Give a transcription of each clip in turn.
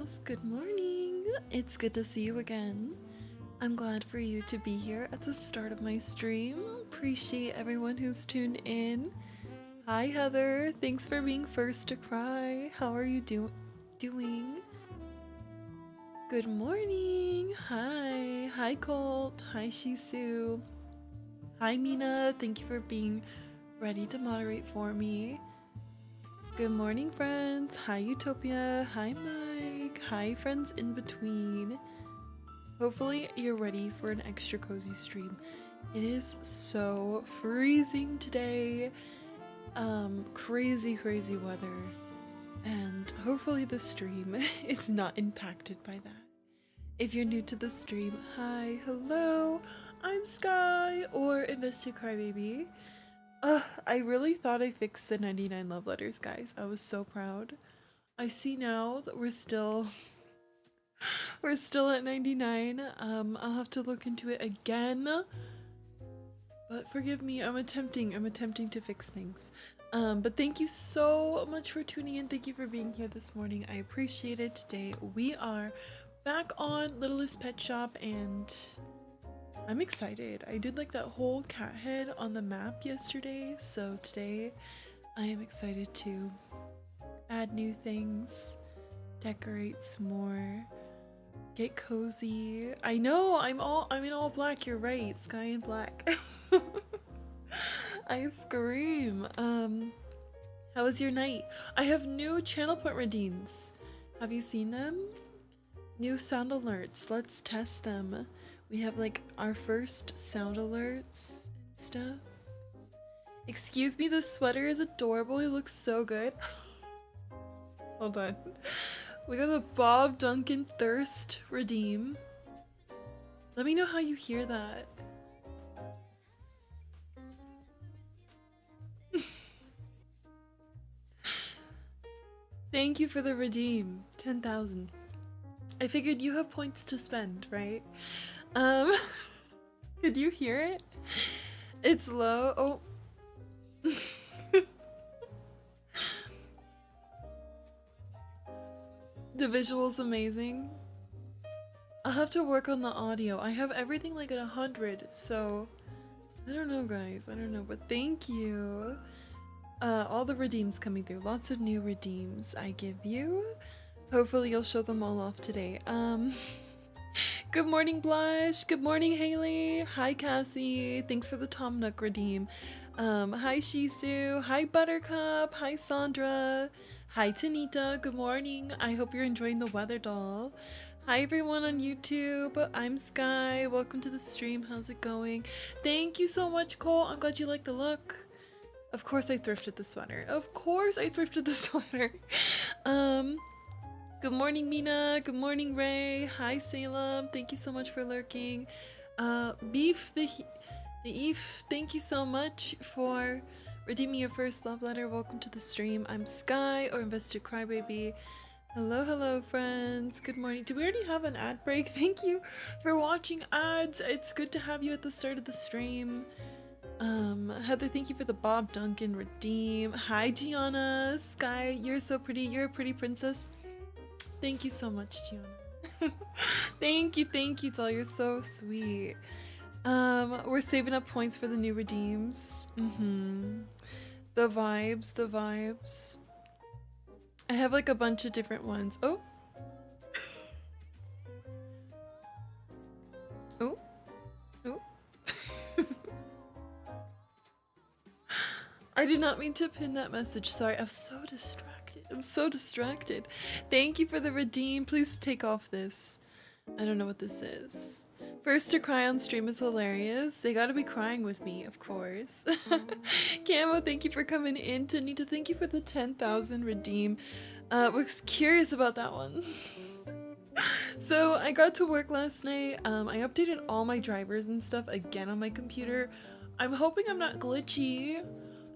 Girls, good morning. It's good to see you again. I'm glad for you to be here at the start of my stream. Appreciate everyone who's tuned in. Hi Heather, thanks for being first to cry. How are you doing? Good morning. Hi Colt. Hi Shisu. Hi Mina, thank you for being ready to moderate for me. Good morning, friends. Hi, Utopia. Hi, Mike. Hi, friends in between. Hopefully, you're ready for an extra cozy stream. It is so freezing today. Crazy weather. And hopefully, the stream is not impacted by that. If you're new to the stream, hi, hello. I'm Sky, or Invested Crybaby. I really thought I fixed the 99 love letters, guys. I was so proud. I see now that we're still at 99. I'll have to look into it again. But forgive me, I'm attempting to fix things. But thank you so much for tuning in. Thank you for being here this morning. I appreciate it. Today we are back on Littlest Pet Shop and I'm excited. I did like that whole cat head on the map yesterday, so today I am excited to add new things, decorate some more, get cozy. I know, I'm in all black, you're right, sky and black. I scream. How was your night? I have new channel point redeems. Have you seen them? New sound alerts, let's test them. We have like our first sound alerts and stuff. Excuse me, this sweater is adorable. It looks so good. Hold on. We got the Bob Duncan Thirst redeem. Let me know how you hear that. Thank you for the redeem. 10,000. I figured you have points to spend, right? Could you hear it? It's low. Oh. The visual's amazing. I'll have to work on the audio. I have everything like at 100, so I don't know, guys. I don't know, but thank you. All the redeems coming through. Lots of new redeems I give you. Hopefully you'll show them all off today. Good morning, Blush. Good morning, Haley. Hi, Cassie. Thanks for the Tom Nook redeem. Hi, Shisu. Hi, Buttercup. Hi, Sandra. Hi, Tanita. Good morning. I hope you're enjoying the weather doll. Hi, everyone on YouTube. I'm Sky. Welcome to the stream. How's it going? Thank you so much, Cole. I'm glad you like the look. Of course I thrifted the sweater. Of course I thrifted the sweater. Good morning, Mina. Good morning, Ray. Hi, Salem. Thank you so much for lurking. Beef the Eve, thank you so much for redeeming your first love letter. Welcome to the stream. I'm Sky, or Invested Crybaby. Hello, friends. Good morning. Do we already have an ad break? Thank you for watching ads. It's good to have you at the start of the stream. Heather, thank you for the Bob Duncan redeem. Hi, Gianna. Sky, you're so pretty. You're a pretty princess. Thank you so much, Gianna. thank you, doll. You're so sweet. We're saving up points for the new redeems. The vibes. I have like a bunch of different ones. Oh. I did not mean to pin that message. Sorry, I'm so distracted. Thank you for the redeem. Please take off this. I don't know what this is. First to cry on stream is hilarious. They gotta be crying with me, of course. Camo, thank you for coming in. Tanita, thank you for the 10,000 redeem. Was curious about that one. So I got to work last night. I updated all my drivers and stuff again on my computer. I'm hoping I'm not glitchy.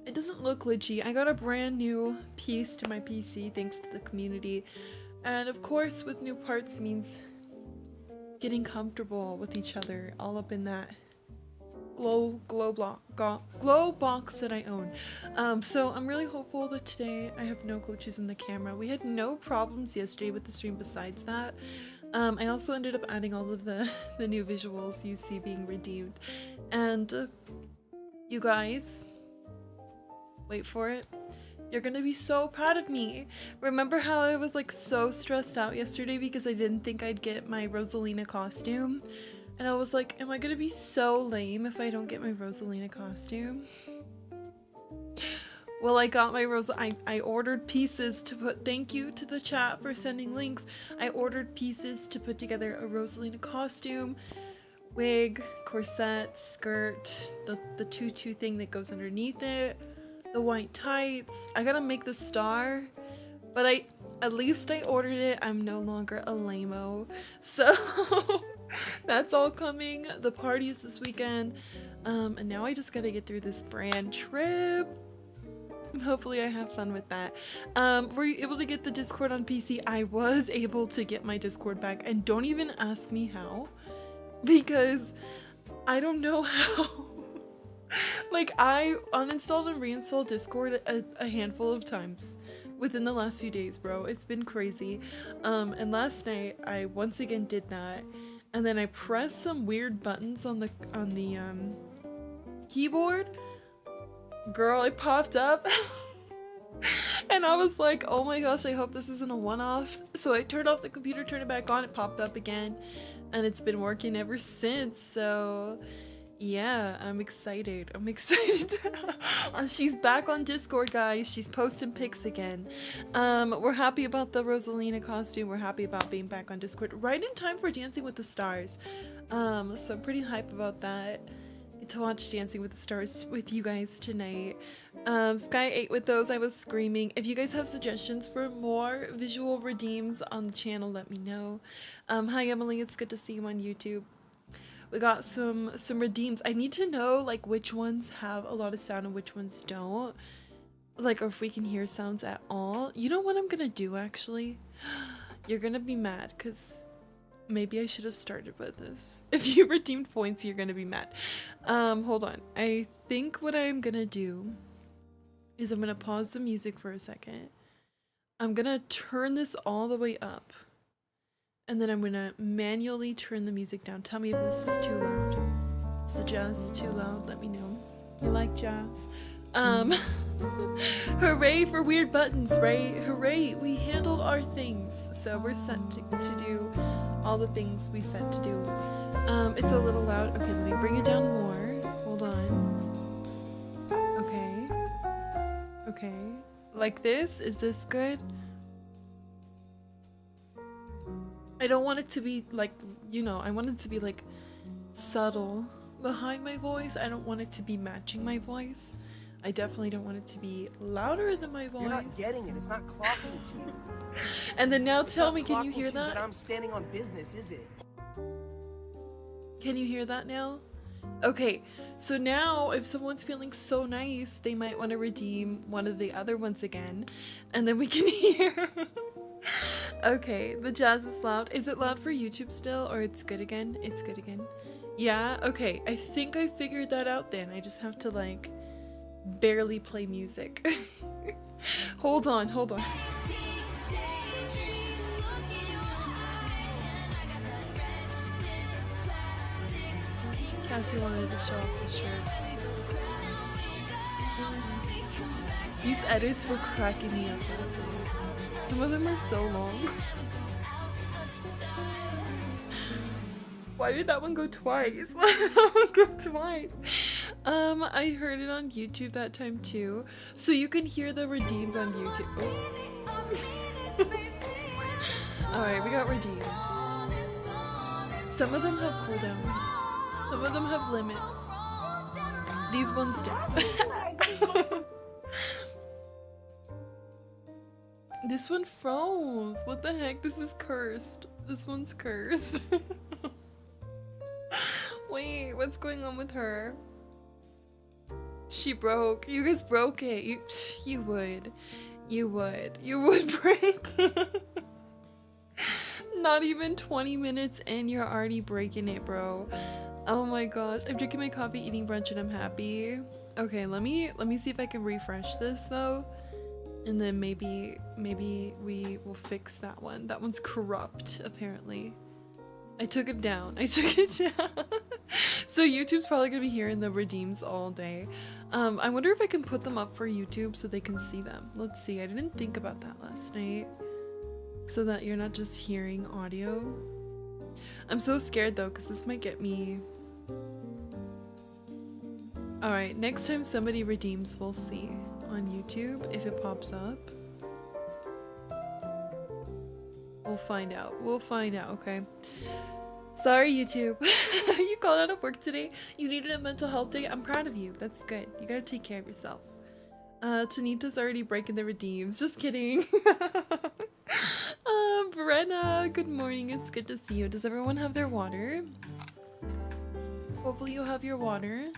It doesn't look glitchy. I got a brand new piece to my PC thanks to the community. And of course, with new parts means getting comfortable with each other, all up in that glow box that I own. So I'm really hopeful that today I have no glitches in the camera. We had no problems yesterday with the stream besides that. I also ended up adding all of the new visuals you see being redeemed, and you guys, wait for it, you're gonna be so proud of me. Remember how I was like so stressed out yesterday because I didn't think I'd get my Rosalina costume? And I was like, am I gonna be so lame if I don't get my Rosalina costume? Well, I got my I ordered pieces to put, thank you to the chat for sending links. I ordered pieces to put together a Rosalina costume, wig, corset, skirt, the tutu thing that goes underneath it, the white tights. I gotta make the star, but at least I ordered it. I'm no longer a lame-o. So that's all coming. The party is this weekend. And now I just gotta get through this brand trip. Hopefully I have fun with that. Were you able to get the Discord on PC? I was able to get my Discord back, and don't even ask me how, because I don't know how. Like, I uninstalled and reinstalled Discord a handful of times within the last few days, bro. It's been crazy. And last night I once again did that, and then I pressed some weird buttons on the keyboard. Girl, it popped up. And I was like, oh my gosh, I hope this isn't a one-off. So I turned off the computer, turned it back on, it popped up again, and it's been working ever since. So yeah, I'm excited. I'm excited. She's back on Discord, guys. She's posting pics again. We're happy about the Rosalina costume. We're happy about being back on Discord right in time for Dancing with the Stars. So I'm pretty hype about that. Get to watch Dancing with the Stars with you guys tonight. Sky ate with those. I was screaming. If you guys have suggestions for more visual redeems on the channel, let me know. Hi Emily, it's good to see you on YouTube. We got some redeems. I need to know like which ones have a lot of sound and which ones don't. Like, or if we can hear sounds at all. You know what I'm gonna do actually? You're gonna be mad because maybe I should have started with this. If you redeemed points, you're gonna be mad. Hold on. I think what I'm gonna do is I'm gonna pause the music for a second. I'm gonna turn this all the way up. And then I'm gonna manually turn the music down. Tell me if this is too loud. Is the jazz too loud? Let me know. You like jazz? Hooray for weird buttons, right? Hooray, we handled our things. So we're set to do all the things we set to do. It's a little loud. Okay, let me bring it down more. Hold on. Okay. Okay. Like this? Is this good? I don't want it to be like, you know, I want it to be like subtle behind my voice. I don't want it to be matching my voice. I definitely don't want it to be louder than my voice. You're not getting it. It's not clocking to you. And then now tell me, can you hear that? I'm standing on business, is it? Can you hear that now? Okay, so now if someone's feeling so nice, they might want to redeem one of the other ones again, and then we can hear. Okay, the jazz is loud. Is it loud for YouTube still, or it's good again? It's good again. Yeah, okay. I think I figured that out then. I just have to like barely play music. Hold on, hold on. Cassie wanted to show off the shirt. These edits were cracking me up last week. Some of them are so long. Why did that one go twice? Why did that one go twice? I heard it on YouTube that time too. So you can hear the redeems on YouTube. Oh. Alright, we got redeems. Some of them have cooldowns. Some of them have limits. These ones don't. This one froze. What the heck? This is cursed. This one's cursed. Wait, what's going on with her? She broke. You guys broke it. You would. You would break. Not even 20 minutes and you're already breaking it, bro. Oh my gosh, I'm drinking my coffee, eating brunch, and I'm happy. Okay, let me see if I can refresh this though, and then maybe we will fix that one. That one's corrupt apparently. I took it down. I took it down. So YouTube's probably gonna be hearing the redeems all day. I wonder if I can put them up for YouTube so they can see them. Let's see. I didn't think about that last night. So that you're not just hearing audio. I'm so scared though, because this might get me. Alright, next time somebody redeems, we'll see on YouTube if it pops up. We'll find out. We'll find out, okay? Sorry, YouTube. You called out of work today. You needed a mental health day. I'm proud of you. That's good. You gotta take care of yourself. Tanita's already breaking the redeems. Just kidding. Brenna, good morning. It's good to see you. Does everyone have their water? Hopefully you have your water.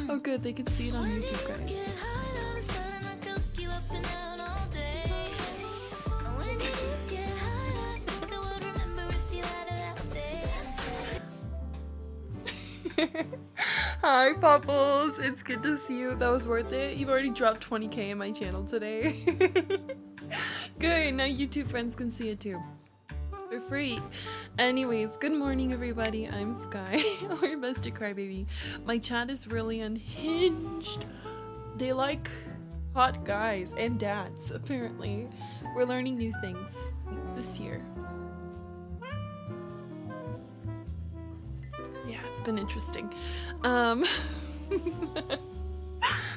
Oh good, they can see it on YouTube, guys. Hi Popples, it's good to see you. That was worth it. You've already dropped 20k in my channel today. Good, now YouTube friends can see it too. For free. Anyways, good morning everybody. I'm Sky, or best to cry baby. My chat is really unhinged. They like hot guys and dads, apparently. We're learning new things this year. Yeah, it's been interesting.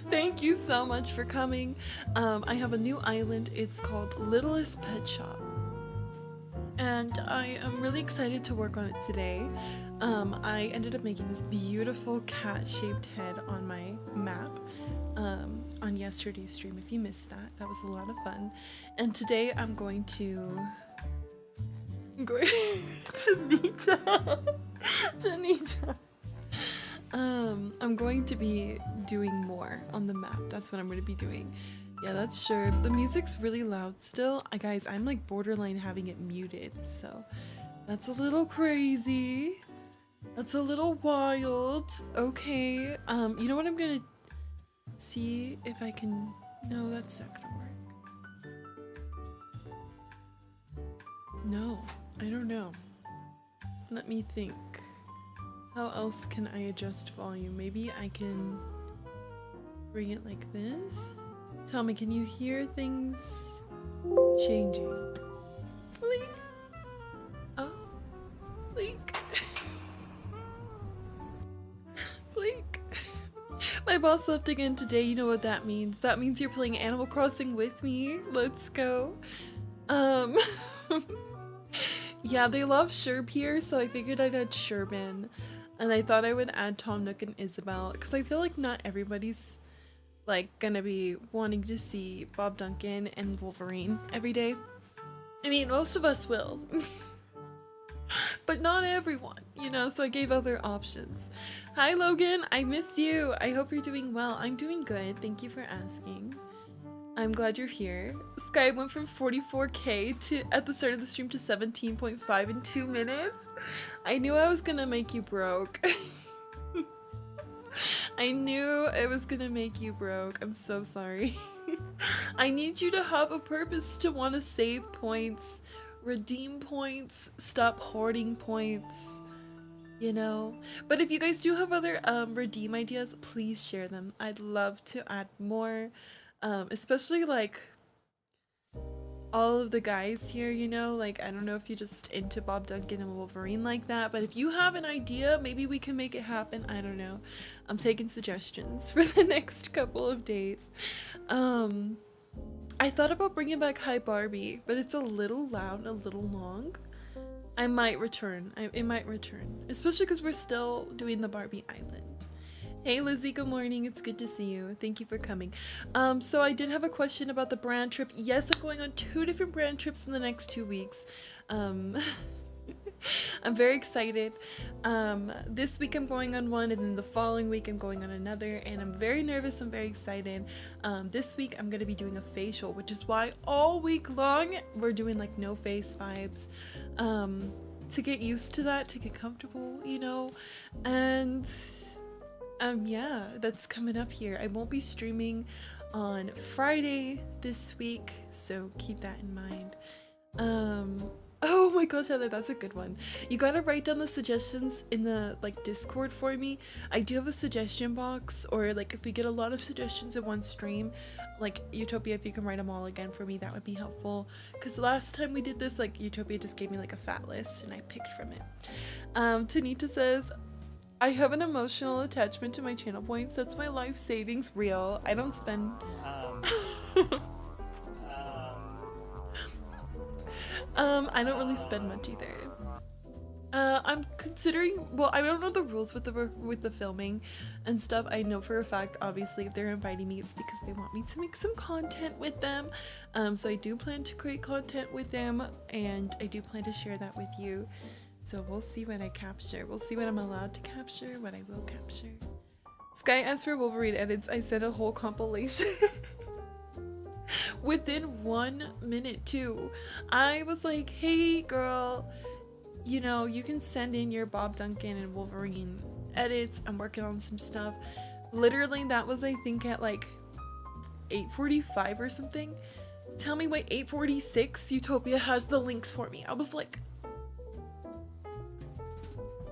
Thank you so much for coming. I have a new island. It's called Littlest Pet Shop. And I am really excited to work on it today. I ended up making this beautiful cat-shaped head on my map on yesterday's stream. If you missed that, that was a lot of fun. And today I'm going to... Janita. I'm going to be doing more on the map. That's what I'm going to be doing. Yeah, that's sure. The music's really loud still. Guys, I'm like borderline having it muted, so that's a little crazy. That's a little wild. Okay. You know what I'm gonna see if I can... No, that's not gonna work. No, I don't know. Let me think. How else can I adjust volume? Maybe I can bring it like this. Tell me, can you hear things changing? Bleak. Oh, bleak. Bleak. My boss left again today. You know what that means. That means you're playing Animal Crossing with me. Let's go. Yeah, they love Sherb here, so I figured I'd add Sherb in. And I thought I would add Tom Nook and Isabel, because I feel like not everybody's like gonna be wanting to see Bob Duncan and Wolverine every day. I mean, most of us will. But not everyone, you know, so I gave other options. Hi Logan, I miss you. I hope you're doing well. I'm doing good. Thank you for asking. I'm glad you're here. Sky went from 44k to at the start of the stream to 17.5 in 2 minutes. I knew I was gonna make you broke. I knew it was gonna make you broke. I'm so sorry. I need you to have a purpose to want to save points, redeem points, stop hoarding points, you know. But if you guys do have other redeem ideas, please share them. I'd love to add more, especially like all of the guys here, you know, like I don't know if you're just into Bob Duncan and Wolverine like that, but if you have an idea, maybe we can make it happen. I don't know. I'm taking suggestions for the next couple of days. I thought about bringing back Hi Barbie, but it's a little loud and a little long. I might return. It might return, especially because we're still doing the Barbie Island. Hey Lizzie, good morning. It's good to see you. Thank you for coming. So I did have a question about the brand trip. Yes, I'm going on 2 different brand trips in the next 2 weeks. I'm very excited. This week I'm going on one, and then the following week I'm going on another, and I'm very nervous. I'm very excited. This week I'm gonna be doing a facial, which is why all week long we're doing like no face vibes, to get used to that, to get comfortable, you know. And yeah, that's coming up here. I won't be streaming on Friday this week, so keep that in mind. Oh my gosh, Heather, that's a good one. You gotta write down the suggestions in the like Discord for me. I do have a suggestion box, or like if we get a lot of suggestions in one stream, like Utopia, if you can write them all again for me, that would be helpful. Because last time we did this, like Utopia just gave me like a fat list and I picked from it. Tanita says, I have an emotional attachment to my channel points. That's my life savings. Real. I don't spend. I don't really spend much either. I'm considering. Well, I don't know the rules with the filming and stuff. I know for a fact, obviously, if they're inviting me, it's because they want me to make some content with them. So I do plan to create content with them, and I do plan to share that with you. So we'll see what I capture. We'll see what I'm allowed to capture, what I will capture. Sky asked for Wolverine edits. I sent a whole compilation. Within 1 minute too. I was like, hey girl, you know, you can send in your Bob Duncan and Wolverine edits. I'm working on some stuff. Literally, that was, I think, at like 8:45 or something. Tell me why 8:46 Utopia has the links for me. I was like,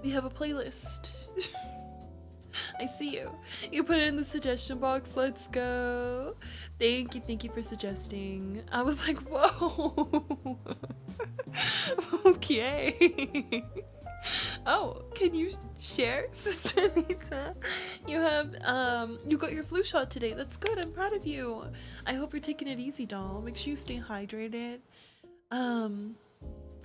we have a playlist. I see you. You put it in the suggestion box. Let's go. Thank you for suggesting. I was like, whoa. Okay. Oh, can you share, Sister Anita? You have you got your flu shot today. That's good. I'm proud of you. I hope you're taking it easy, doll. Make sure you stay hydrated.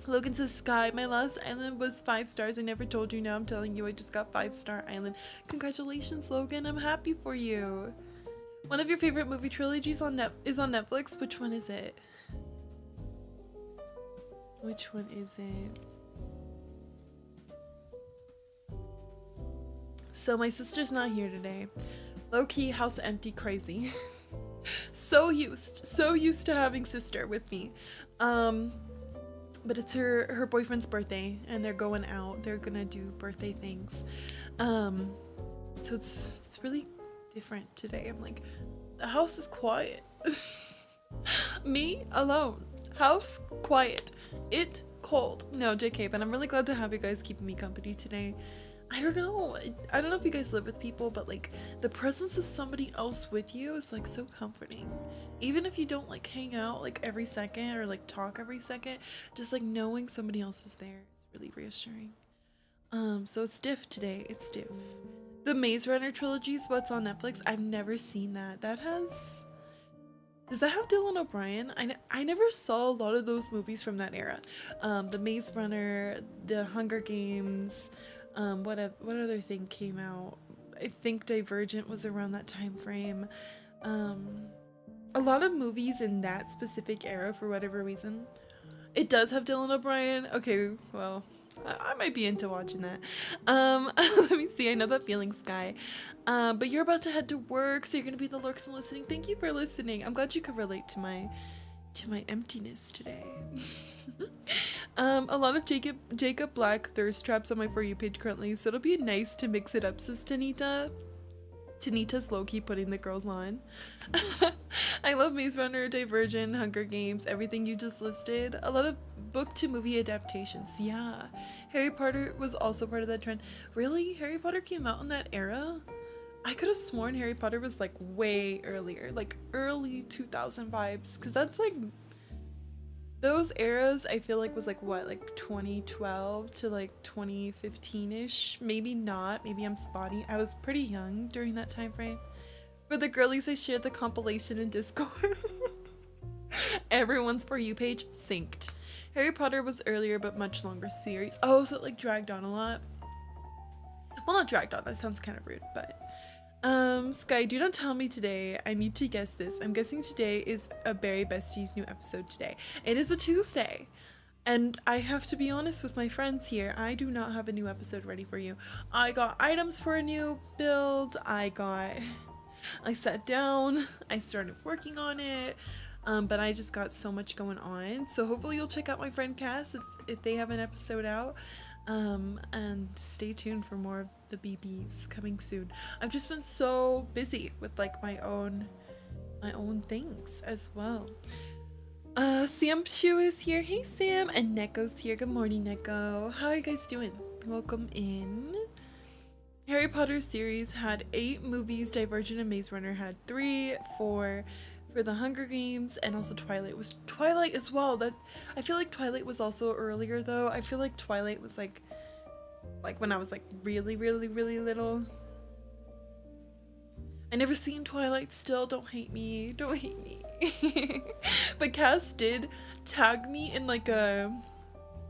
Logan says, Sky, my last island was 5 stars. I never told you. Now I'm telling you, I just got 5-star island. Congratulations, Logan. I'm happy for you. One of your favorite movie trilogies is on Netflix. Which one is it? Which one is it? So my sister's not here today. Low-key, house empty, crazy. so used to having sister with me. But it's her boyfriend's birthday, and they're going out. They're gonna do birthday things. So it's really different today. I'm like, the house is quiet. Me alone. House quiet. It cold. No, JK, but I'm really glad to have you guys keeping me company today. I don't know if you guys live with people, but like the presence of somebody else with you is like so comforting. Even if you don't like hang out like every second or like talk every second, just like knowing somebody else is there is really reassuring. So it's diff today. It's diff. The Maze Runner trilogy is what's on Netflix. I've never seen that. Does that have Dylan O'Brien? I never saw a lot of those movies from that era. The Maze Runner, the Hunger Games. What other thing came out? I think Divergent was around that time frame. A lot of movies in that specific era, for whatever reason. It does have Dylan O'Brien. Okay, well, I might be into watching that. Let me see. I know that feeling, Sky. But you're about to head to work, so you're gonna be the lurks and listening. Thank you for listening. I'm glad you could relate to my emptiness today. A lot of Jacob Black thirst traps on my For You page currently, so it'll be nice to mix it up, says Tanita. Tanita's low-key putting the girls on. I love Maze Runner, Divergent, Hunger Games, everything you just listed. A lot of book to movie adaptations. Yeah. Harry Potter was also part of that trend. Really? Harry Potter came out in that era? I could have sworn Harry Potter was like way earlier, like early 2000 vibes, because that's like those eras I feel like was like what, like 2012 to like 2015-ish. Maybe not, maybe I'm spotty. I was pretty young during that time frame. For the girlies, I shared the compilation in Discord. Everyone's For You page synced. Harry Potter was earlier but much longer series. Oh, so it like dragged on a lot. Well, not dragged on, that sounds kind of rude, but Sky, do not tell me today. I need to guess this. I'm guessing today is a Berry Bestie's new episode today. It is a Tuesday. And I have to be honest with my friends here, I do not have a new episode ready for you. I got items for a new build, I sat down, I started working on it, but I just got so much going on. So hopefully you'll check out my friend Cass if they have an episode out. And stay tuned for more of the BBs coming soon. I've just been so busy with like my own things as well. Sam Shu is here. Hey Sam, and Neko's here. Good morning, Neko. How are you guys doing? Welcome in. Harry Potter series had 8 movies. Divergent and Maze Runner had 3, 4 for the Hunger Games, and also Twilight was Twilight as well. That I feel like Twilight was also earlier though. I feel like Twilight was like when I was like really little. I never seen Twilight still. Don't hate me. Don't hate me. But Cass did tag me in like an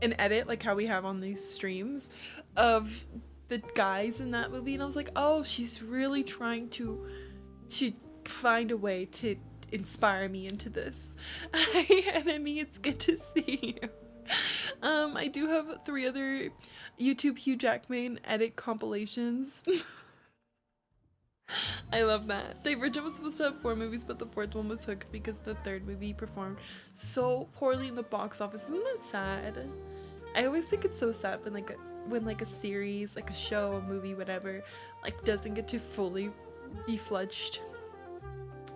edit like how we have on these streams of the guys in that movie, and I was like, oh, she's really trying to find a way to inspire me into this. Enemy, it's good to see you. I do have 3 other YouTube Hugh Jackman edit compilations. I love that. Divergent was supposed to have 4 movies, but the 4th one was hooked because the 3rd movie performed so poorly in the box office. Isn't that sad? I always think it's so sad when like a series, like a show, a movie, whatever, like doesn't get to fully be fledged.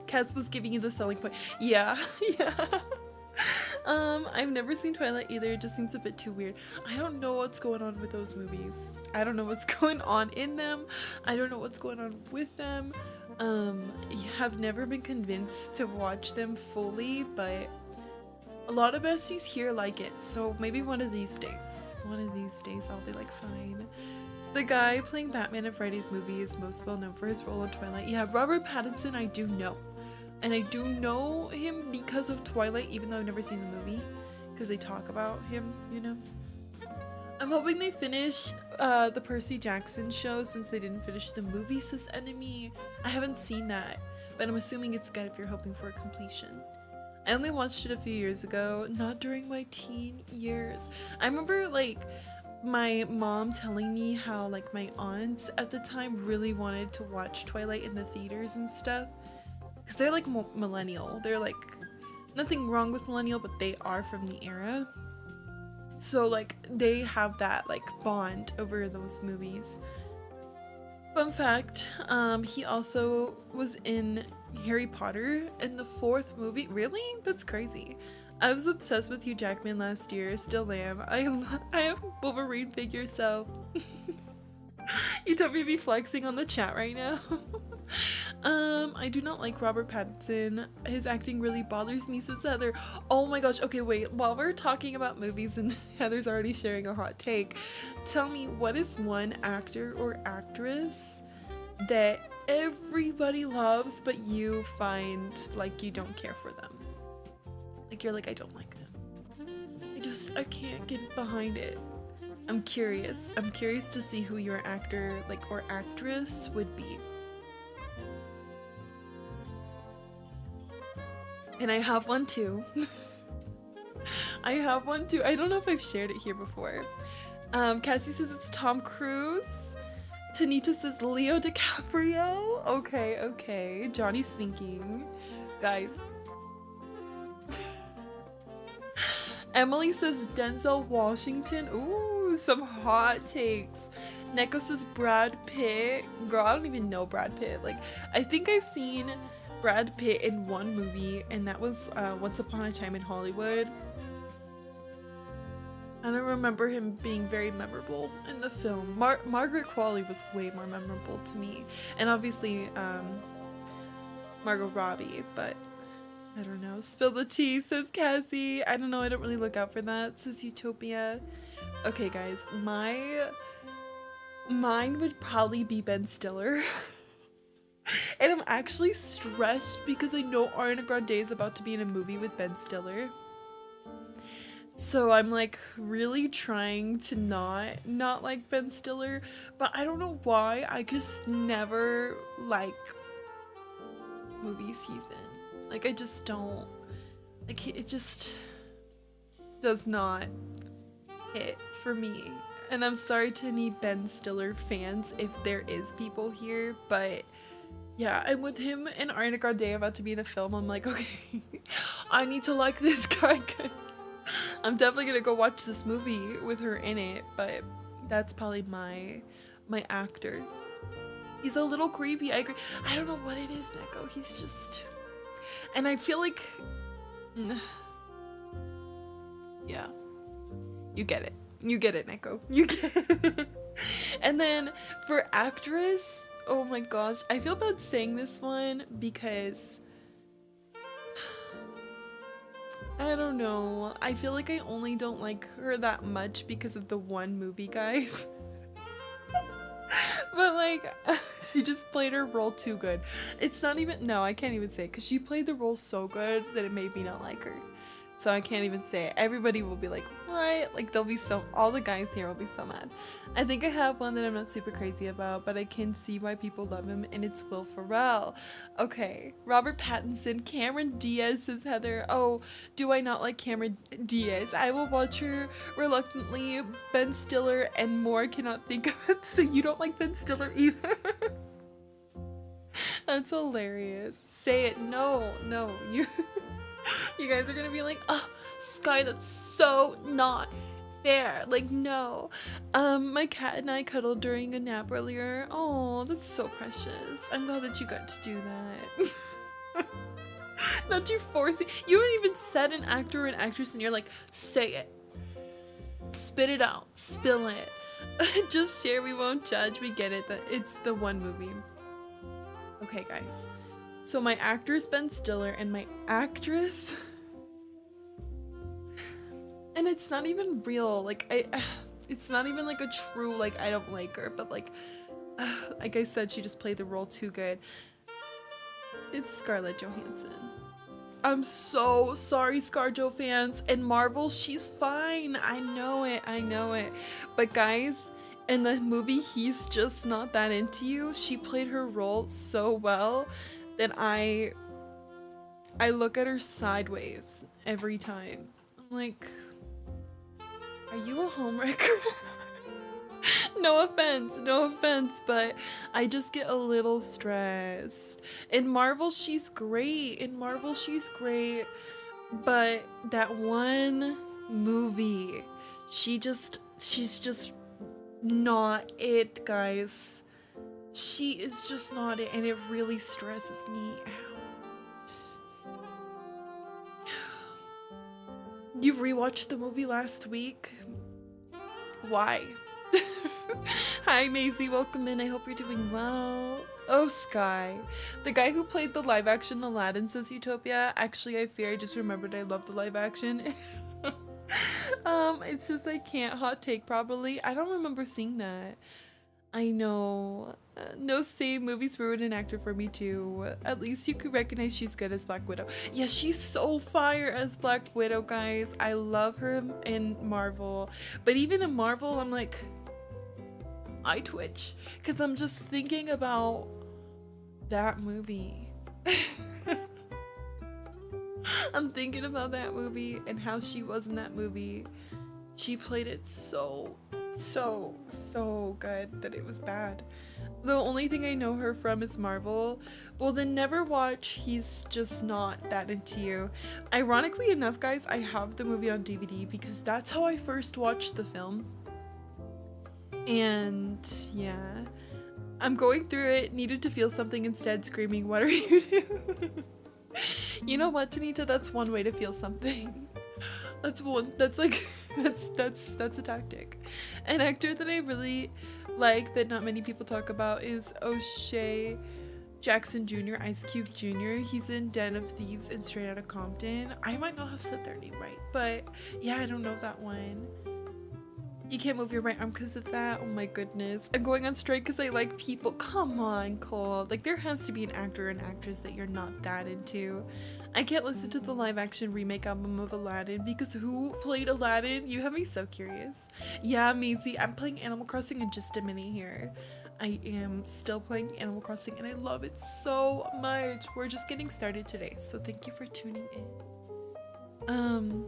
Cass was giving you the selling point. Yeah, yeah. I've never seen Twilight either. It just seems a bit too weird. I don't know what's going on with those movies. I don't know what's going on in them. I don't know what's going on with them. Have never been convinced to watch them fully, but a lot of besties here like it. So maybe one of these days I'll be like, fine. The guy playing Batman in Friday's movie is most well known for his role in Twilight. Yeah, Robert Pattinson, I do know. And I do know him because of Twilight, even though I've never seen the movie, because they talk about him, you know. I'm hoping they finish the Percy Jackson show since they didn't finish the movie, says Enemy. I haven't seen that, but I'm assuming it's good if you're hoping for a completion. I only watched it a few years ago, not during my teen years. I remember like my mom telling me how like my aunts at the time really wanted to watch Twilight in the theaters and stuff. Because they're like millennial. They're like, nothing wrong with millennial, but they are from the era. So like they have that like bond over those movies. Fun fact, he also was in Harry Potter in the 4th movie. Really? That's crazy. I was obsessed with Hugh Jackman last year. Still am. I have Wolverine figure, so you don't me be flexing on the chat right now. I do not like Robert Pattinson. His acting really bothers me, says Heather. Oh my gosh. Okay, wait. While we're talking about movies and Heather's already sharing a hot take, tell me, what is one actor or actress that everybody loves but you find like you don't care for them? Like you're like, I don't like them. I can't get behind it. I'm curious to see who your actor like or actress would be. And I have one too. I have one too. I don't know if I've shared it here before. Cassie says it's Tom Cruise. Tanita says Leo DiCaprio. Okay. Johnny's thinking. Guys. Emily says Denzel Washington. Ooh, some hot takes. Neko says Brad Pitt. Girl, I don't even know Brad Pitt. Like, I think I've seen Brad Pitt in one movie, and that was Once Upon a Time in Hollywood. I don't remember him being very memorable in the film. Margaret Qualley was way more memorable to me, and obviously Margot Robbie, but I don't know. Spill the tea, says Cassie. I don't know, I don't really look out for that, says Utopia. Okay guys, mine would probably be Ben Stiller. And I'm actually stressed because I know Ariana Grande is about to be in a movie with Ben Stiller. So I'm like really trying to not like Ben Stiller, but I don't know why. I just never like movies he's in. Like I just don't. Like it just does not hit for me. And I'm sorry to any Ben Stiller fans if there is people here, but yeah, I'm with him and Ariana Grande about to be in a film. I'm like, okay, I need to like this guy. I'm definitely gonna go watch this movie with her in it, but that's probably my actor. He's a little creepy. I agree. I don't know what it is, Neko. He's just, and I feel like, yeah, you get it. You get it, Neko. You get it. And then for actress, oh my gosh, I feel bad saying this one because I don't know. I feel like I only don't like her that much because of the one movie, guys. But like, she just played her role too good. It's not even, no, I can't even say it because she played the role so good that it made me not like her. So I can't even say it. Everybody will be like, what? Like they'll be so, all the guys here will be so mad. I think I have one that I'm not super crazy about, but I can see why people love him, and it's Will Ferrell. Okay, Robert Pattinson, Cameron Diaz says Heather. Oh, do I not like Cameron Diaz? I will watch her reluctantly. Ben Stiller and more, cannot think of it. So you don't like Ben Stiller either? That's hilarious. Say it. No, you you guys are gonna be like, oh, Sky, that's so not fair. Like, no. My cat and I cuddled during a nap earlier. Oh, that's so precious. I'm glad that you got to do that. Not you forcing. You haven't even said an actor or an actress and you're like, say it. Spit it out. Spill it. Just share, we won't judge. We get it that it's the one movie. Okay, guys. So my actor is Ben Stiller and my actress, and it's not even real, like it's not even like a true, like I don't like her, but like I said, she just played the role too good. It's Scarlett Johansson. I'm so sorry, ScarJo fans. And Marvel, she's fine. I know it. But guys, in the movie He's Just Not That Into You, she played her role so well that I look at her sideways every time. I'm like, are you a homewrecker? No offense, but I just get a little stressed. In Marvel, she's great. But that one movie, she's just not it, guys. She is just not it, and it really stresses me out. You rewatched the movie last week? Why? Hi Maisie, welcome in. I hope you're doing well. Oh, Sky. The guy who played the live action Aladdin says Utopia. Actually, I fear I just remembered I love the live action. It's just I can't hot take properly. I don't remember seeing that. I know. No, same, movies ruined an actor for me too. At least you could recognize she's good as Black Widow. Yeah, she's so fire as Black Widow, guys. I love her in Marvel. But even in Marvel, I'm like, I twitch. Because I'm just thinking about that movie. I'm thinking about that movie and how she was in that movie. She played it so good that it was bad. The only thing I know her from is Marvel. Well, then never watch He's Just Not That Into You. Ironically enough, guys, I have the movie on DVD because that's how I first watched the film. And yeah, I'm going through it, needed to feel something instead, screaming, what are you doing? You know what, Tanita? That's one way to feel something. That's a tactic. An actor that I really like that not many people talk about is O'Shea Jackson Jr., Ice Cube Jr. He's in Den of Thieves and Straight Outta Compton. I might not have said their name right, but yeah, I don't know that one. You can't move your right arm because of that? Oh my goodness. I'm going on strike because I like people. Come on, Cole. Like, there has to be an actor or an actress that you're not that into. I can't listen to the live action remake album of Aladdin because who played Aladdin? You have me so curious. Yeah, Maisie, I'm playing Animal Crossing in just a minute here. I am still playing Animal Crossing and I love it so much. We're just getting started today, so thank you for tuning in.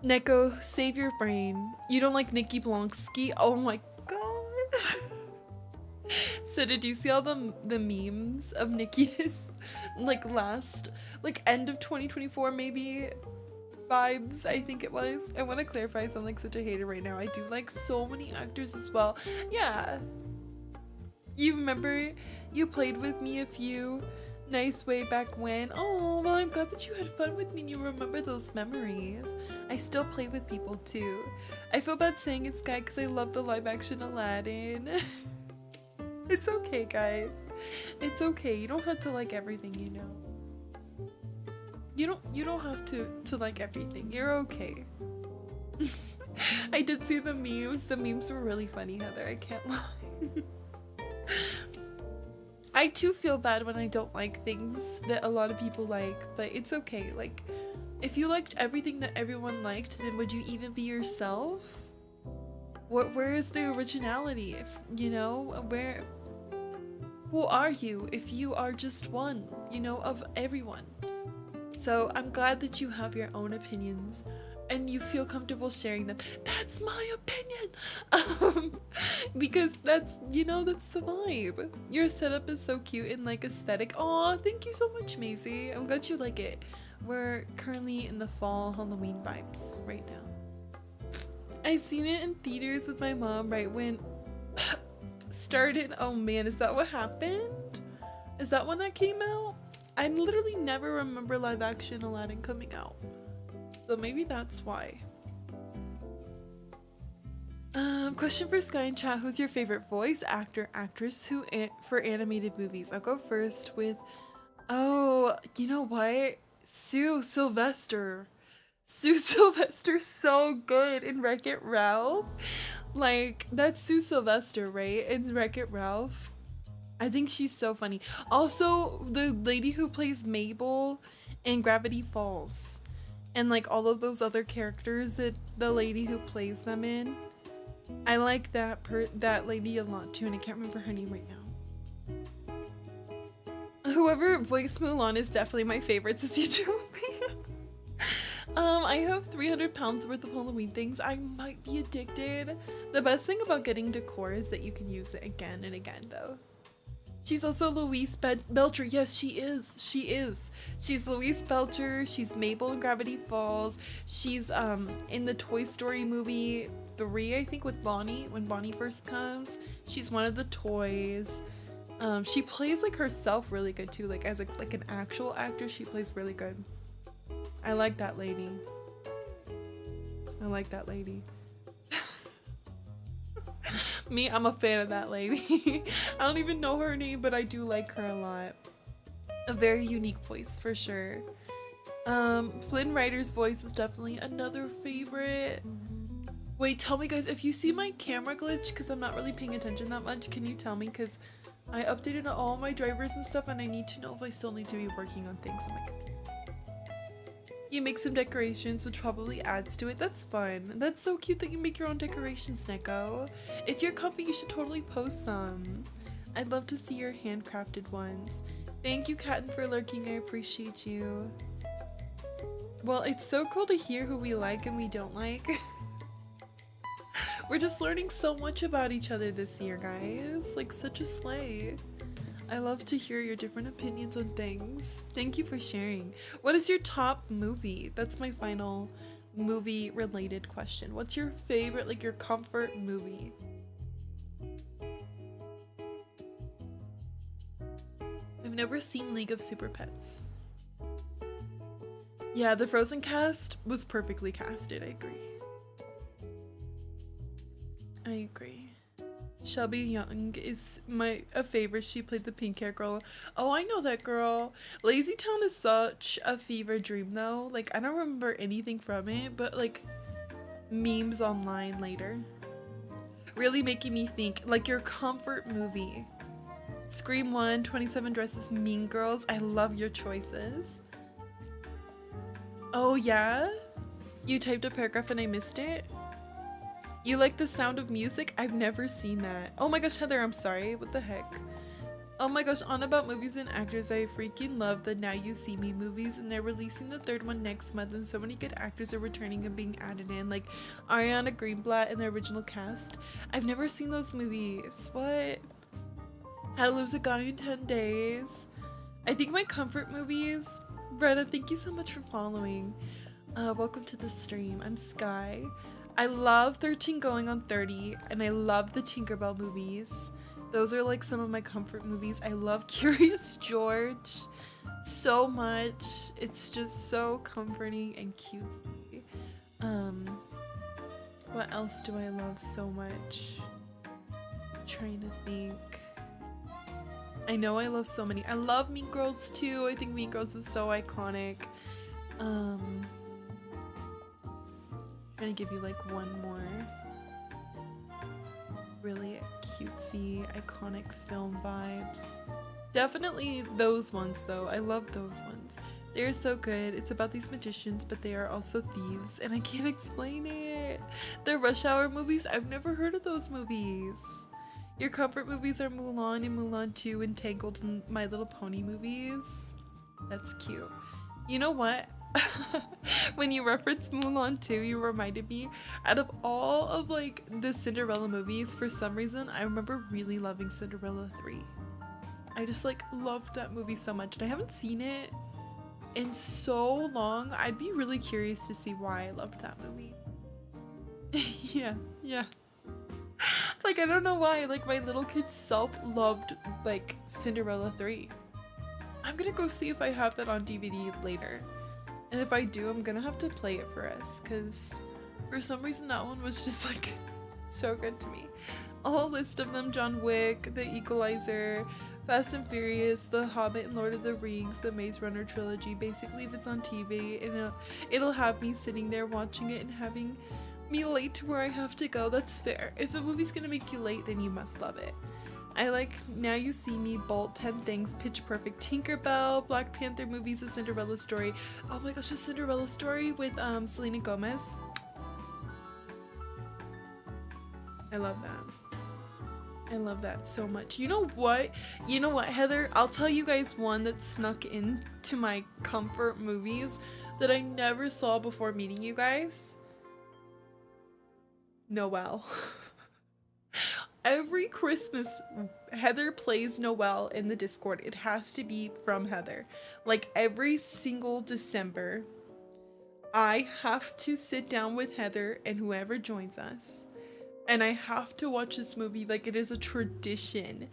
Neko, save your brain. You don't like Nikki Blonsky? Oh my gosh. So did you see all the memes of Nikki this like end of 2024 maybe vibes, I think it was. I want to clarify, I sound like such a hater right now. I do like so many actors as well. Yeah. You remember you played with me a few nice way back when. Oh, well, I'm glad that you had fun with me and you remember those memories. I still play with people too. I feel bad saying it's Sky because I love the live action Aladdin. It's okay, guys. It's okay. You don't have to like everything, you know. You don't have to like everything. You're okay. I did see the memes. The memes were really funny, Heather. I can't lie. I too feel bad when I don't like things that a lot of people like, but it's okay. Like, if you liked everything that everyone liked, then would you even be yourself? Where is the originality? If you know, who are you if you are just one, you know, of everyone? So I'm glad that you have your own opinions and you feel comfortable sharing them. That's my opinion. Because that's, you know, that's the vibe. Your setup is so cute and like aesthetic. Aw, thank you so much, Maisie. I'm glad you like it. We're currently in the fall Halloween vibes right now. I seen it in theaters with my mom right when started. Oh man, is that what happened? Is that when that came out? I literally never remember live action Aladdin coming out. So maybe that's why. Question for Sky in chat. Who's your favorite voice actor, actress for animated movies? I'll go first with, oh, you know what? Sue Sylvester. Sue Sylvester's so good in Wreck-It Ralph. Like, that's Sue Sylvester, right? In Wreck-It Ralph. I think she's so funny. Also, the lady who plays Mabel in Gravity Falls. And like all of those other characters that the lady who plays them in. I like that lady a lot too, and I can't remember her name right now. Whoever voiced Mulan is definitely my favorite, since you told me. I have 300 pounds worth of Halloween things. I might be addicted. The best thing about getting decor is that you can use it again and again though. She's also Louise Belcher. Yes, she is. She is. She's Louise Belcher. She's Mabel in Gravity Falls. She's in the Toy Story movie 3, I think, with Bonnie, when Bonnie first comes. She's one of the toys. She plays like herself really good too. Like as like an actual actor, she plays really good. I like that lady. I like that lady. Me, I'm a fan of that lady. I don't even know her name, but I do like her a lot. A very unique voice for sure. Flynn Rider's voice is definitely another favorite. Wait, tell me guys, if you see my camera glitch, because I'm not really paying attention that much, can you tell me? Because I updated all my drivers and stuff and I need to know if I still need to be working on things on my computer. You make some decorations, which probably adds to it. That's fun. That's so cute that you make your own decorations, Neko. If you're comfy, you should totally post some. I'd love to see your handcrafted ones. Thank you, Katten, for lurking. I appreciate you. Well, it's so cool to hear who we like and we don't like. We're just learning so much about each other this year, guys. Like, such a slay. I love to hear your different opinions on things. Thank you for sharing. What is your top movie? That's my final movie related question. What's your favorite, like your comfort movie? I've never seen League of Super Pets. Yeah, the Frozen cast was perfectly casted. I agree. I agree. Shelby Young is a favorite. She played the pink hair girl. Oh, I know that girl. Lazy Town is such a fever dream though. Like, I don't remember anything from it, but like memes online later. Really making me think. Like your comfort movie. Scream 1, 27 Dresses, Mean Girls. I love your choices. Oh yeah? You typed a paragraph and I missed it? You like The Sound of Music? I've never seen that. Oh my gosh, Heather, I'm sorry. What the heck? Oh my gosh, on about movies and actors, I freaking love the Now You See Me movies, and they're releasing the third one next month, and so many good actors are returning and being added in, like Ariana Greenblatt in the original cast. I've never seen those movies. What? How to Lose a Guy in 10 Days. I think my comfort movies, Brenna, thank you so much for following. Welcome to the stream. I'm Sky. I love 13 Going on 30, and I love the Tinkerbell movies. Those are like some of my comfort movies. I love Curious George so much. It's just so comforting and cutesy. What else do I love so much? I'm trying to think. I know I love so many. I love Mean Girls too. I think Mean Girls is so iconic. Trying to give you like one more really cutesy, iconic film vibes. Definitely those ones though. I love those ones. They're so good. It's about these magicians, but they are also thieves, and I can't explain it. The Rush Hour movies, I've never heard of those movies. Your comfort movies are Mulan and Mulan 2 and Tangled and My Little Pony movies. That's cute. You know what? When you referenced Mulan 2, you reminded me, out of all of like the Cinderella movies, for some reason I remember really loving Cinderella 3. I just like loved that movie so much, and I haven't seen it in so long. I'd be really curious to see why I loved that movie. yeah Like I don't know why, like my little kid self loved like Cinderella 3. I'm gonna go see if I have that on DVD later. And if I do, I'm gonna have to play it for us, because for some reason that one was just like so good to me. A whole list of them: John Wick, The Equalizer, Fast and Furious, The Hobbit and Lord of the Rings, the Maze Runner trilogy. Basically, if it's on TV, and it'll have me sitting there watching it and having me late to where I have to go. That's fair. If a movie's gonna make you late, then you must love it. I like Now You See Me, Bolt, 10 Things, Pitch Perfect, Tinkerbell, Black Panther movies, A Cinderella Story. Oh my gosh, A Cinderella Story with Selena Gomez. I love that. I love that so much. You know what? You know what, Heather? I'll tell you guys one that snuck into my comfort movies that I never saw before meeting you guys. Noelle. Every Christmas, Heather plays Noelle in the Discord. It has to be from Heather. Like every single December, I have to sit down with Heather and whoever joins us, and I have to watch this movie. Like it is a tradition.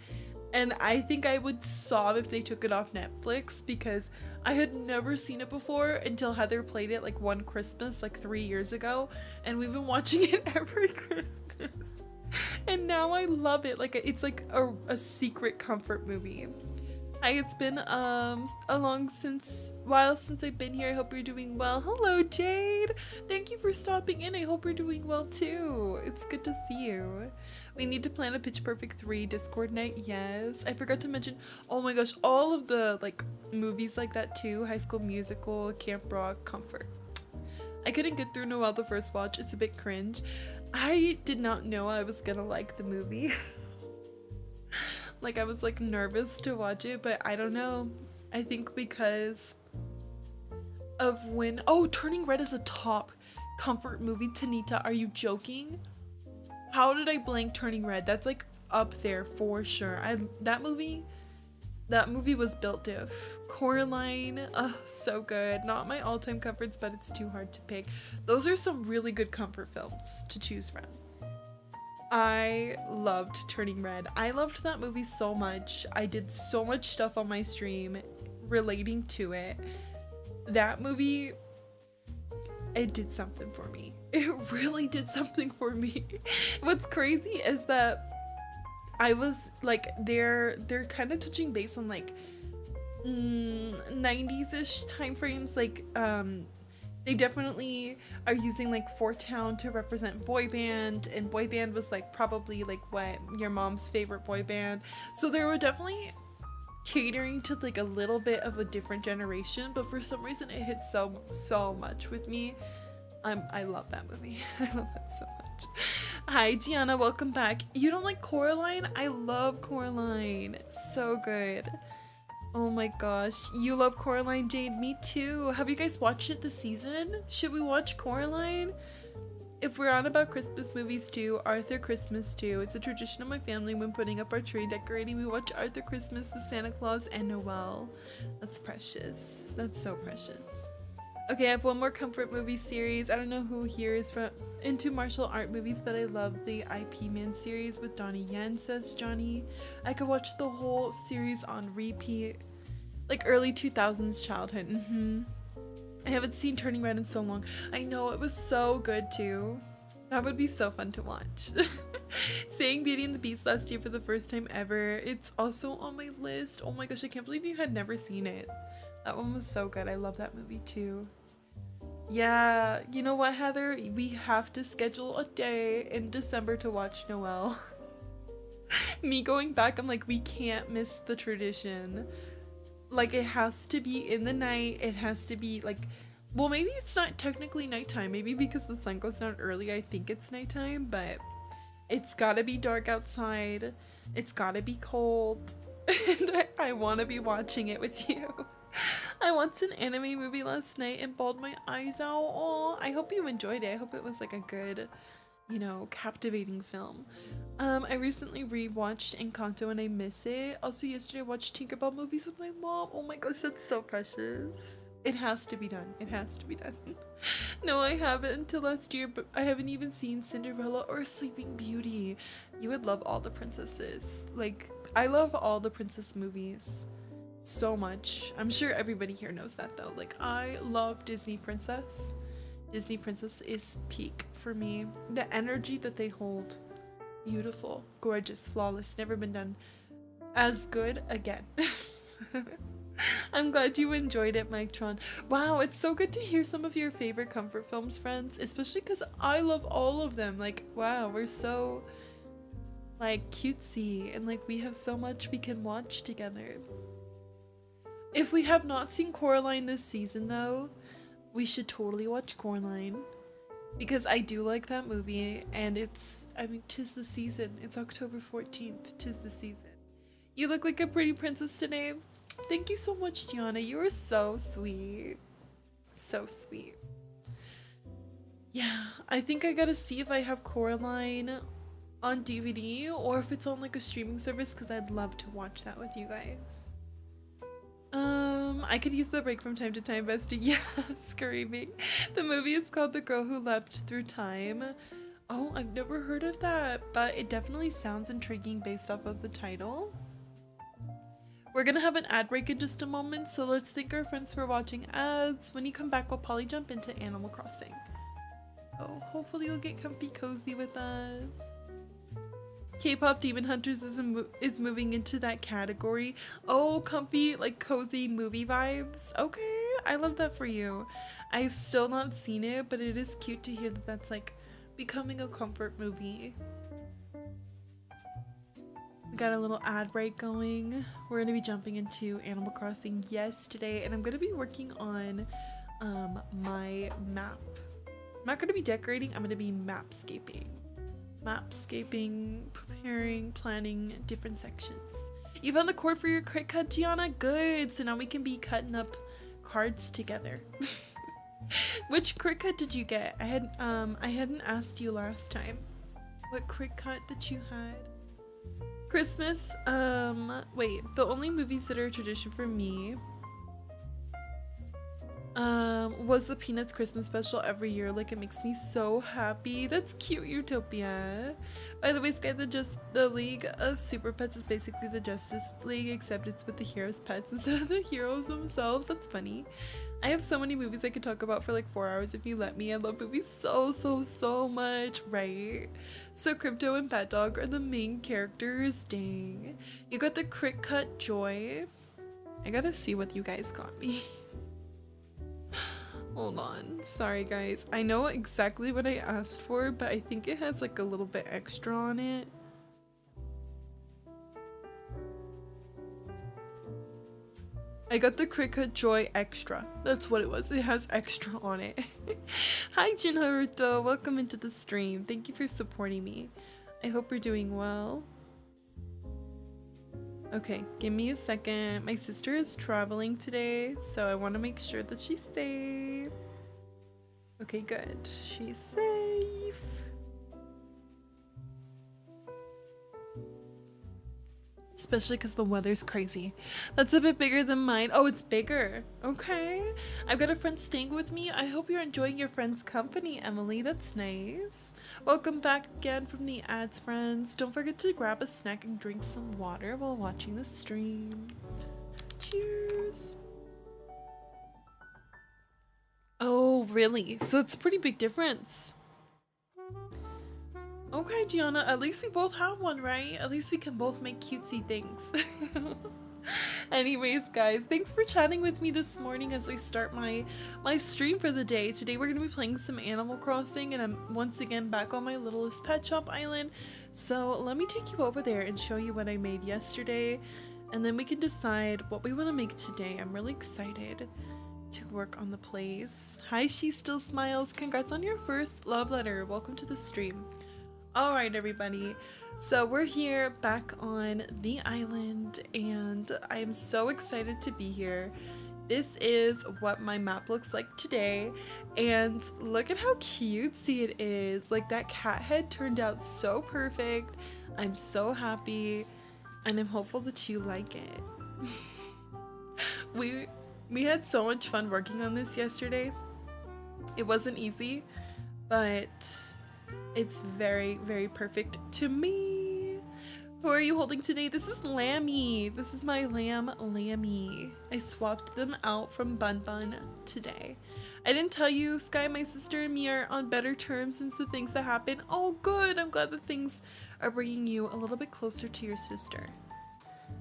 And I think I would sob if they took it off Netflix, because I had never seen it before until Heather played it like one Christmas like 3 years ago, and we've been watching it every Christmas. And now I love it. Like it's like a secret comfort movie. Hi, it's been a while since I've been here. I hope you're doing well. Hello, Jade. Thank you for stopping in. I hope you're doing well too. It's good to see you. We need to plan a Pitch Perfect 3 Discord night. Yes. I forgot to mention, oh my gosh, all of the like movies like that too. High School Musical, Camp Rock, comfort. I couldn't get through Noelle the first watch. It's a bit cringe. I did not know I was gonna like the movie. Like I was like nervous to watch it, but I don't know. I think because of when Turning Red is a top comfort movie. Tanita, are you joking? How did I blank Turning Red? That's like up there for sure. That movie was built diff. Coraline, so good. Not my all-time comforts, but it's too hard to pick. Those are some really good comfort films to choose from. I loved Turning Red. I loved that movie so much. I did so much stuff on my stream relating to it. That movie, it did something for me. It really did something for me. What's crazy is that I was like, they're kind of touching base on like 90s-ish time frames. Like they definitely are using like Four Town to represent boy band, and boy band was like probably like what your mom's favorite boy band. So they were definitely catering to like a little bit of a different generation, but for some reason it hit so much with me. I love that movie. I love that so much. Hi Gianna, welcome back. You don't like Coraline? I love Coraline. So good. Oh my gosh. You love Coraline, Jade? Me too. Have you guys watched it this season? Should we watch Coraline? If we're on about Christmas movies too, Arthur Christmas too. It's a tradition of my family when putting up our tree and decorating. We watch Arthur Christmas, the Santa Claus, and Noel. That's precious. That's so precious. Okay, I have one more comfort movie series. I don't know who here is into martial art movies, but I love the IP Man series with Donnie Yen, says Johnny. I could watch the whole series on repeat. Like early 2000s childhood. I haven't seen Turning Red in so long. I know, it was so good too. That would be so fun to watch. Seeing Beauty and the Beast last year for the first time ever. It's also on my list. Oh my gosh, I can't believe you had never seen it. That one was so good. I love that movie too. Yeah, you know what, Heather? We have to schedule a day in December to watch Noel. Me going back, I'm like, we can't miss the tradition. Like, it has to be in the night. It has to be like, well, maybe it's not technically nighttime. Maybe because the sun goes down early, I think it's nighttime, but it's gotta be dark outside. It's gotta be cold. And I want to be watching it with you. I watched an anime movie last night and bawled my eyes out. Oh, I hope you enjoyed it. I hope it was like a good, you know, captivating film. I recently rewatched Encanto and I miss it. Also yesterday I watched Tinkerbell movies with my mom. Oh my gosh, that's so precious. It has to be done. It has to be done. No, I haven't until last year, but I haven't even seen Cinderella or Sleeping Beauty. You would love all the princesses. Like, I love all the princess movies so much. I'm sure everybody here knows that though. Like, I love Disney Princess. Disney Princess is peak for me. The energy that they hold. Beautiful, gorgeous, flawless, never been done as good again. I'm glad you enjoyed it, Mike Tron. Wow, it's so good to hear some of your favorite comfort films, friends, especially because I love all of them. Like, wow, we're so like cutesy and like we have so much we can watch together. If we have not seen Coraline this season though, we should totally watch Coraline. Because I do like that movie, and it's, I mean, 'tis the season. It's October 14th, 'tis the season. You look like a pretty princess today. Thank you so much, Gianna. You are so sweet. So sweet. Yeah, I think I gotta see if I have Coraline on DVD, or if it's on like a streaming service, because I'd love to watch that with you guys. I could use the break from time to time, bestie. Yeah, screaming. The movie is called The Girl Who Leapt Through Time. Oh, I've never heard of that, but it definitely sounds intriguing based off of the title. We're gonna have an ad break in just a moment, so let's thank our friends for watching ads. When you come back, we'll probably jump into Animal Crossing. So hopefully you'll get comfy cozy with us. K-pop Demon Hunters is moving into that category. Oh, comfy, like cozy movie vibes. Okay, I love that for you. I've still not seen it, but it is cute to hear that that's like becoming a comfort movie. We got a little ad break going. We're gonna be jumping into Animal Crossing today, and I'm gonna be working on my map. I'm not gonna be decorating, I'm gonna be mapscaping. Preparing, planning different sections. You found the cord for your crit cut, Gianna? Good, so now we can be cutting up cards together. Which crit cut did you get? I hadn't asked you last time. What crit cut that you had? Christmas, wait, the only movies that are a tradition for me was the Peanuts Christmas special every year. Like, it makes me so happy. That's cute, Utopia. By the way, Sky, the League of Super Pets is basically the Justice League, except it's with the heroes' pets instead of the heroes themselves. That's funny. I have so many movies I could talk about for like 4 hours if you let me. I love movies so much, right? So Crypto and Bat Dog are the main characters. Dang. You got the crit cut Joy. I gotta see what you guys got me. Hold on. Sorry, guys. I know exactly what I asked for, but I think it has like a little bit extra on it. I got the Cricut Joy Extra. That's what it was. It has extra on it. Hi, Jin Haruto. Welcome into the stream. Thank you for supporting me. I hope you're doing well. Okay, give me a second. My sister is traveling today, so I want to make sure that she's safe. Okay, good. She's safe. Especially because the weather's crazy. That's a bit bigger than mine. Oh, it's bigger. Okay. I've got a friend staying with me. I hope you're enjoying your friend's company, Emily. That's nice. Welcome back again from the ads, friends. Don't forget to grab a snack and drink some water while watching the stream. Cheers. Oh, really? So it's a pretty big difference. Okay, Gianna, at least we both have one, right? At least we can both make cutesy things. Anyways, guys, thanks for chatting with me this morning as I start my stream for the day. Today we're going to be playing some Animal Crossing, and I'm once again back on my littlest pet shop island. So let me take you over there and show you what I made yesterday, and then we can decide what we want to make today. I'm really excited to work on the place. Hi, She Still Smiles. Congrats on your first love letter. Welcome to the stream. Alright, everybody, so we're here back on the island, and I am so excited to be here. This is what my map looks like today, and look at how cutesy it is. Like, that cat head turned out so perfect. I'm so happy, and I'm hopeful that you like it. We had so much fun working on this yesterday. It wasn't easy, but it's very, very perfect to me. Who are you holding today? This is Lammy. This is my lamb, Lammy. I swapped them out from Bun Bun today. I didn't tell you, Sky, my sister, and me are on better terms since the things that happened. Oh, good. I'm glad that things are bringing you a little bit closer to your sister.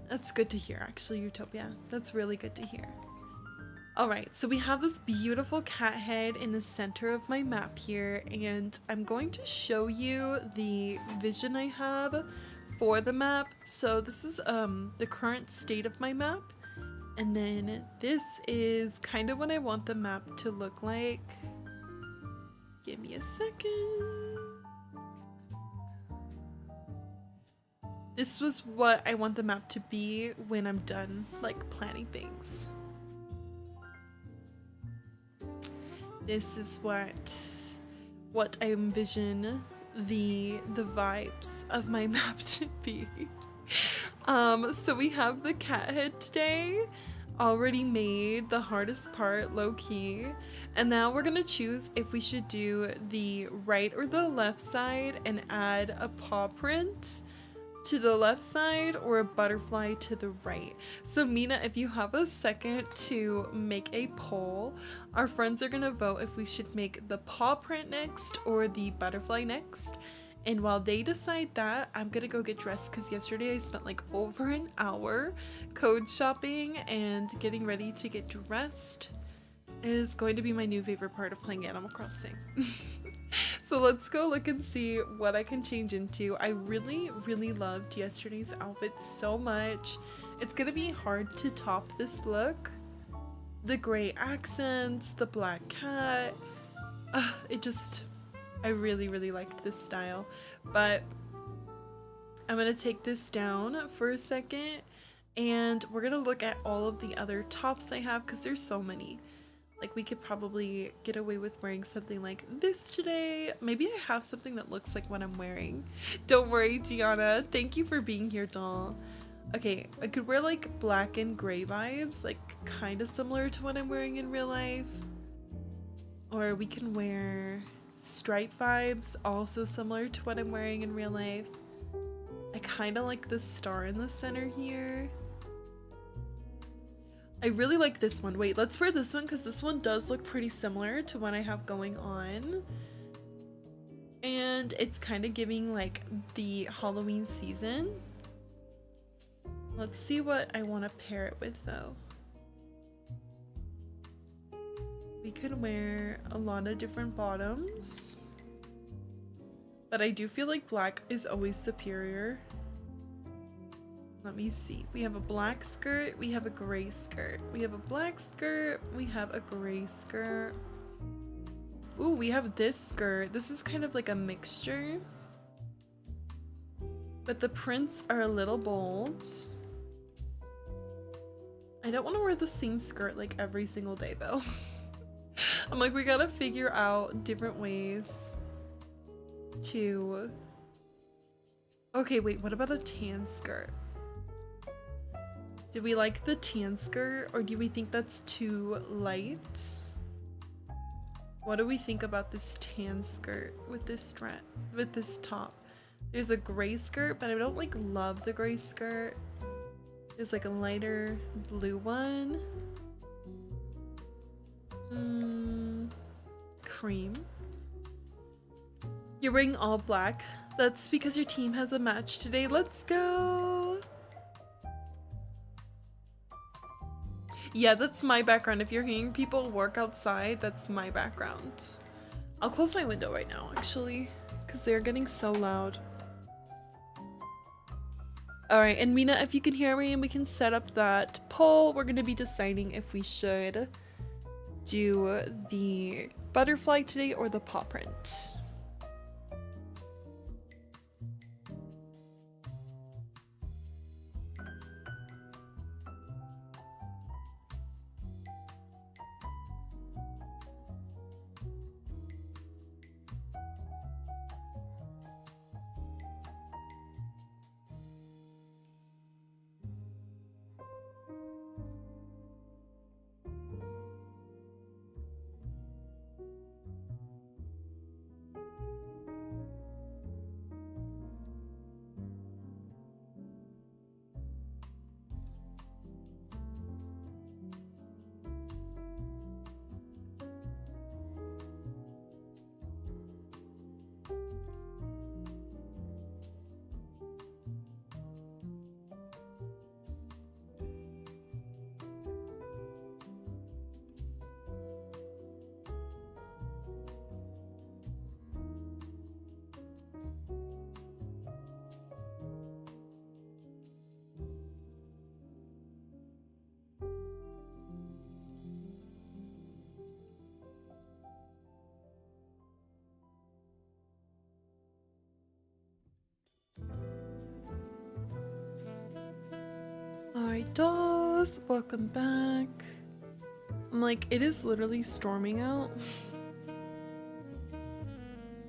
That's good to hear, actually, Utopia. That's really good to hear. Alright, so we have this beautiful cat head in the center of my map here, and I'm going to show you the vision I have for the map. So this is the current state of my map, and then this is kind of what I want the map to look like. Give me a second. This was what I want the map to be when I'm done, like, planning things. This is what I envision the vibes of my map to be. So we have the cat head today, already made, the hardest part, low-key, and now we're gonna choose if we should do the right or the left side and add a paw print to the left side or a butterfly to the right. So Mina, if you have a second to make a poll, our friends are gonna vote if we should make the paw print next or the butterfly next. And while they decide that, I'm gonna go get dressed because yesterday I spent like over an hour code shopping, and getting ready to get dressed is going to be my new favorite part of playing Animal Crossing. So let's go look and see what I can change into. I really, really loved yesterday's outfit so much. It's gonna be hard to top this look. The gray accents, the black cat. I really, really liked this style. But I'm gonna take this down for a second, and we're gonna look at all of the other tops I have because there's so many. Like, we could probably get away with wearing something like this today. Maybe I have something that looks like what I'm wearing. Don't worry, Gianna. Thank you for being here, doll. Okay, I could wear like black and gray vibes, like kind of similar to what I'm wearing in real life. Or we can wear stripe vibes, also similar to what I'm wearing in real life. I kind of like the star in the center here. I really like this one. Wait, let's wear this one because this one does look pretty similar to what I have going on. And it's kind of giving like the Halloween season. Let's see what I want to pair it with though. We could wear a lot of different bottoms, but I do feel like black is always superior. Let me see. We have a black skirt. We have a gray skirt. We have a black skirt. We have a gray skirt. Ooh, we have this skirt. This is kind of like a mixture. But the prints are a little bold. I don't want to wear the same skirt like every single day though. I'm like, we gotta figure out different ways to... Okay, wait, what about a tan skirt? Do we like the tan skirt or do we think that's too light? What do we think about this tan skirt with this top? There's a gray skirt, but I don't like love the gray skirt. There's like a lighter blue one. Cream. You're wearing all black. That's because your team has a match today. Let's go. Yeah, that's my background. If you're hearing people work outside, that's my background. I'll close my window right now, actually, because they're getting so loud. Alright, and Mina, if you can hear me, we can set up that poll. We're going to be deciding if we should do the butterfly today or the paw print. Alright, dolls, welcome back. I'm like, it is literally storming out.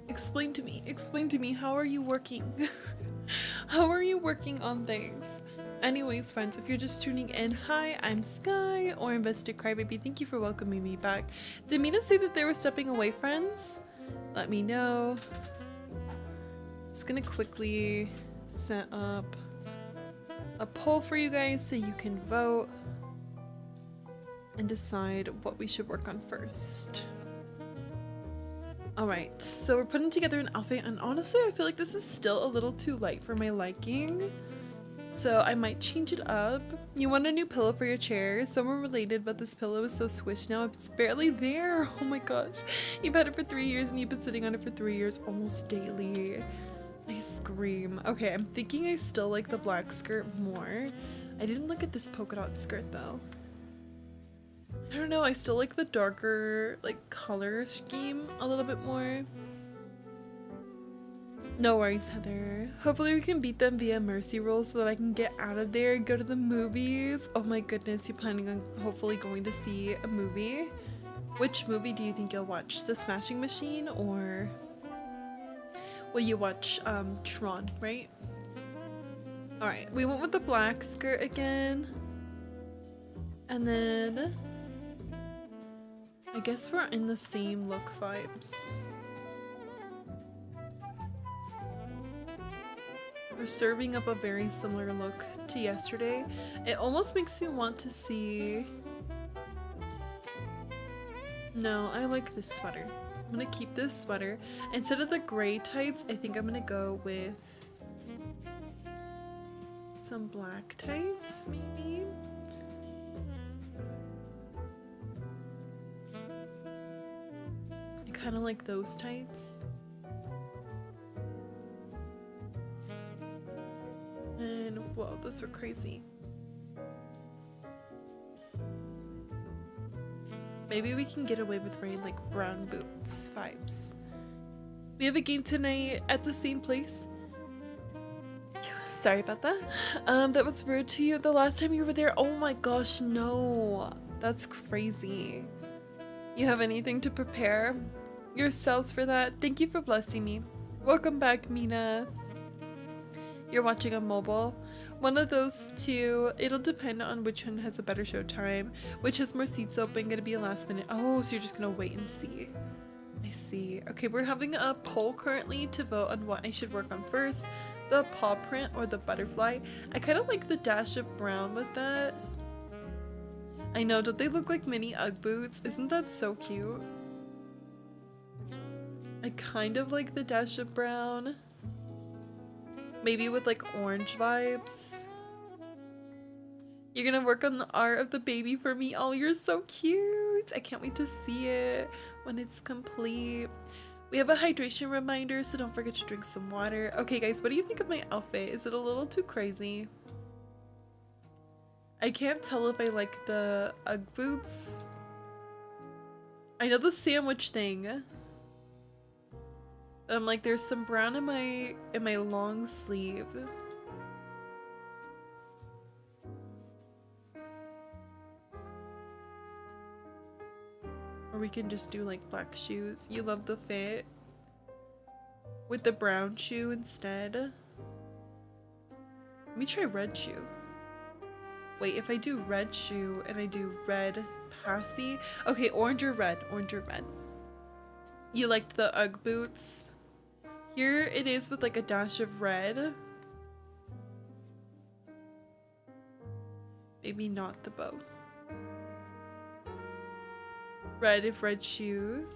Explain to me, how are you working? How are you working on things? Anyways, friends, if you're just tuning in, hi, I'm Sky, or Invested Crybaby. Thank you for welcoming me back. Did Mina say that they were stepping away, friends? Let me know. Just gonna quickly set up a poll for you guys so you can vote and decide what we should work on first. Alright, so we're putting together an outfit, and honestly I feel like this is still a little too light for my liking, so I might change it up. You want a new pillow for your chair? Someone related, but this pillow is so squished now it's barely there. Oh my gosh, you've had it for 3 years and you've been sitting on it for 3 years almost daily. I scream. Okay, I'm thinking I still like the black skirt more. I didn't look at this polka dot skirt though. I don't know, I still like the darker like color scheme a little bit more. No worries, Heather. Hopefully we can beat them via mercy roll so that I can get out of there and go to the movies. Oh my goodness, you're planning on hopefully going to see a movie? Which movie do you think you'll watch? The Smashing Machine, or will you watch Tron, right? Alright, we went with the black skirt again. And then I guess we're in the same look vibes. We're serving up a very similar look to yesterday. It almost makes me want to see... No, I like this sweater. I'm gonna keep this sweater. Instead of the gray tights, I think I'm gonna go with some black tights, maybe? I kind of like those tights. And Whoa, those were crazy. Maybe we can get away with wearing like brown boots vibes. We have a game tonight at the same place. Sorry about that. That was rude to you the last time you were there. Oh my gosh, no. That's crazy. You have anything to prepare yourselves for that? Thank you for blessing me. Welcome back, Mina. You're watching on mobile. One of those two. It'll depend on which one has a better show time. Which has more seats open. Gonna be a last minute. Oh, so you're just gonna wait and see. I see. Okay, we're having a poll currently to vote on what I should work on first. The paw print or the butterfly. I kind of like the dash of brown with that. I know, don't they look like mini Ugg boots? Isn't that so cute? I kind of like the dash of brown. Maybe with like orange vibes. You're gonna work on the art of the baby for me. Oh, you're so cute. I can't wait to see it when it's complete. We have a hydration reminder, so don't forget to drink some water. Okay guys, what do you think of my outfit? Is it a little too crazy? I can't tell if I like the Ugg boots. I know the sandwich thing. But I'm like, there's some brown in my long sleeve. Or we can just do like black shoes. You love the fit with the brown shoe instead. Let me try red shoe. Wait, if I do red shoe and I do red passy. Okay, orange or red. Orange or red. You liked the Ugg boots. Here it is with like a dash of red. Maybe not the bow. Red if red shoes.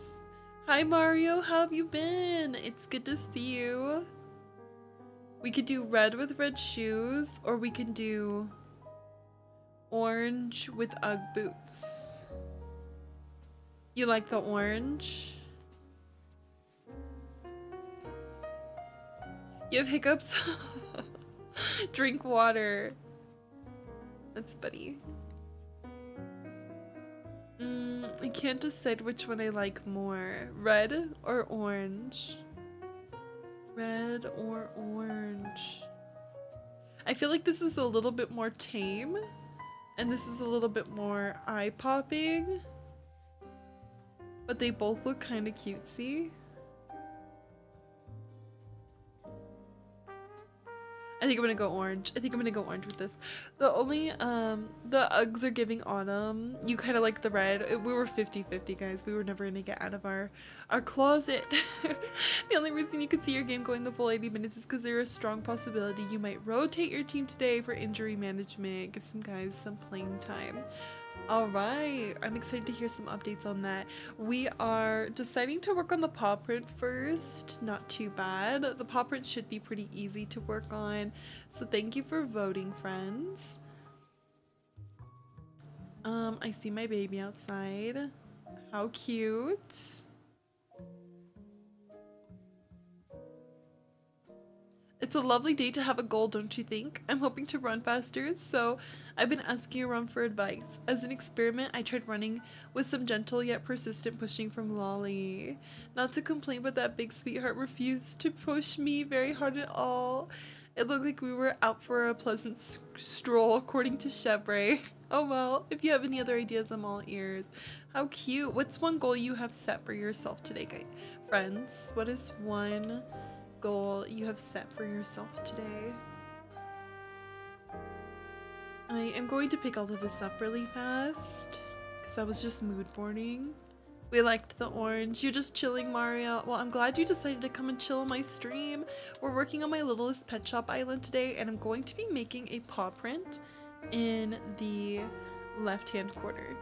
Hi Mario, how have you been? It's good to see you. We could do red with red shoes, or we can do orange with Ugg boots. You like the orange? You have hiccups? Drink water. That's funny. I can't decide which one I like more. Red or orange? Red or orange? I feel like this is a little bit more tame. And this is a little bit more eye-popping. But they both look kind of cutesy. I think I'm gonna go orange. I think I'm gonna go orange with this. The only, the Uggs are giving autumn. You kind of like the red. We were 50-50, guys. We were never gonna get out of our closet. The only reason you could see your game going the full 80 minutes is because there's a strong possibility you might rotate your team today for injury management. Give some guys some playing time. All right, I'm excited to hear some updates on that. We are deciding to work on the paw print first. Not too bad. The paw print should be pretty easy to work on. So thank you for voting, friends. I see my baby outside. How cute. It's a lovely day to have a goal, don't you think? I'm hoping to run faster, so I've been asking around for advice. As an experiment, I tried running with some gentle yet persistent pushing from Lolly. Not to complain, but that big sweetheart refused to push me very hard at all. It looked like we were out for a pleasant stroll, according to Chevre. Oh well, if you have any other ideas, I'm all ears. How cute. What's one goal you have set for yourself today, guys? Friends, what is one goal you have set for yourself today? I am going to pick all of this up really fast because I was just mood boarding. We liked the orange. You're just chilling, Mario. Well, I'm glad you decided to come and chill on my stream. We're working on my littlest pet shop island today, and I'm going to be making a paw print in the left-hand corner.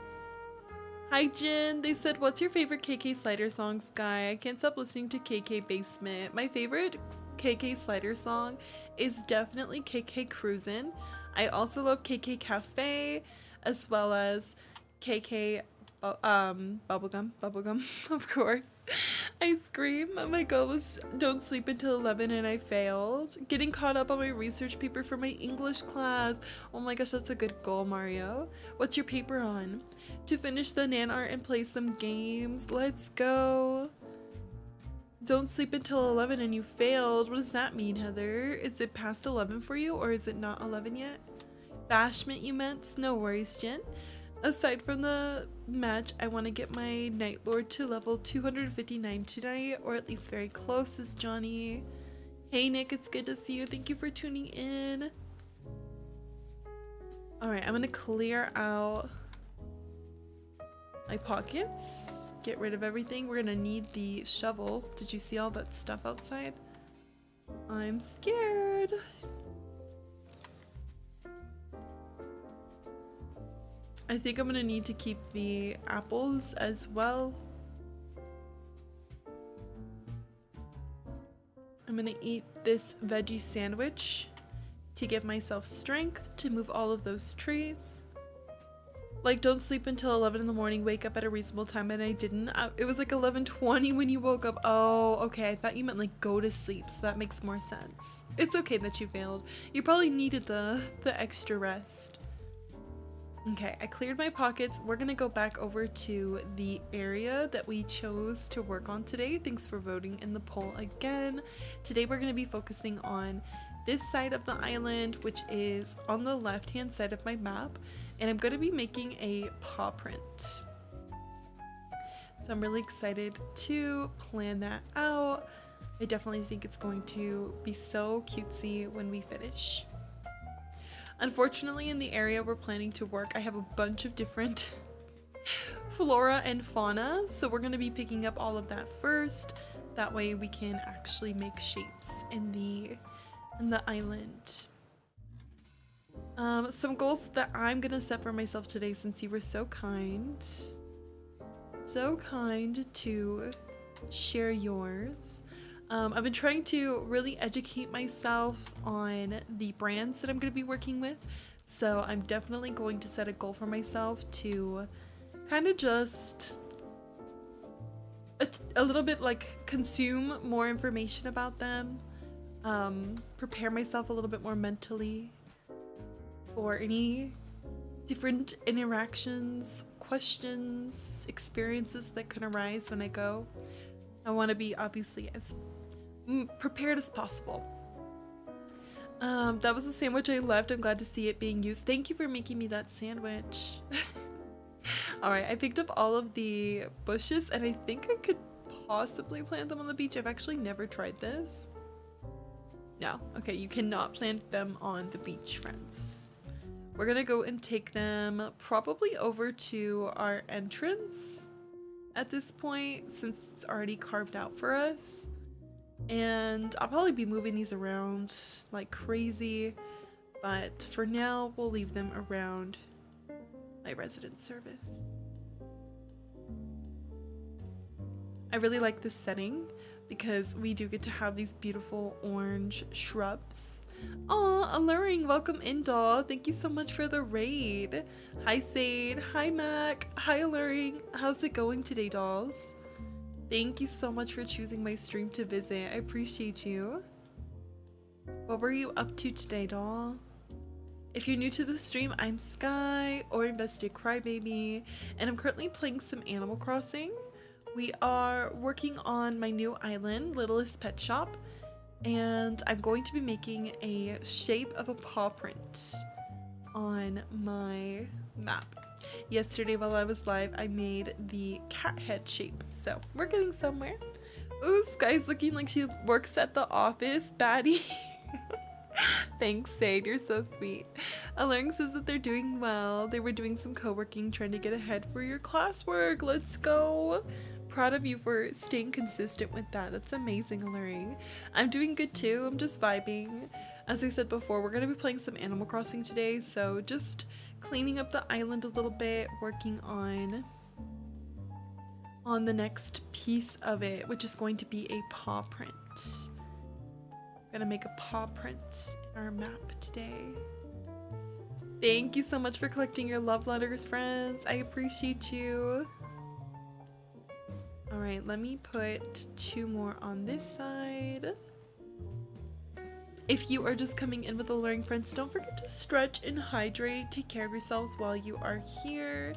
Hi, Jin. They said, what's your favorite KK Slider song, Sky? I can't stop listening to KK Basement. My favorite KK Slider song is definitely KK Cruisin'. I also love KK Cafe, as well as KK Bubblegum, of course. I scream. My goal was don't sleep until 11 and I failed. Getting caught up on my research paper for my English class. Oh my gosh, that's a good goal, Mario. What's your paper on? To finish the nan art and play some games. Let's go. Don't sleep until 11 and you failed. What does that mean, Heather? Is it past 11 for you or is it not 11 yet? Bashment you meant? No worries, Jen. Aside from the match, I want to get my Night Lord to level 259 tonight, or at least very close, says Johnny. Hey Nick, it's good to see you. Thank you for tuning in. Alright, I'm gonna clear out my pockets. Get rid of everything. We're gonna need the shovel. Did you see all that stuff outside? I'm scared. I think I'm gonna need to keep the apples as well. I'm gonna eat this veggie sandwich to give myself strength to move all of those trees. Like, don't sleep until 11 in the morning, wake up at a reasonable time, and I didn't. It was like 11:20 when you woke up. Oh, okay, I thought you meant like go to sleep, so that makes more sense. It's okay that you failed. You probably needed the extra rest. Okay, I cleared my pockets. We're gonna go back over to the area that we chose to work on today. Thanks for voting in the poll again. Today we're gonna be focusing on this side of the island, which is on the left-hand side of my map, and I'm gonna be making a paw print. So I'm really excited to plan that out. I definitely think it's going to be so cutesy when we finish. Unfortunately, in the area we're planning to work, I have a bunch of different flora and fauna, so we're going to be picking up all of that first. That way we can actually make shapes in the island. Some goals that I'm going to set for myself today, since you were so kind to share yours. I've been trying to really educate myself on the brands that I'm going to be working with, so I'm definitely going to set a goal for myself to kind of just a little bit like consume more information about them, prepare myself a little bit more mentally for any different interactions, questions, experiences that can arise when I go. I want to be obviously as prepared as possible. That was a sandwich I left. I'm glad to see it being used. Thank you for making me that sandwich. Alright, I picked up all of the bushes and I think I could possibly plant them on the beach. I've actually never tried this. No, okay, you cannot plant them on the beach, friends. We're gonna go and take them probably over to our entrance at this point, since it's already carved out for us. And I'll probably be moving these around like crazy, but for now we'll leave them around my resident service. I really like this setting because we do get to have these beautiful orange shrubs. Aw, alluring, welcome in, doll. Thank you so much for the raid. Hi Sade, hi Mac, hi alluring. How's it going today, dolls? Thank you so much for choosing my stream to visit. I appreciate you. What were you up to today, doll? If you're new to the stream, I'm Sky, or Invested Crybaby, and I'm currently playing some Animal Crossing. We are working on my new island, Littlest Pet Shop, and I'm going to be making a shape of a paw print on my map. Yesterday while I was live, I made the cat head shape, so we're getting somewhere. Ooh, Sky's looking like she works at the office, baddie. Thanks, Sade, you're so sweet. Alluring says that they're doing well. They were doing some co-working, trying to get ahead for your classwork. Let's go. Proud of you for staying consistent with that. That's amazing, Alluring. I'm doing good too. I'm just vibing. As I said before, we're going to be playing some Animal Crossing today, so just cleaning up the island a little bit, working on the next piece of it, which is going to be a paw print. I'm gonna make a paw print in our map today. Thank you so much for collecting your love letters, friends. I appreciate you. All right, let me put 2 more on this side. If you are just coming in with alluring friends, don't forget to stretch and hydrate. Take care of yourselves while you are here.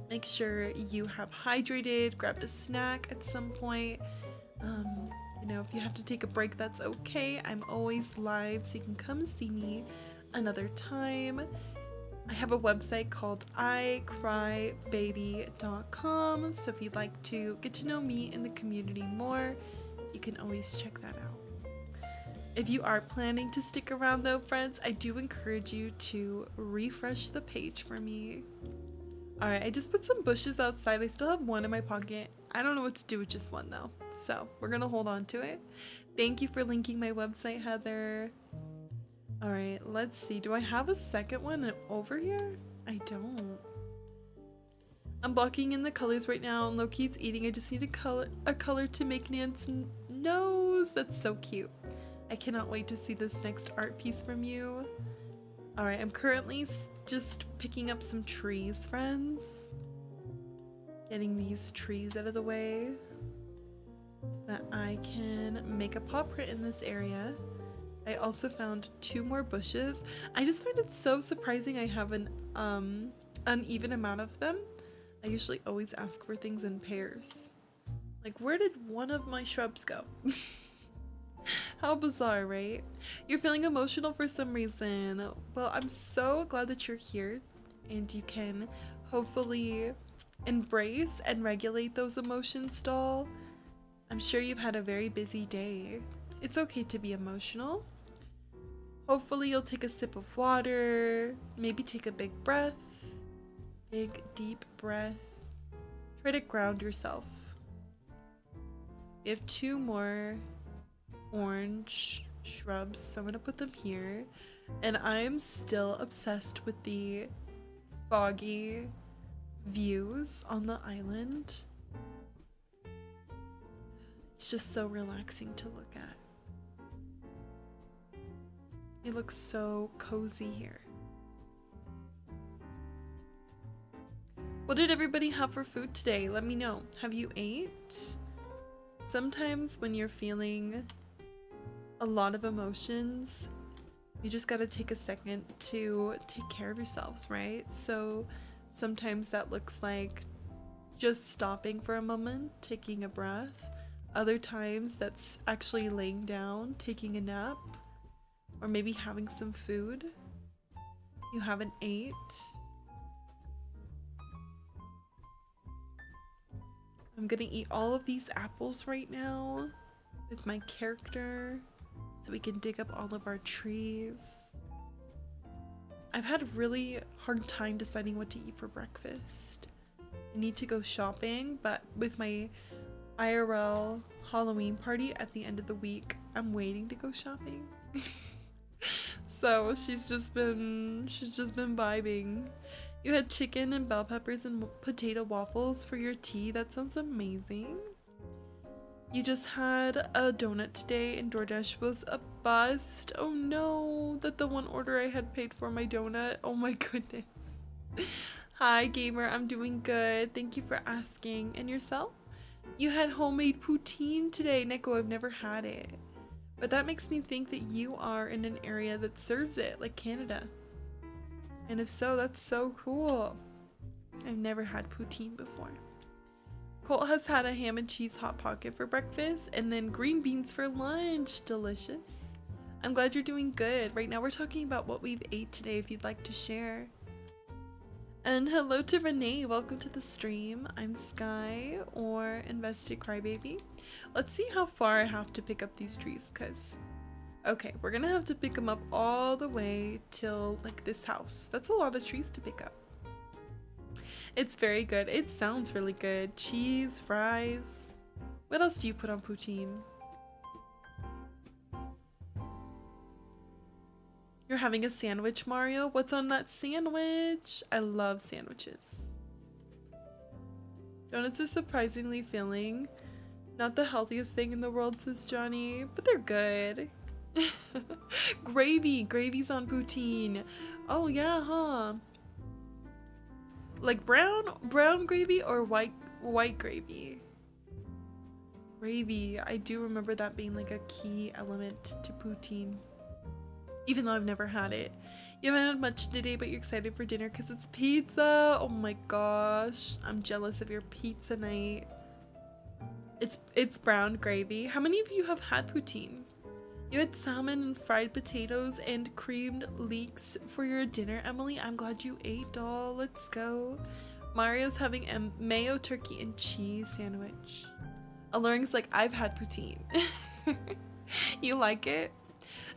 Make sure you have hydrated, grabbed a snack at some point. You know, if you have to take a break, that's okay. I'm always live, so you can come see me another time. I have a website called iCrybaby.com, so if you'd like to get to know me and the community more, you can always check that out. If you are planning to stick around though, friends, I do encourage you to refresh the page for me. Alright, I just put some bushes outside. I still have one in my pocket. I don't know what to do with just one though, so we're gonna hold on to it. Thank you for linking my website, Heather. Alright, let's see. Do I have a second one over here? I don't. I'm blocking in the colors right now. Loki's eating. I just need a color to make Nan's nose. That's so cute. I cannot wait to see this next art piece from you. Alright, I'm currently just picking up some trees, friends. Getting these trees out of the way so that I can make a paw print in this area. I also found 2 more bushes. I just find it so surprising I have an uneven amount of them. I usually always ask for things in pairs. Like, where did one of my shrubs go? How bizarre, right? You're feeling emotional for some reason. Well, I'm so glad that you're here and you can hopefully embrace and regulate those emotions, doll. I'm sure you've had a very busy day. It's okay to be emotional. Hopefully you'll take a sip of water, maybe take a big breath, big deep breath. Try to ground yourself. We have 2 more orange shrubs, so I'm gonna put them here. And I'm still obsessed with the foggy views on the island. It's just so relaxing to look at. It looks so cozy here. What did everybody have for food today? Let me know. Have you ate? Sometimes when you're feeling a lot of emotions, you just gotta take a second to take care of yourselves, right? So sometimes that looks like just stopping for a moment, taking a breath. Other times that's actually laying down, taking a nap, or maybe having some food you haven't ate. I'm gonna eat all of these apples right now with my character so we can dig up all of our trees. I've had a really hard time deciding what to eat for breakfast. I need to go shopping, but with my IRL Halloween party at the end of the week, I'm waiting to go shopping. So she's just been vibing. You had chicken and bell peppers and potato waffles for your tea. That sounds amazing. You just had a donut today and DoorDash was a bust. Oh no, that the one order I had paid for my donut. Oh my goodness. Hi gamer, I'm doing good. Thank you for asking. And yourself? You had homemade poutine today. Neko, I've never had it. But that makes me think that you are in an area that serves it, like Canada. And if so, that's so cool. I've never had poutine before. Colt has had a ham and cheese hot pocket for breakfast and then green beans for lunch. Delicious. I'm glad you're doing good. Right now we're talking about what we've ate today if you'd like to share. And hello to Renee, welcome to the stream. I'm Sky or Invested Crybaby. Let's see how far I have to pick up these trees, cause okay, we're gonna have to pick them up all the way till like this house. That's a lot of trees to pick up. It's very good. It sounds really good. Cheese, fries. What else do you put on poutine? You're having a sandwich, Mario? What's on that sandwich? I love sandwiches. Donuts are surprisingly filling. Not the healthiest thing in the world, says Johnny, but they're good. Gravy. Gravy's on poutine. Oh yeah, huh? Like brown gravy or white gravy? Gravy. I do remember that being like a key element to poutine. Even though I've never had it. You haven't had much today, but you're excited for dinner because it's pizza. Oh my gosh. I'm jealous of your pizza night. It's brown gravy. How many of you have had poutine? You had salmon and fried potatoes and creamed leeks for your dinner, Emily. I'm glad you ate, doll. Let's go. Mario's having a mayo turkey and cheese sandwich. Alluring's like, I've had poutine. You like it?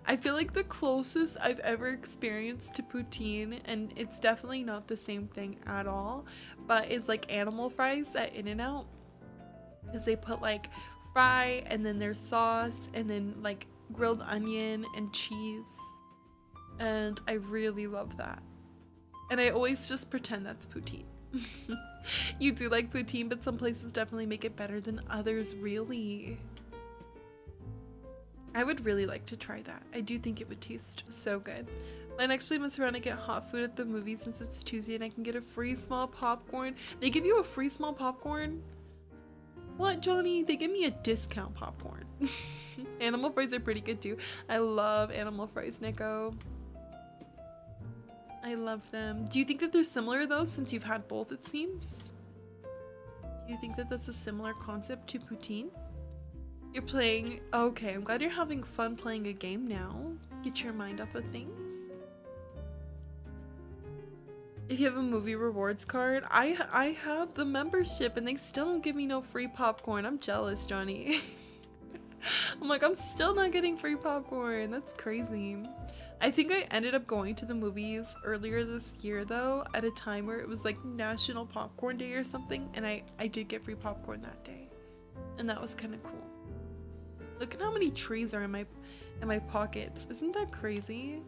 I feel like the closest I've ever experienced to poutine, and it's definitely not the same thing at all, but is like animal fries at In-N-Out. Because they put like fry and then there's sauce and then like grilled onion and cheese. And I really love that. And I always just pretend that's poutine. You do like poutine, but some places definitely make it better than others, really. I would really like to try that. I do think it would taste so good. Might actually mess around and get hot food at the movie since it's Tuesday and I can get a free small popcorn. They give you a free small popcorn? What, Johnny? They give me a discount popcorn. Animal fries are pretty good too. I love animal fries, Nico. I love them. Do you think that they're similar though, since you've had both, it seems? Do you think that that's a similar concept to poutine? You're playing... Okay, I'm glad you're having fun playing a game now. Get your mind off of things. If you have a movie rewards card, I have the membership and they still don't give me no free popcorn. I'm jealous, Johnny. I'm like, I'm still not getting free popcorn. That's crazy. I think I ended up going to the movies earlier this year though, at a time where it was like National Popcorn Day or something, and I did get free popcorn that day. And that was kind of cool. Look at how many trees are in my pockets. Isn't that crazy?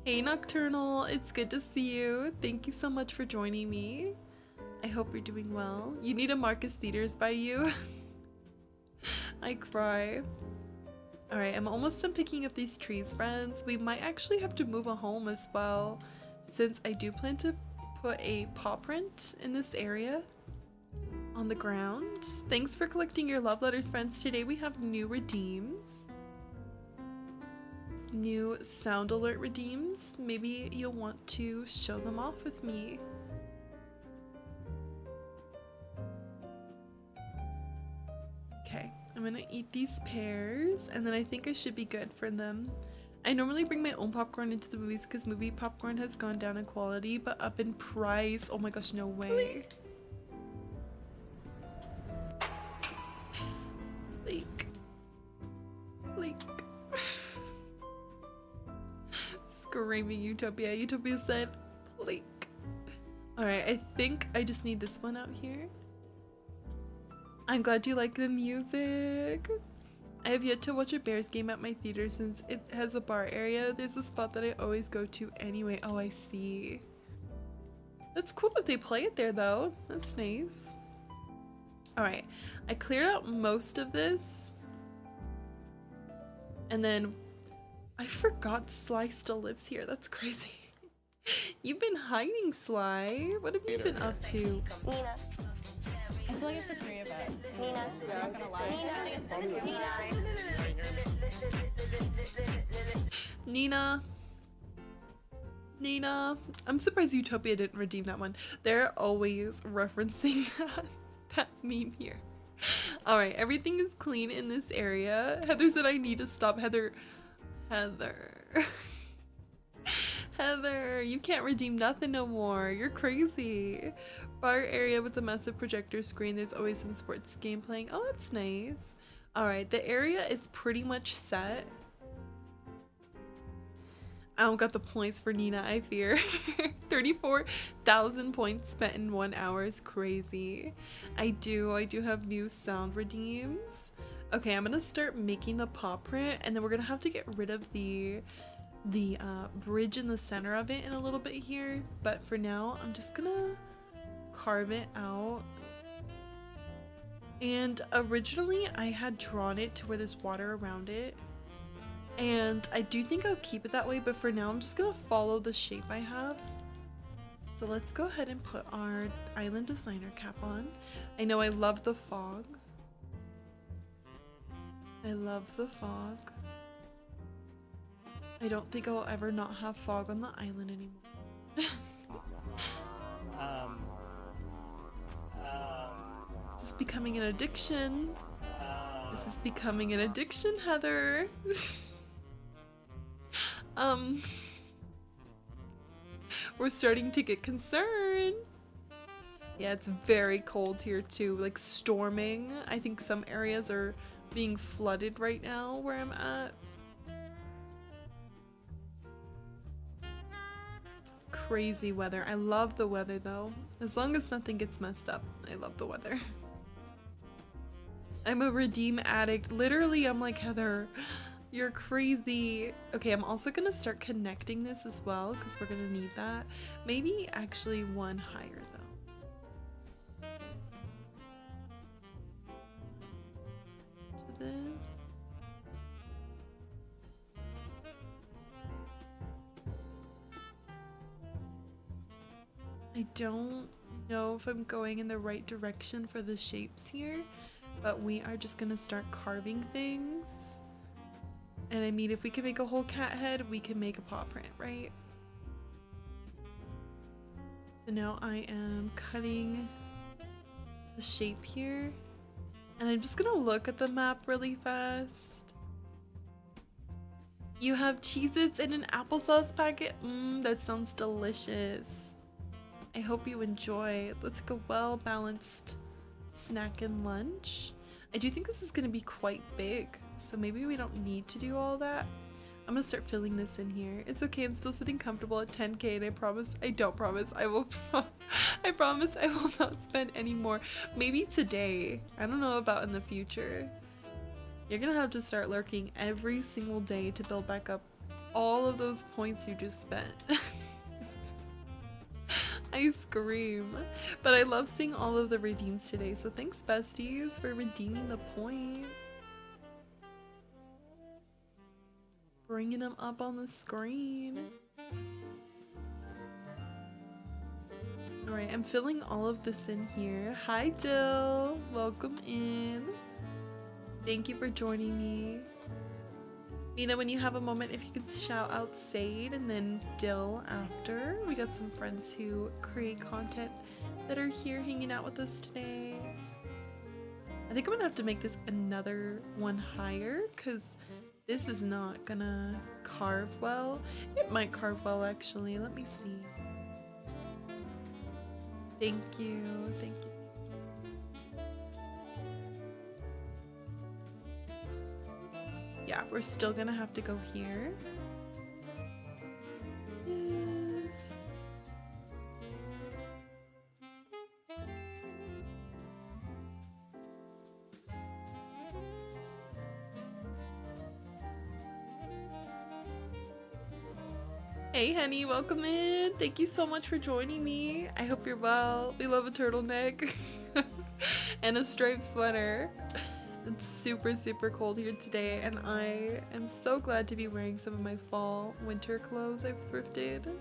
Hey Nocturnal, it's good to see you. Thank you so much for joining me. I hope you're doing well. You need a Marcus Theaters by you. I cry. Alright, I'm almost done picking up these trees, friends. We might actually have to move a home as well, since I do plan to put a paw print in this area on the ground. Thanks for collecting your love letters, friends. Today we have new redeems. New sound alert redeems. Maybe you'll want to show them off with me. Okay, I'm gonna eat these pears and then I think I should be good for them. I normally bring my own popcorn into the movies because movie popcorn has gone down in quality but up in price. Oh my gosh, no way. Like screaming Utopia. Utopia said, "Pleek." Alright, I think I just need this one out here. I'm glad you like the music. I have yet to watch a Bears game at my theater since it has a bar area. There's a spot that I always go to anyway. Oh, I see. That's cool that they play it there though. That's nice. Alright, I cleared out most of this. And then I forgot Sly still lives here. That's crazy. You've been hiding, Sly. What have you been up to? Nina. I feel like it's the three of us. Nina. I'm not gonna lie. Nina. Nina. I'm surprised Utopia didn't redeem that one. They're always referencing that meme here. Alright, everything is clean in this area. Heather said I need to stop. Heather, you can't redeem nothing no more. You're crazy. Bar area with a massive projector screen. There's always some sports game playing. Oh, that's nice. Alright, the area is pretty much set. I don't got the points for Nina, I fear. 34,000 points spent in 1 hour is crazy. I do have new sound redeems. Okay, I'm gonna start making the paw print and then we're gonna have to get rid of the bridge in the center of it in a little bit here. But for now, I'm just gonna carve it out. And originally I had drawn it to where there's water around it. And I do think I'll keep it that way, but for now I'm just gonna follow the shape I have. So let's go ahead and put our island designer cap on. I know I love the fog. I love the fog. I don't think I'll ever not have fog on the island anymore. This is becoming an addiction. This is becoming an addiction, Heather. We're starting to get concerned. Yeah, it's very cold here too, like storming. I think some areas are being flooded right now where I'm at. Crazy weather. I love the weather though. As long as nothing gets messed up, I love the weather. I'm a redeem addict. Literally, I'm like, Heather, you're crazy. Okay, I'm also gonna start connecting this as well because we're gonna need that. Maybe actually one higher though. To this. I don't know if I'm going in the right direction for the shapes here, but we are just gonna start carving things. And I mean, if we can make a whole cat head, we can make a paw print, right? So now I am cutting the shape here. And I'm just gonna look at the map really fast. You have Cheez-Its in an applesauce packet? That sounds delicious. I hope you enjoy. Let's go well-balanced snack and lunch. I do think this is going to be quite big, so maybe we don't need to do all that. I'm going to start filling this in here. It's okay, I'm still sitting comfortable at 10k and I promise, I promise I will not spend any more. Maybe today. I don't know about in the future. You're going to have to start lurking every single day to build back up all of those points you just spent. I scream. But I love seeing all of the redeems today, so thanks besties for redeeming the points. Bringing them up on the screen. Alright, I'm filling all of this in here. Hi Dill, welcome in. Thank you for joining me. Mina, when you have a moment, if you could shout out Sade and then Dill after. We got some friends who create content that are here hanging out with us today. I think I'm gonna have to make this another one higher because this is not gonna carve well. It might carve well actually. Let me see. Thank you. Thank you. Yeah, we're still gonna have to go here. Yes. Hey honey, welcome in. Thank you so much for joining me. I hope you're well. We love a turtleneck and a striped sweater. It's super cold here today and I am so glad to be wearing some of my fall winter clothes I've thrifted.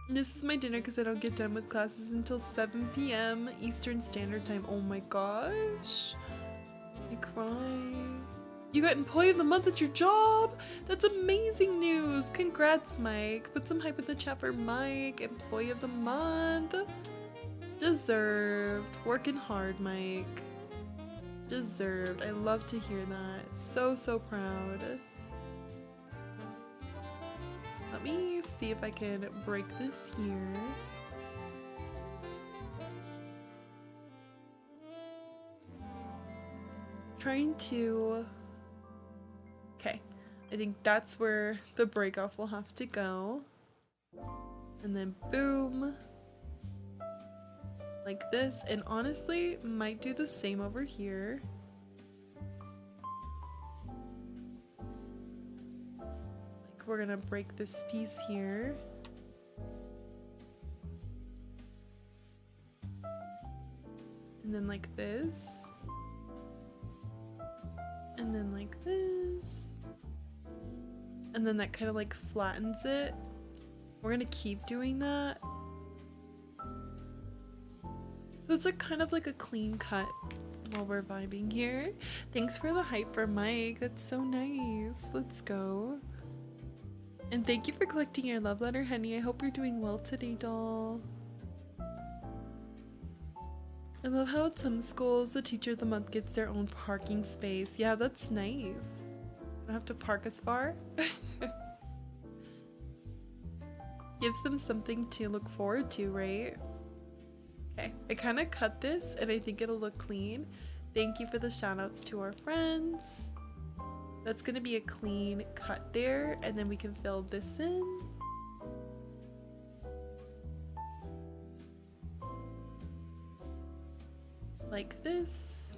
This is my dinner because I don't get done with classes until 7 p.m. Eastern Standard Time. Oh my gosh. I cry. You got Employee of the Month at your job? That's amazing news. Congrats, Mike. Put some hype in the chat for Mike. Employee of the Month. Deserved. Working hard, Mike. Deserved. I love to hear that. So proud. Let me see if I can break this here. Trying to... Okay. I think that's where the break off will have to go. And then boom. Like this, and honestly might do the same over here. Like we're gonna break this piece here. And then like this. And then like this. And then that kind of like flattens it. We're gonna keep doing that. So it's like kind of like a clean cut while we're vibing here. Thanks for the hype for Mike. That's so nice. Let's go. And thank you for collecting your love letter, honey. I hope you're doing well today, doll. I love how at some schools the teacher of the month gets their own parking space. Yeah, that's nice. I don't have to park as far. Gives them something to look forward to, right? Okay, I kind of cut this and I think it'll look clean. Thank you for the shout outs to our friends. That's gonna be a clean cut there, and then we can fill this in. Like this.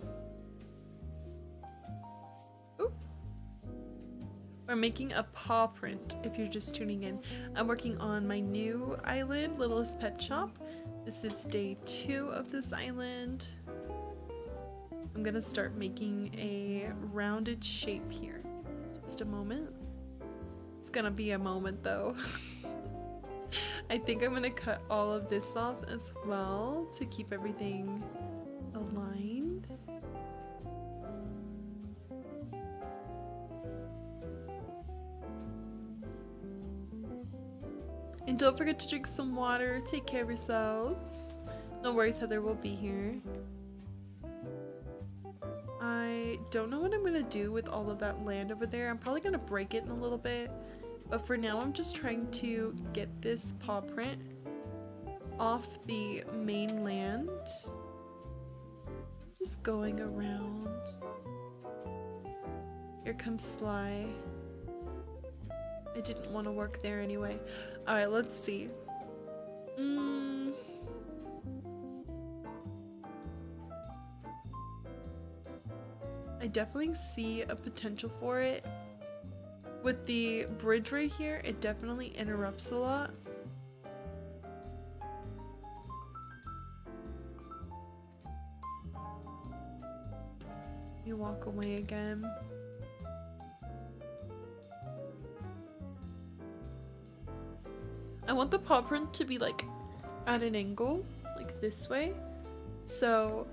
Oop. We're making a paw print if you're just tuning in. I'm working on my new island, Littlest Pet Shop. This is day 2 of this island. I'm gonna start making a rounded shape here. Just a moment. It's gonna be a moment though. I think I'm gonna cut all of this off as well to keep everything aligned. And don't forget to drink some water. Take care of yourselves. No worries, Heather will be here. I don't know what I'm gonna do with all of that land over there. I'm probably gonna break it in a little bit. But for now, I'm just trying to get this paw print off the main land. Just going around. Here comes Sly. I didn't want to work there anyway. Alright, let's see. I definitely see a potential for it. With the bridge right here, it definitely interrupts a lot. You walk away again. I want the paw print to be like at an angle, like this way. So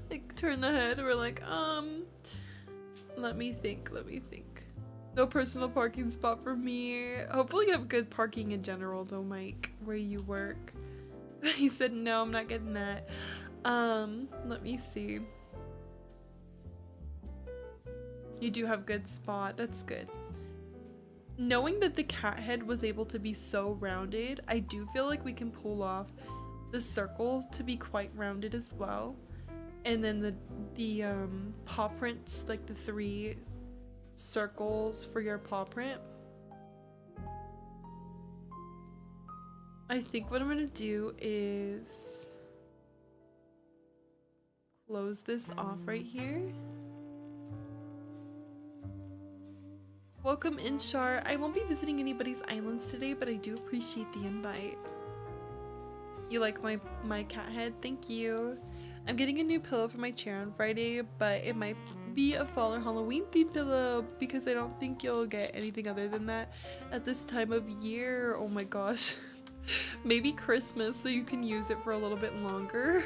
like turn the head. We're like, let me think. No personal parking spot for me. Hopefully you have good parking in general though, Mike, where you work. He said no, I'm not getting that. Let me see. You do have good spot. That's good. Knowing that the cat head was able to be so rounded, I do feel like we can pull off the circle to be quite rounded as well. And then the paw prints, like the 3 circles for your paw print. I think what I'm gonna do is close this off right here. Welcome in, Shar. I won't be visiting anybody's islands today, but I do appreciate the invite. You like my cat head? Thank you. I'm getting a new pillow for my chair on Friday, but it might be a fall or Halloween themed pillow because I don't think you'll get anything other than that at this time of year. Oh my gosh. Maybe Christmas so you can use it for a little bit longer.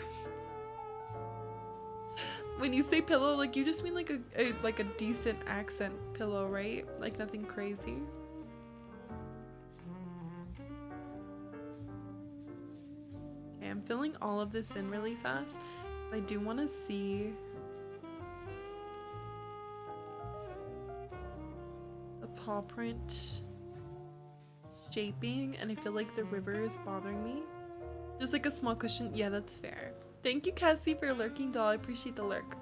When you say pillow, like you just mean like a decent accent pillow, right? Like nothing crazy. Okay, I'm filling all of this in really fast. I do want to see the paw print shaping, and I feel like the river is bothering me. Just like a small cushion. Yeah, that's fair. Thank you, Cassie, for lurking, doll. I appreciate the lurk.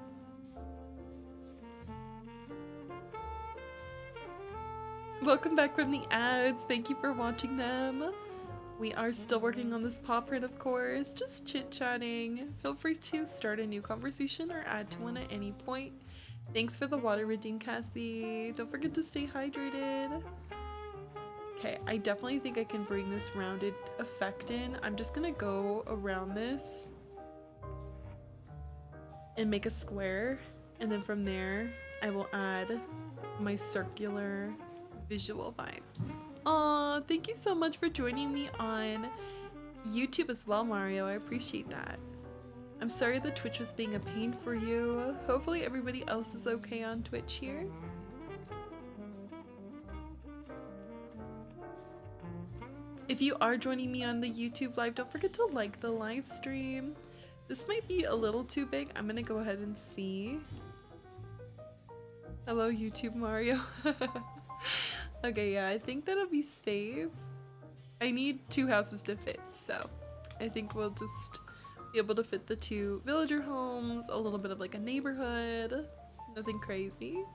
Welcome back from the ads. Thank you for watching them. We are still working on this paw print, of course. Just chit-chatting. Feel free to start a new conversation or add to one at any point. Thanks for the water redeem, Cassie. Don't forget to stay hydrated. Okay, I definitely think I can bring this rounded effect in. I'm just gonna go around this and make a square, and then from there I will add my circular visual vibes. Aw, thank you so much for joining me on YouTube as well, Mario. I appreciate that. I'm sorry the Twitch was being a pain for you. Hopefully everybody else is okay on Twitch here. If you are joining me on the YouTube live, don't forget to like the live stream. This might be a little too big. I'm gonna go ahead and see. Hello, YouTube Mario. Okay, yeah, I think that'll be safe. I need 2 houses to fit, so I think we'll just be able to fit the 2 villager homes, a little bit of like a neighborhood, nothing crazy.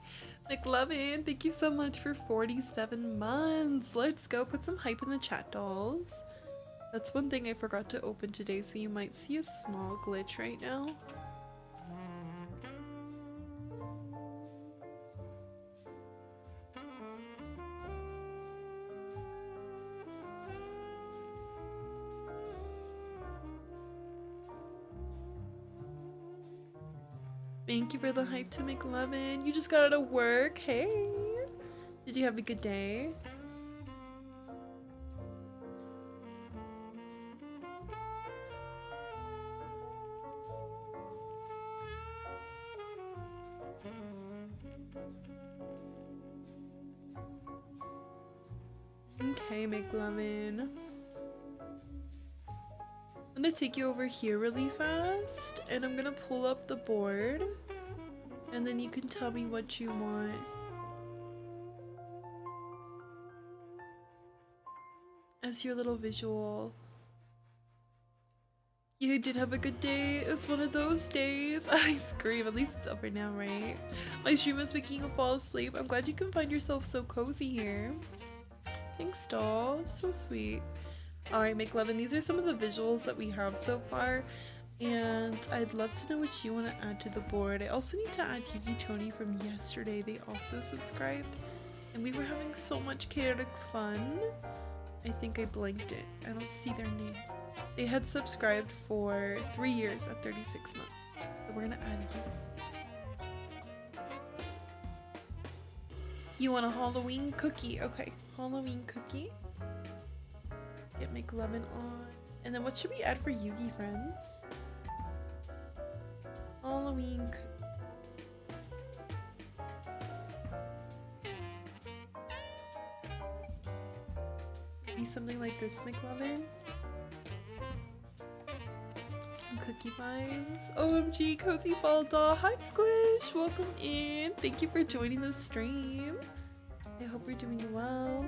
McLovin, thank you so much for 47 months. Let's go put some hype in the chat, dolls. That's one thing I forgot to open today, so you might see a small glitch right now. Thank you for the hype to McLovin. You just got out of work. Hey! Did you have a good day? Okay, McLovin. I'm gonna take you over here really fast, and I'm gonna pull up the board, and then you can tell me what you want. As your little visual. You did have a good day. It was one of those days. I scream. At least it's over now, right? My stream is making you fall asleep. I'm glad you can find yourself so cozy here. Thanks, doll. So sweet. Alright, McLovin, these are some of the visuals that we have so far, and I'd love to know what you want to add to the board. I also need to add Yuki Tony from yesterday. They also subscribed, and we were having so much chaotic fun. I think I blanked it. I don't see their name. They had subscribed for 3 years at 36 months, so we're gonna add you. You want a Halloween cookie? Okay, Halloween cookie. Get McLovin on. And then what should we add for Yugi, friends? Halloween. Be something like this, McLovin. Some cookie vibes. OMG, Cozy Ball Doll. Hi, Squish. Welcome in. Thank you for joining the stream. I hope you're doing well.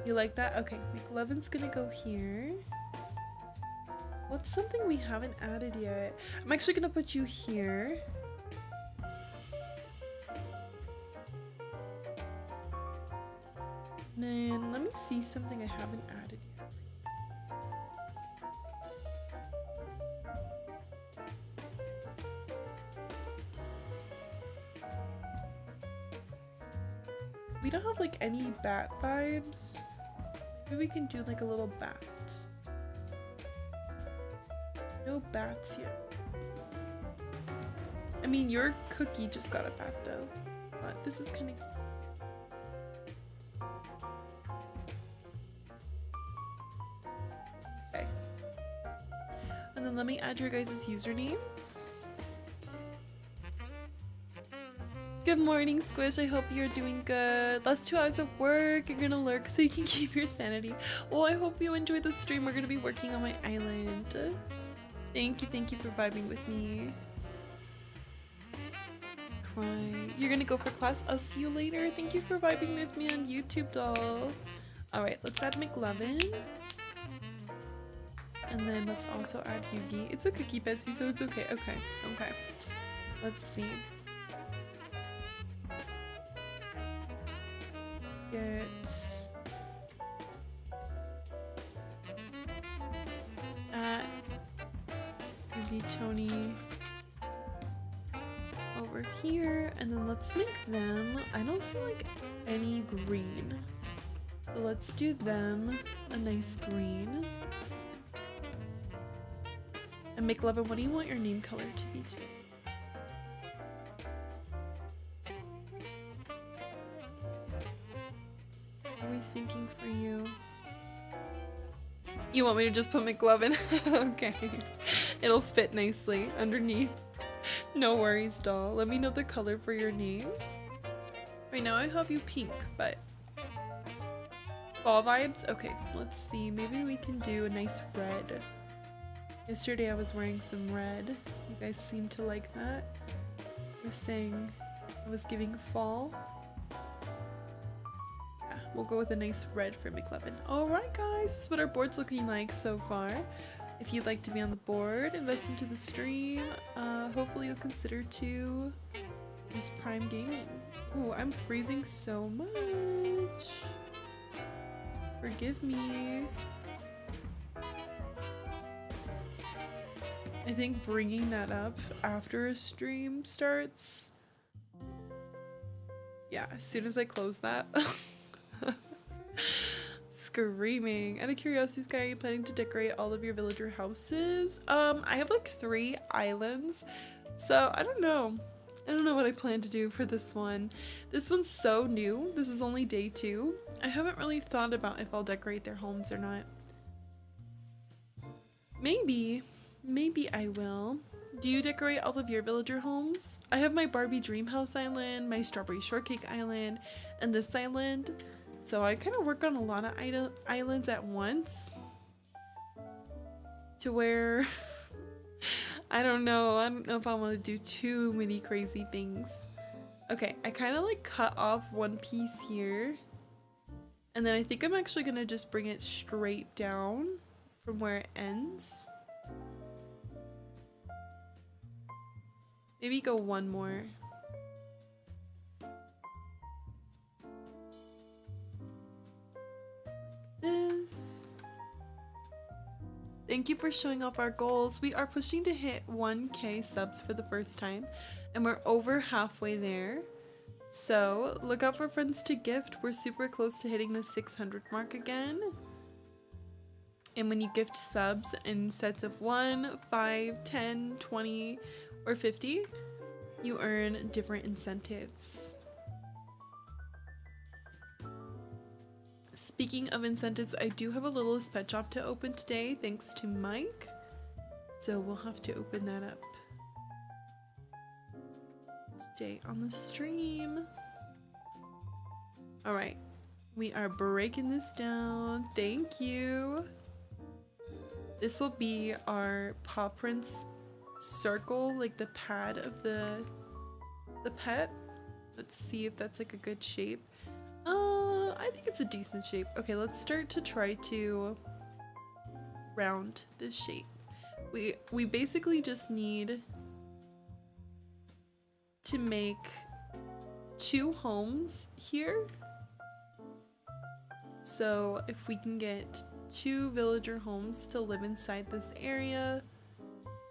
You like that? Okay, McLovin's gonna go here. What's something we haven't added yet? I'm actually gonna put you here. Man, let me see something I haven't added yet. We don't have like any bat vibes. Maybe we can do like a little bat. No bats yet. I mean, your cookie just got a bat though. But this is kind of cute. Okay. And then let me add your guys' usernames. Good morning, Squish. I hope you're doing good. Last 2 hours of work. You're gonna lurk so you can keep your sanity. Well, I hope you enjoyed the stream. We're gonna be working on my island. Thank you for vibing with me. Cry. You're gonna go for class? I'll see you later. Thank you for vibing with me on YouTube, doll. Alright, let's add McLovin. And then let's also add Yugi. It's a cookie bestie, so it's okay. Okay. Let's see. Get at Yugi Tony over here, and then let's make them. I don't see like any green, so let's do them a nice green. And McLovin, what do you want your name color to be today? What are we thinking for you? You want me to just put McLovin? Okay. It'll fit nicely underneath. No worries, doll. Let me know the color for your name. Right now I have you pink, but fall vibes? Okay, let's see. Maybe we can do a nice red. Yesterday I was wearing some red. You guys seem to like that. You're saying I was giving fall. Yeah, we'll go with a nice red for McLovin. Alright guys, this is what our board's looking like so far. If you'd like to be on the board, invest into the stream, hopefully you'll consider to use Prime Gaming. Ooh, I'm freezing so much. Forgive me. I think bringing that up after a stream starts. Yeah, as soon as I close that. Screaming. Out of curiosity, Sky, are you planning to decorate all of your villager houses? I have like 3 islands, so I don't know. I don't know what I plan to do for this one. This one's so new. This is only day 2. I haven't really thought about if I'll decorate their homes or not. Maybe I will. Do you decorate all of your villager homes? I have my Barbie Dream House Island, my Strawberry Shortcake Island, and this island. So I kind of work on a lot of islands at once. To where I don't know if I want to do too many crazy things. Okay, I kind of like cut off one piece here. And then I think I'm actually going to just bring it straight down from where it ends. Maybe go one more. This. Thank you for showing off our goals. We are pushing to hit 1K subs for the first time, and we're over halfway there. So look out for friends to gift. We're super close to hitting the 600 mark again. And when you gift subs in sets of 1, 5, 10, 20, or 50, you earn different incentives. Speaking of incentives, I do have a Littlest Pet Shop to open today, thanks to Mike. So we'll have to open that up today on the stream. Alright, we are breaking this down. Thank you. This will be our paw prints circle, like the pad of the pet. Let's see if that's like a good shape. I think it's a decent shape. Okay, let's start to try to round this shape. We basically just need to make 2 homes here. So if we can get 2 villager homes to live inside this area,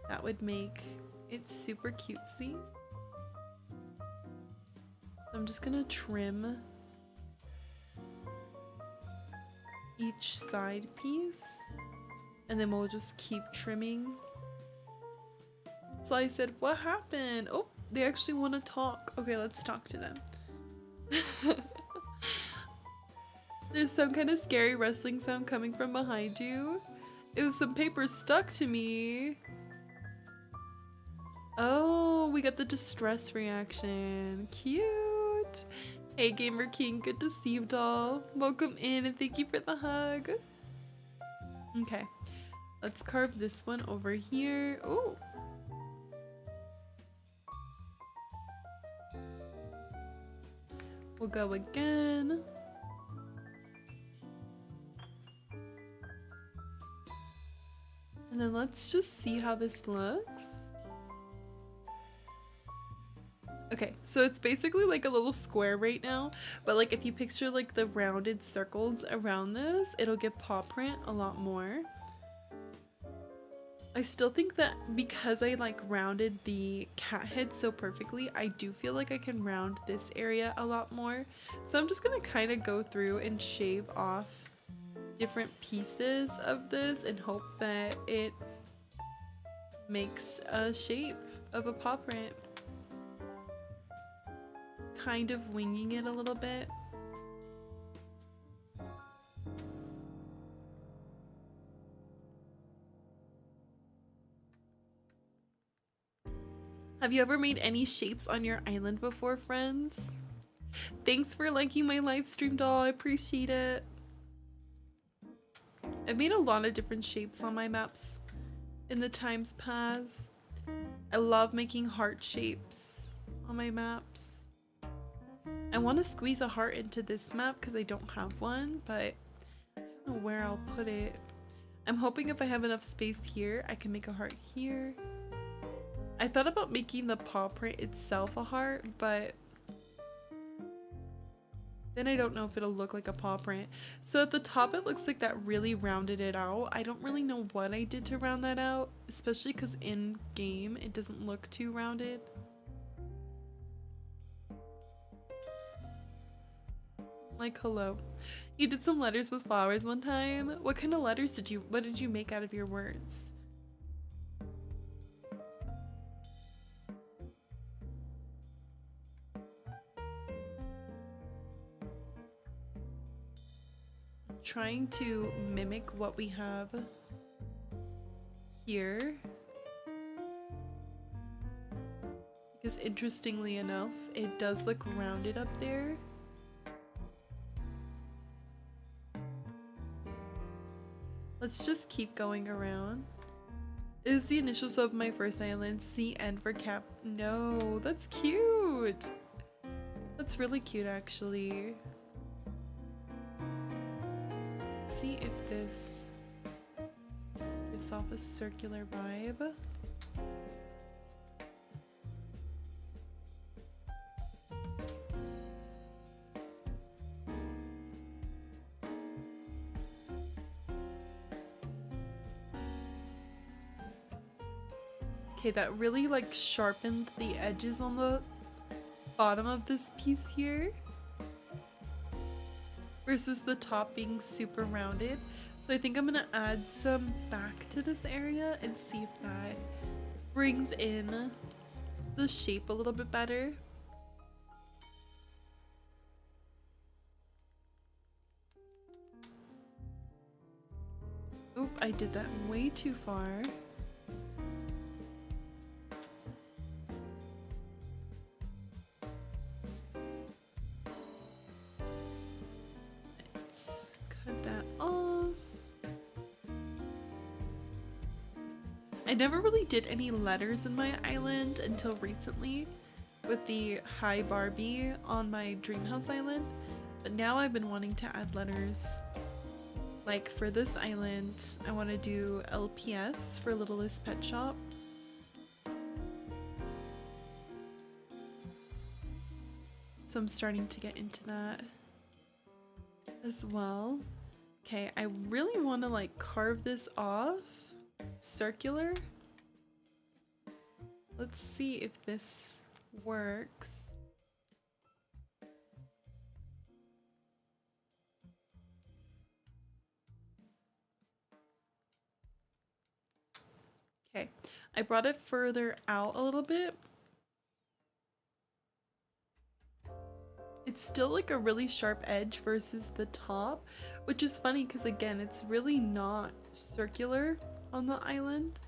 that would make it super cutesy. So I'm just gonna trim each side piece, and then we'll just keep trimming. Sly said, what happened? Oh, they actually want to talk. Okay, let's talk to them. There's some kind of scary rustling sound coming from behind you. It was some paper stuck to me. Oh, we got the distress reaction. Cute. Hey Gamer King, good to see you, doll. Welcome in and thank you for the hug. Okay, let's carve this one over here. Oh. We'll go again. And then let's just see how this looks. Okay, so it's basically like a little square right now, but like if you picture like the rounded circles around this, it'll give paw print a lot more. I still think that because I like rounded the cat head so perfectly, I do feel like I can round this area a lot more. So I'm just gonna kind of go through and shave off different pieces of this and hope that it makes a shape of a paw print. Kind of winging it a little bit. Have you ever made any shapes on your island before, friends? Thanks for liking my live stream, doll. I appreciate it. I've made a lot of different shapes on my maps in the times past. I love making heart shapes on my maps. I want to squeeze a heart into this map because I don't have one, but I don't know where I'll put it. I'm hoping if I have enough space here, I can make a heart here. I thought about making the paw print itself a heart, but then I don't know if it'll look like a paw print. So at the top, it looks like that really rounded it out. I don't really know what I did to round that out, especially because in game, it doesn't look too rounded. Like, hello. You did some letters with flowers one time. What kind of letters what did you make out of your words? Trying to mimic what we have here, because interestingly enough, it does look rounded up there. Let's just keep going around. Is the initials of my first island CN for cap? No, that's cute. That's really cute, actually. See if this gives off a circular vibe. Okay, that really like sharpened the edges on the bottom of this piece here versus the top being super rounded. So I think I'm gonna add some back to this area and see if that brings in the shape a little bit better. Oop, I did that way too far. Let's cut that off. I never really did any letters in my island until recently with the Hi Barbie on my Dreamhouse island, but now I've been wanting to add letters. Like for this island, I want to do LPS for Littlest Pet Shop. So I'm starting to get into that as well. Okay, I really want to like carve this off circular. Let's see if this works. Okay, I brought it further out a little bit. It's still like a really sharp edge versus the top, which is funny because again, it's really not circular on the island.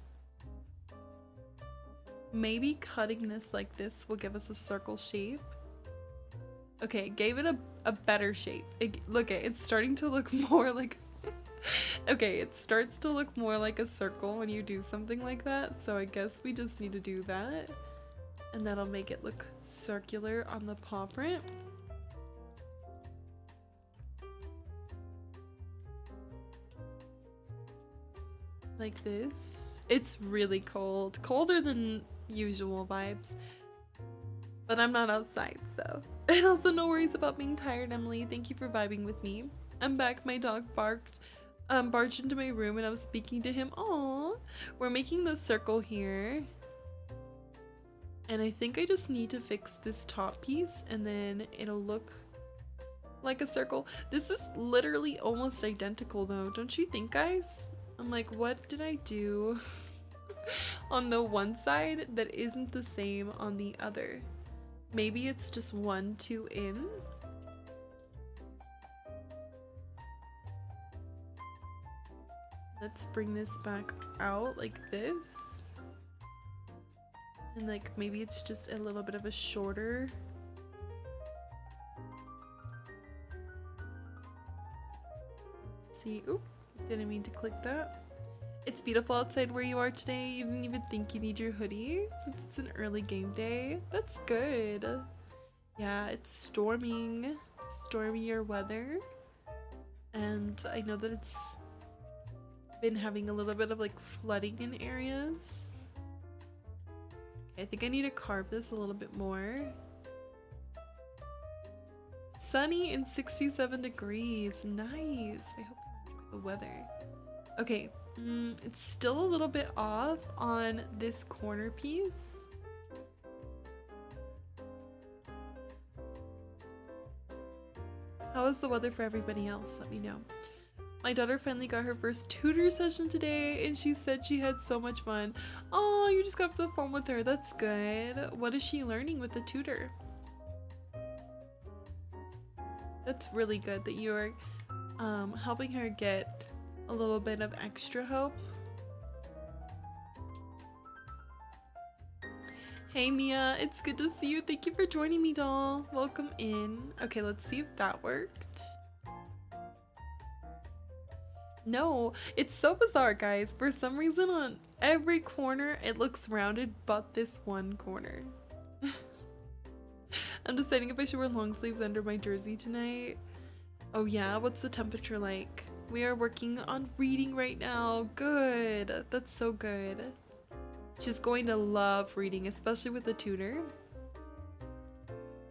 Maybe cutting this like this will give us a circle shape. Okay, it gave it a better shape. Look, it's starting to look more like okay, it starts to look more like a circle when you do something like that, so I guess we just need to do that. And that'll make it look circular on the paw print. Like this. It's really cold. Colder than usual vibes. But I'm not outside, so. And also no worries about being tired, Emily. Thank you for vibing with me. I'm back. My dog barged into my room and I was speaking to him. Aww. We're making the circle here. And I think I just need to fix this top piece and then it'll look like a circle. This is literally almost identical though, don't you think, guys? I'm like, what did I do on the one side that isn't the same on the other? Maybe it's just 1, 2 in. Let's bring this back out like this. And like maybe it's just a little bit of a shorter. Let's see. Oop, didn't mean to click that. It's beautiful outside where you are today. You didn't even think you need your hoodie since it's an early game day. That's good. Yeah, it's storming. Stormier weather. And I know that it's been having a little bit of like flooding in areas. Okay, I think I need to carve this a little bit more. Sunny and 67 degrees. Nice. I hope you enjoy the weather. Okay, it's still a little bit off on this corner piece. How is the weather for everybody else? Let me know. My daughter finally got her first tutor session today and she said she had so much fun. Oh, you just got off the phone with her. That's good. What is she learning with the tutor? That's really good that you're helping her get a little bit of extra help. Hey Mia, it's good to see you. Thank you for joining me, doll. Welcome in. Okay, let's see if that worked. No, it's so bizarre, guys. For some reason on every corner it looks rounded but this one corner. I'm deciding if I should wear long sleeves under my jersey tonight. Oh yeah, what's the temperature like? We are working on reading right now. Good. That's so good. She's going to love reading, especially with the tutor.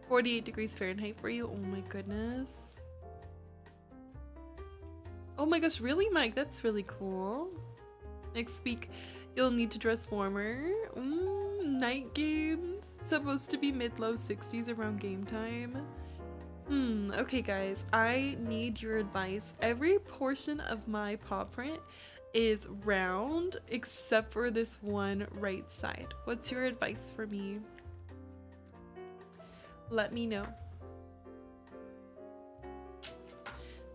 48 degrees Fahrenheit for you. Oh my goodness. Oh my gosh, really, Mike? That's really cool. Next week, you'll need to dress warmer. Night games. Supposed to be mid-low 60s around game time. Okay guys, I need your advice. Every portion of my paw print is round except for this one right side. What's your advice for me? Let me know.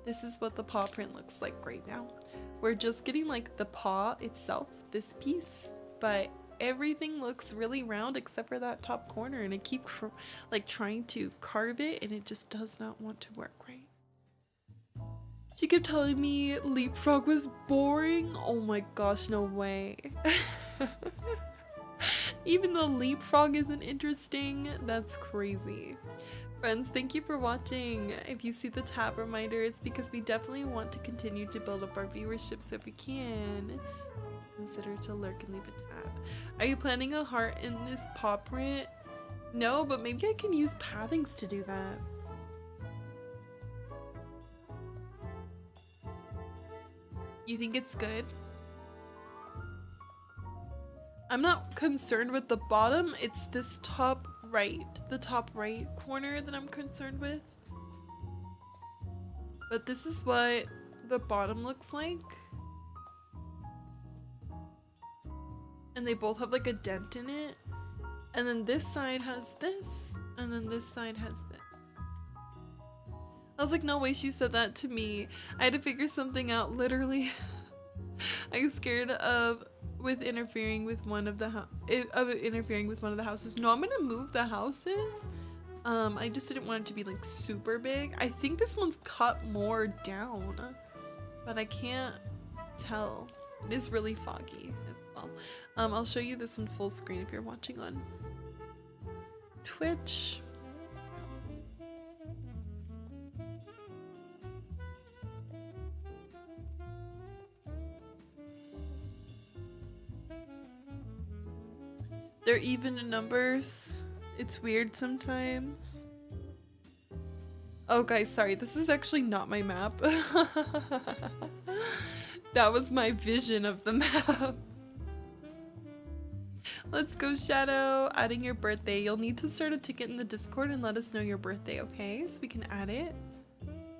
This is what the paw print looks like right now. We're just getting like the paw itself, this piece, but everything looks really round except for that top corner, and I keep like trying to carve it and it just does not want to work right. She kept telling me Leapfrog was boring. Oh my gosh, no way. Even though Leapfrog isn't interesting, that's crazy. Friends, thank you for watching. If you see the tab reminder, it's because we definitely want to continue to build up our viewership, so if you can, consider to lurk and leave a tab. Are you planning a heart in this paw print? No, but maybe I can use pathings to do that. You think it's good? I'm not concerned with the bottom, it's this top right, the top right corner that I'm concerned with. But this is what the bottom looks like. And they both have like a dent in it. And then this side has this, and then this side has this. I was like, no way she said that to me. I had to figure something out, literally. I was scared of interfering with one of the houses. No, I'm gonna move the houses. I just didn't want it to be like super big. I think this one's cut more down, but I can't tell. It is really foggy as well. I'll show you this in full screen if you're watching on Twitch. They're even in numbers. It's weird sometimes. Oh guys, sorry, this is actually not my map. That was my vision of the map. Let's go, Shadow. Adding your birthday. You'll need to start a ticket in the Discord and let us know your birthday, okay? So we can add it.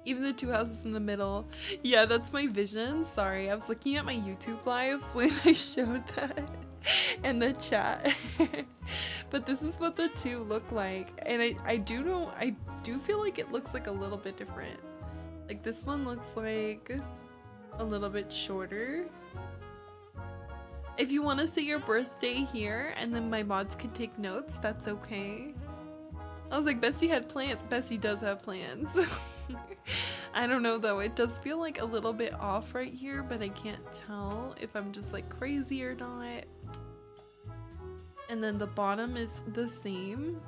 Even the two houses in the middle. Yeah, that's my vision. Sorry, I was looking at my YouTube live when I showed that in the chat. But this is what the two look like. And I do feel like it looks like a little bit different. Like this one looks like a little bit shorter. If you want to say your birthday here and then my mods can take notes, that's okay. I was like, Bestie had plans. Bestie does have plans. I don't know though, it does feel like a little bit off right here, but I can't tell if I'm just like crazy or not. And then the bottom is the same.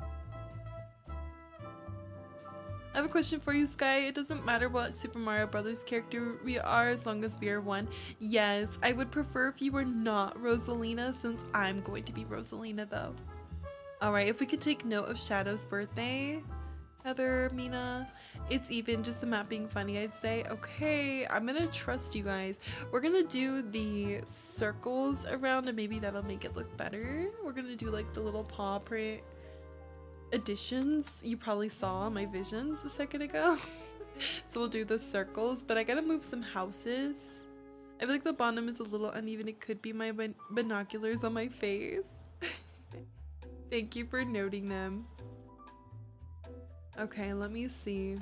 I have a question for you, Sky. It doesn't matter what Super Mario Brothers character we are as long as we are one. Yes, I would prefer if you were not Rosalina since I'm going to be Rosalina though. Alright, if we could take note of Shadow's birthday. Heather, Mina, it's even, just the map being funny, I'd say. Okay, I'm gonna trust you guys. We're gonna do the circles around and maybe that'll make it look better. We're gonna do like the little paw print additions you probably saw on my visions a second ago. So we'll do the circles, but I gotta move some houses. I feel like the bottom is a little uneven. It could be my binoculars on my face. Thank you for noting them. Okay, let me see.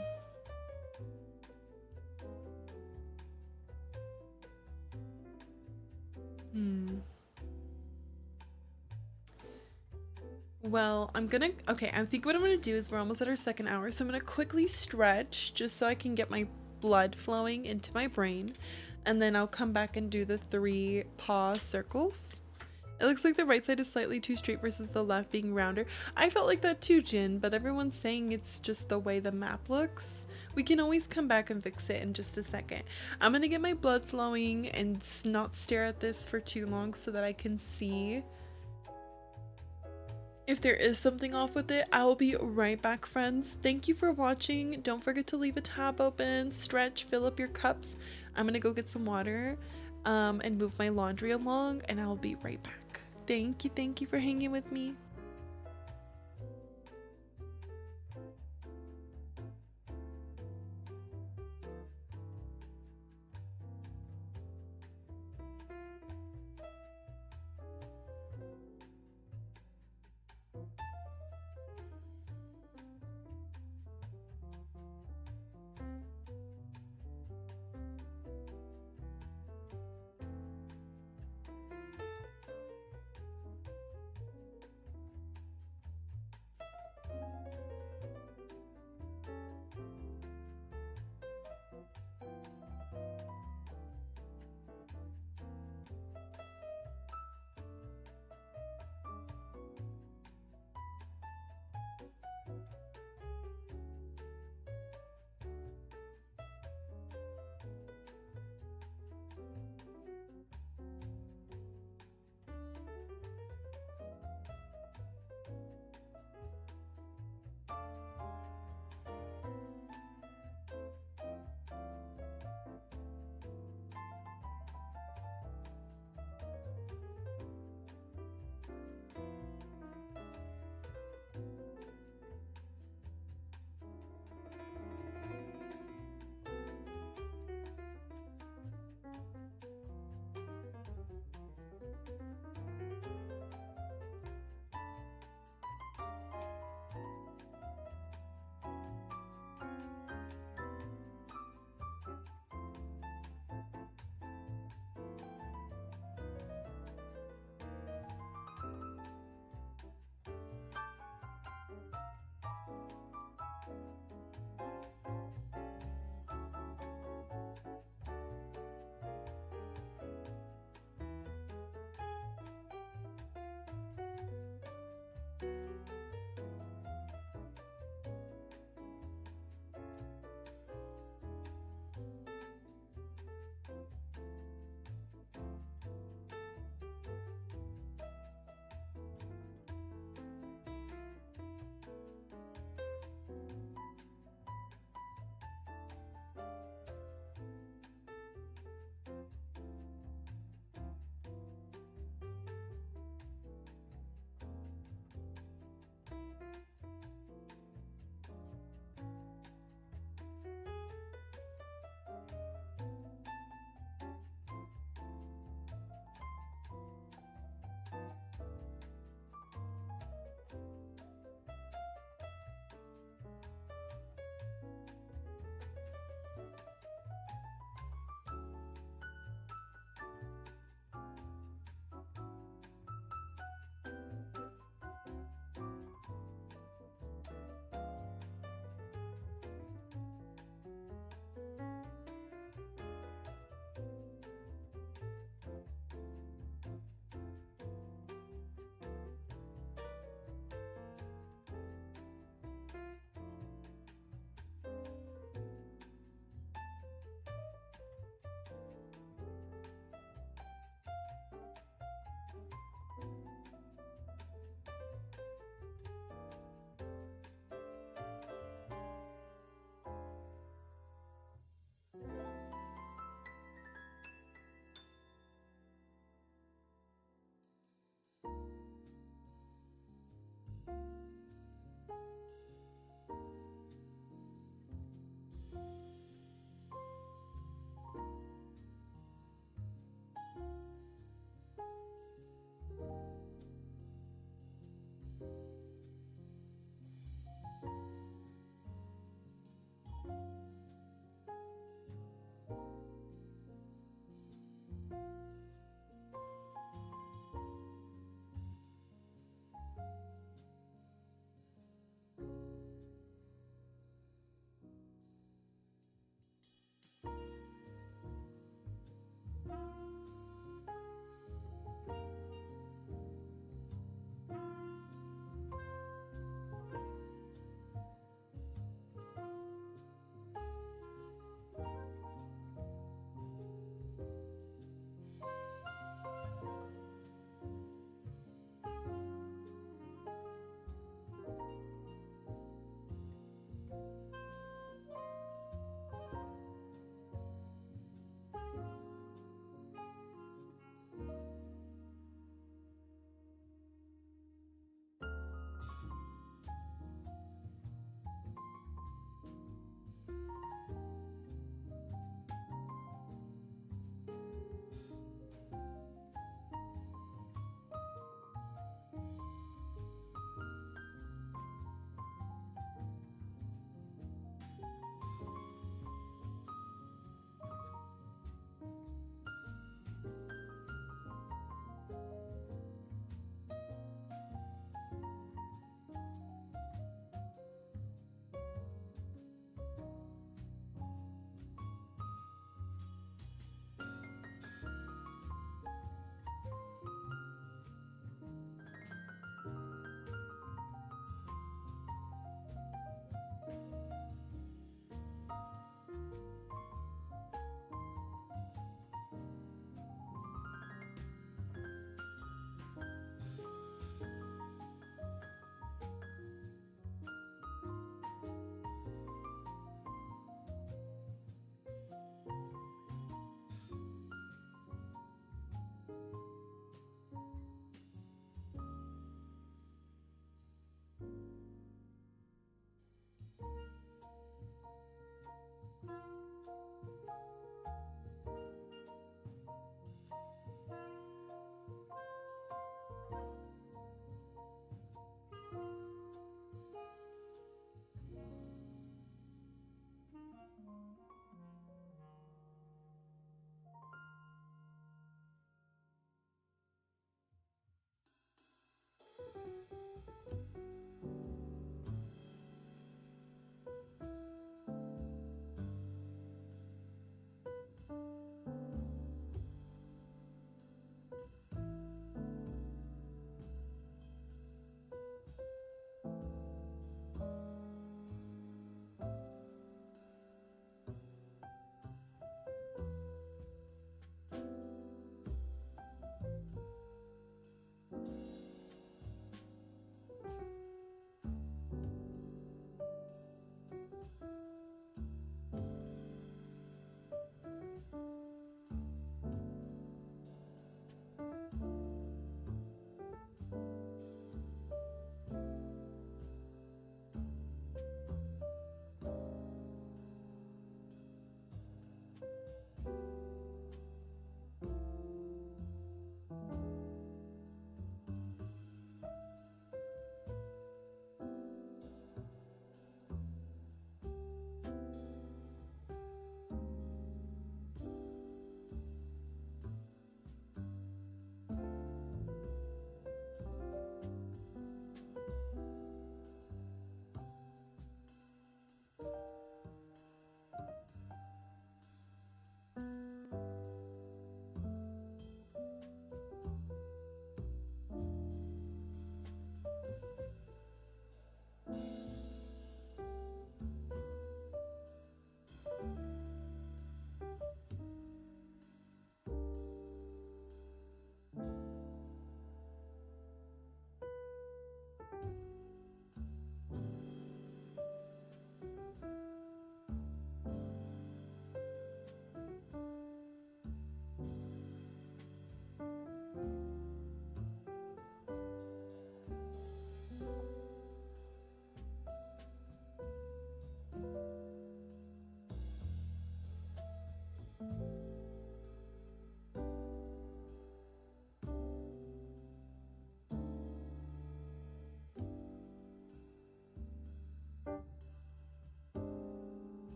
Well, okay, I think what I'm gonna do is we're almost at our second hour, so I'm gonna quickly stretch just so I can get my blood flowing into my brain, and then I'll come back and do the 3 paw circles. It looks like the right side is slightly too straight versus the left being rounder. I felt like that too, Jin, but everyone's saying it's just the way the map looks. We can always come back and fix it in just a second. I'm gonna get my blood flowing and not stare at this for too long so that I can see if there is something off with it. I will be right back, friends. Thank you for watching. Don't forget to leave a tab open, stretch, fill up your cups. I'm gonna go get some water and move my laundry along, and I'll be right back. Thank you for hanging with me.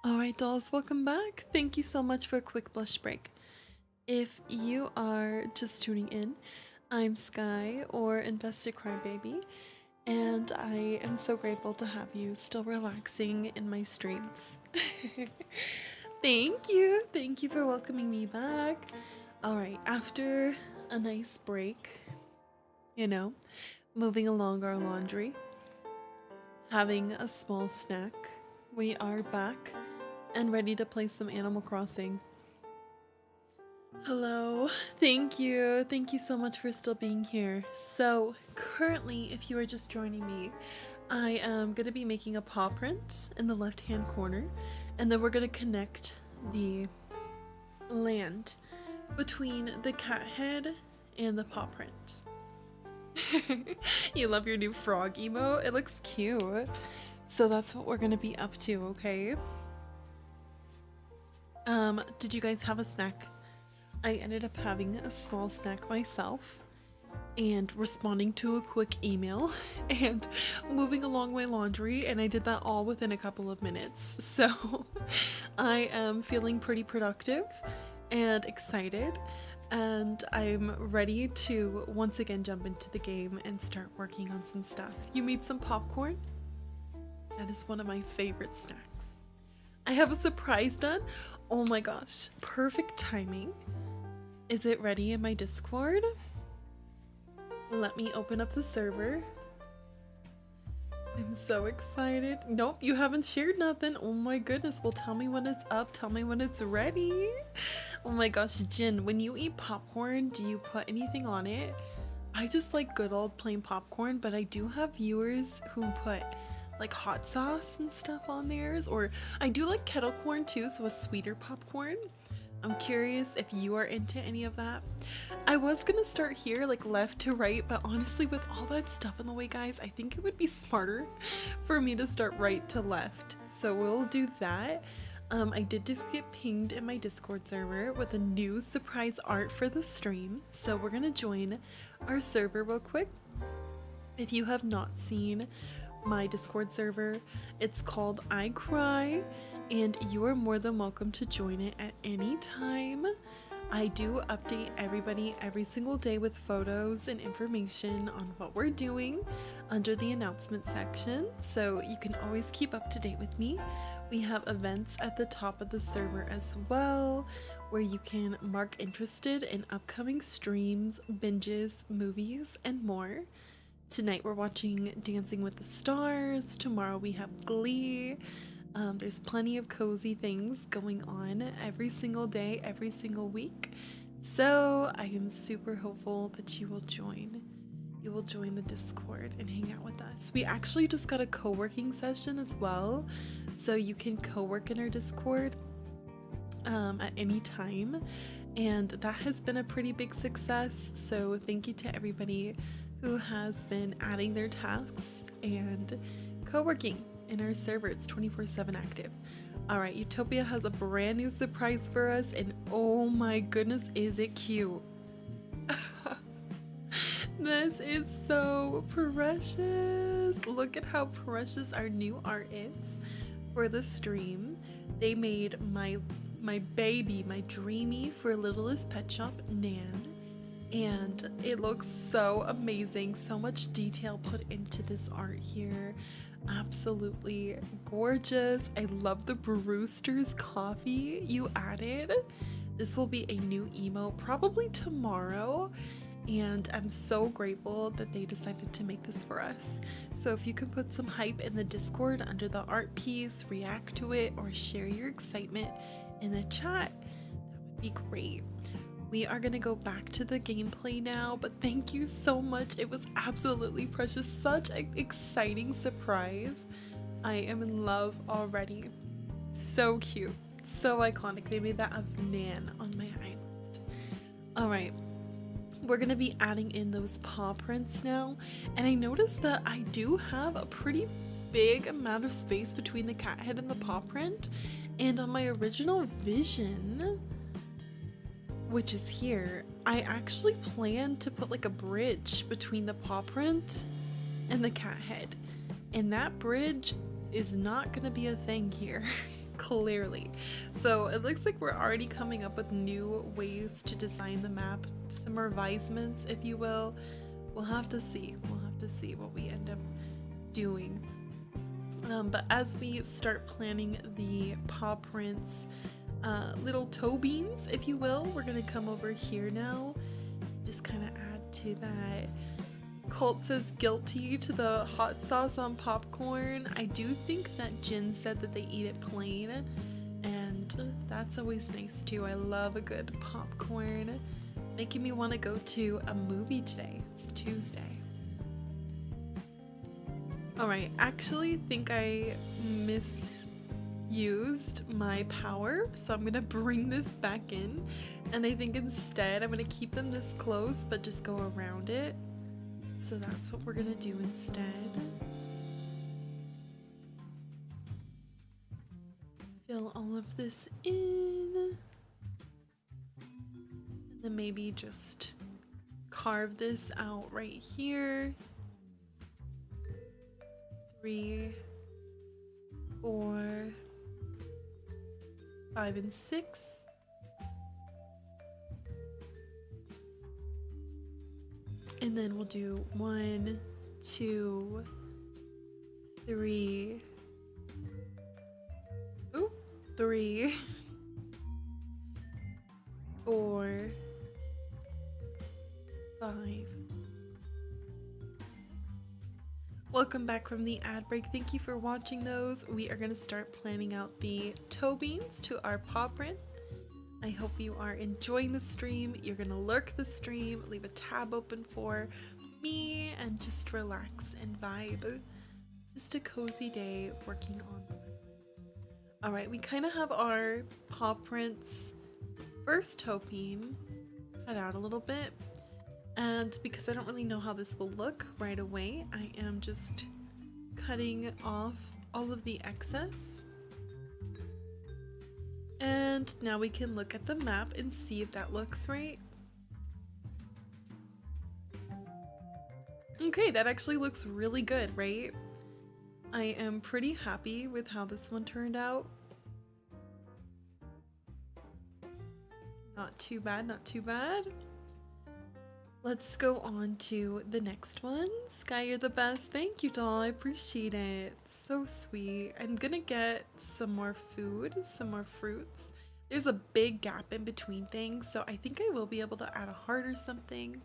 Alright dolls, welcome back. Thank you so much for a quick blush break. If you are just tuning in, I'm Sky, or Invested Crybaby, and I am so grateful to have you still relaxing in my streams. Thank you for welcoming me back. Alright, after a nice break, you know, moving along our laundry, having a small snack, we are back and ready to play some Animal Crossing. Hello, thank you so much for still being here. So currently, if you are just joining me, I am going to be making a paw print in the left hand corner, and then we're going to connect the land between the cat head and the paw print. You love your new frog emote? It looks cute. So that's what we're going to be up to, okay? Did you guys have a snack? I ended up having a small snack myself and responding to a quick email and moving along my laundry, and I did that all within a couple of minutes. So I am feeling pretty productive and excited, and I'm ready to once again jump into the game and start working on some stuff. You made some popcorn? That is one of my favorite snacks. I have a surprise done. Oh my gosh, perfect timing. Is it ready in my Discord? Let me open up the server. I'm so excited. Nope, you haven't shared nothing. Oh my goodness. Well, tell me when it's up. Tell me when it's ready. Oh my gosh, Jin, when you eat popcorn, do you put anything on it? I just like good old plain popcorn, but I do have viewers who put like hot sauce and stuff on theirs, or I do like kettle corn too, so a sweeter popcorn. I'm curious if you are into any of that. I was gonna start here, like left to right, but honestly, with all that stuff in the way, guys, I think it would be smarter for me to start right to left. So we'll do that. I did just get pinged in my Discord server with a new surprise art for the stream. So we're gonna join our server real quick. If you have not seen my Discord server, it's called iCry, and you are more than welcome to join it at any time. I do update everybody every single day with photos and information on what we're doing under the announcement section, so you can always keep up to date with me. We have events at the top of the server as well, where you can mark interested in upcoming streams, binges, movies, and more. Tonight we're watching Dancing with the Stars. Tomorrow we have Glee. There's plenty of cozy things going on every single day, every single week. So I am super hopeful that you will join. You will join the Discord and hang out with us. We actually just got a co-working session as well, so you can co-work in our Discord at any time, and that has been a pretty big success. So thank you to everybody who has been adding their tasks and co-working in our server. It's 24/7 active. All right, Utopia has a brand new surprise for us, and oh my goodness, is it cute. This is so precious. Look at how precious our new art is for the stream. They made my baby, my dreamy for littlest pet shop, Nan, and it looks so amazing. So much detail put into this art here. Absolutely gorgeous. I love the Brewster's coffee you added. This will be a new emote probably tomorrow, and I'm so grateful that they decided to make this for us. So if you could put some hype in the Discord under the art piece, react to it, or share your excitement in the chat, that would be great. We are gonna go back to the gameplay now, but thank you so much. It was absolutely precious. Such an exciting surprise. I am in love already. So cute. So iconic. They made that of Nan on my island. Alright. We're gonna be adding in those paw prints now. And I noticed that I do have a pretty big amount of space between the cat head and the paw print. And on my original vision, which is here, I actually planned to put like a bridge between the paw print and the cat head, and that bridge is not gonna be a thing here. Clearly. So it looks like we're already coming up with new ways to design the map, some revisements, if you will. We'll have to see. We'll have to see what we end up doing. But as we start planning the paw prints, little toe beans, if you will, we're gonna come over here now. Just kind of add to that. Colt says guilty to the hot sauce on popcorn. I do think that Jin said that they eat it plain, and that's always nice too. I love a good popcorn. Making me want to go to a movie today. It's Tuesday. Alright, actually think I misused my power, so I'm gonna bring this back in, and I think instead I'm gonna keep them this close but just go around it. So that's what we're gonna do instead. Fill all of this in. And then maybe just carve this out right here. 3, 4, 5, and 6. And then we'll do 1, 2, 3. Ooh, 3, 4, 5. Welcome back from the ad break. Thank you for watching those. We are going to start planning out the toe beans to our paw print. I hope you are enjoying the stream. You're going to lurk the stream, leave a tab open for me, and just relax and vibe. Just a cozy day working on the island. Alright, we kind of have our paw prints first toe bean cut out a little bit. And because I don't really know how this will look right away, I am just cutting off all of the excess. And now we can look at the map and see if that looks right. Okay, that actually looks really good, right? I am pretty happy with how this one turned out. Not too bad, not too bad. Let's go on to the next one. Sky, you're the best. Thank you, doll. I appreciate it. So sweet. I'm gonna get some more food, some more fruits. There's a big gap in between things, so I think I will be able to add a heart or something.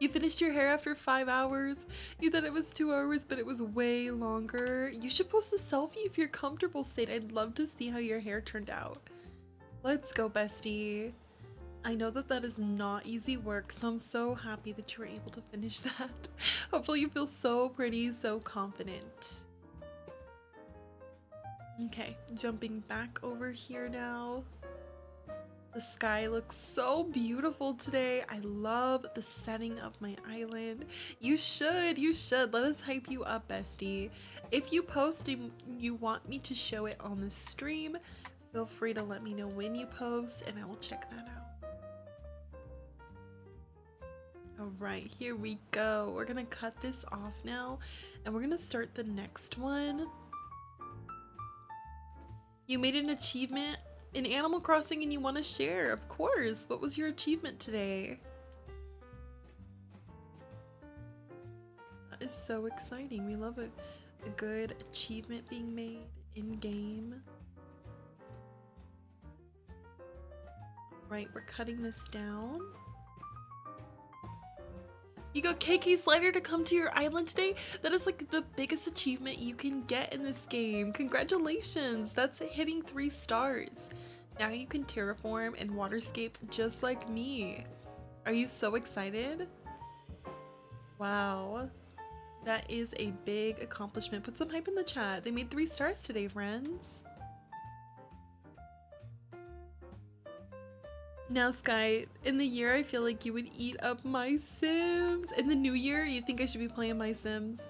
You finished your hair after 5 hours? You thought it was 2 hours, but it was way longer. You should post a selfie if you're comfortable, Sid. I'd love to see how your hair turned out. Let's go, bestie. I know that that is not easy work, so I'm so happy that you were able to finish that. Hopefully you feel so pretty, so confident. Okay, jumping back over here now. The sky looks so beautiful today. I love the setting of my island. You should. Let us hype you up, bestie. If you post and you want me to show it on the stream, feel free to let me know when you post and I will check that out. Alright, here we go. We're gonna cut this off now and we're gonna start the next one. You made an achievement in Animal Crossing and you want to share, of course. What was your achievement today? That is so exciting. We love it. A good achievement being made in game. Right, we're cutting this down. You got KK Slider to come to your island today? That is like the biggest achievement you can get in this game. Congratulations! That's hitting 3 stars. Now you can terraform and waterscape just like me. Are you so excited? Wow. That is a big accomplishment. Put some hype in the chat. They made 3 stars today, friends. Now, Sky, in the year I feel like you would eat up my Sims. In the new year, you think I should be playing my Sims?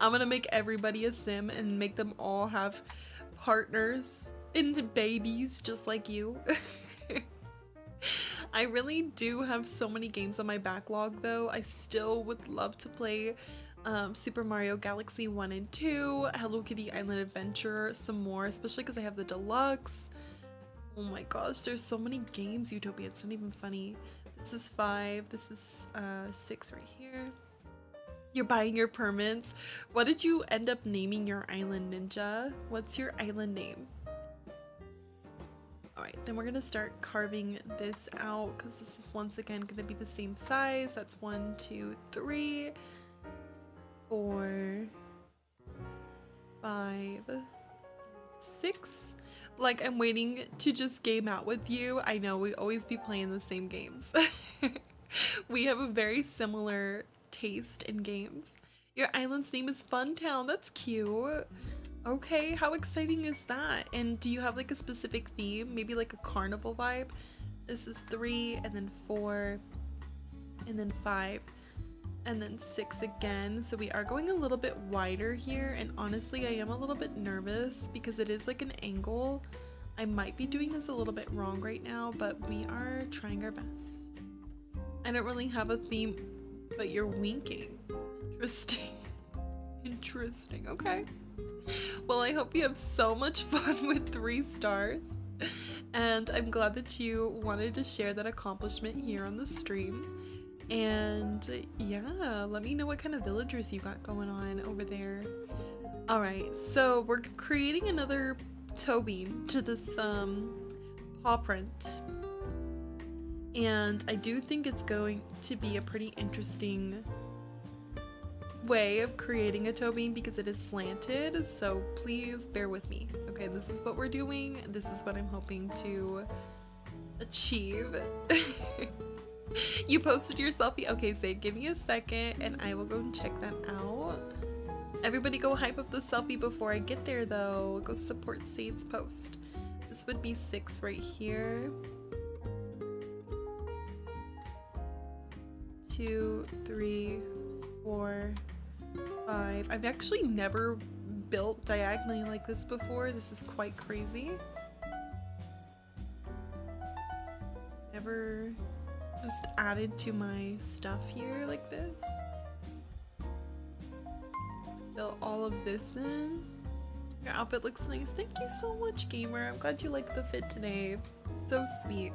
I'm gonna make everybody a Sim and make them all have partners and babies just like you. I really do have so many games on my backlog though. I still would love to play Super Mario Galaxy 1 and 2, Hello Kitty Island Adventure, some more, especially because I have the deluxe. Oh my gosh, there's so many games, Utopia, it's not even funny. This is 5, this is 6 right here. You're buying your permits. What did you end up naming your island, Ninja? What's your island name? Alright, then we're gonna start carving this out because this is once again gonna be the same size. That's 1, 2, 3, 4, 5, 6. Like, I'm waiting to just game out with you. I know we always be playing the same games. We have a very similar taste in games. Your island's name is Funtown. That's cute. Okay, how exciting is that? And do you have like a specific theme? Maybe like a carnival vibe? This is 3, and then 4, and then 5, and then 6 again. So we are going a little bit wider here, and honestly I am a little bit nervous because it is like an angle. I might be doing this a little bit wrong right now, but we are trying our best. I don't really have a theme, but you're winking. Interesting. Interesting, okay. Well, I hope you have so much fun with 3 stars, and I'm glad that you wanted to share that accomplishment here on the stream. And yeah, let me know what kind of villagers you got going on over there. All right, so we're creating another toe bean to this paw print, and I do think it's going to be a pretty interesting way of creating a toe bean because it is slanted, so please bear with me. Okay, this is what we're doing. This is what I'm hoping to achieve. You posted your selfie? Okay, Say, give me a second and I will go and check that out. Everybody go hype up the selfie before I get there though. Go support Sade's post. This would be 6 right here. 2, 3, 4, 5. I've actually never built diagonally like this before. This is quite crazy. Never just added to my stuff here like this. Fill all of this in. Your outfit looks nice. Thank you so much, gamer. I'm glad you liked the fit today. So sweet.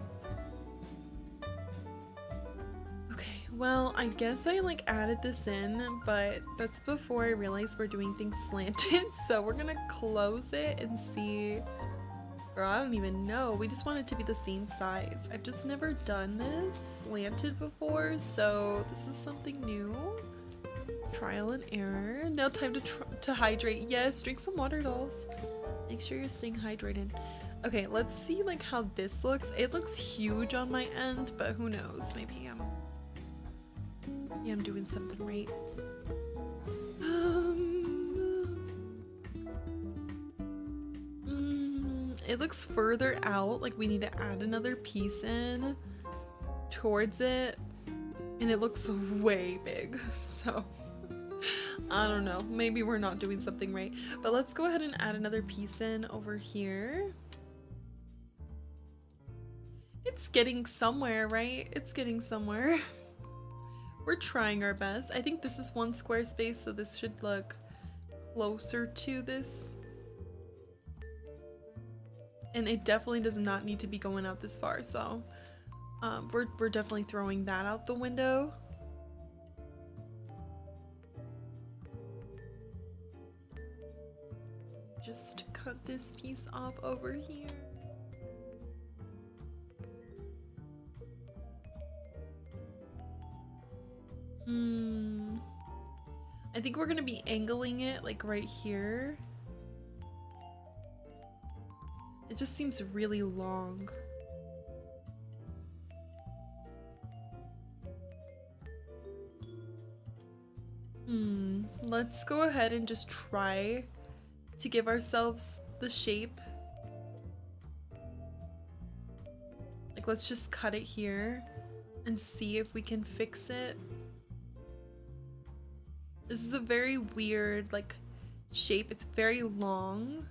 Well, I guess I like added this in, but that's before I realized we're doing things slanted, so we're gonna close it and see. Girl, I don't even know. We just want it to be the same size. I've just never done this slanted before, so this is something new. Trial and error. Now time to hydrate. Yes, drink some water, dolls. Make sure you're staying hydrated. Okay, let's see like how this looks. It looks huge on my end, but who knows? Maybe I'm doing something right. It looks further out, like we need to add another piece in towards it, and it looks way big, so I don't know, maybe we're not doing something right, but let's go ahead and add another piece in over here. It's getting somewhere, right? It's getting somewhere. We're trying our best. I think this is 1 square space, so this should look closer to this. And it definitely does not need to be going out this far, so we're definitely throwing that out the window. Just cut this piece off over here. I think we're gonna be angling it like right here. It just seems really long. Let's go ahead and just try to give ourselves the shape. Like, let's just cut it here and see if we can fix it. This is a very weird, like, shape. It's very long.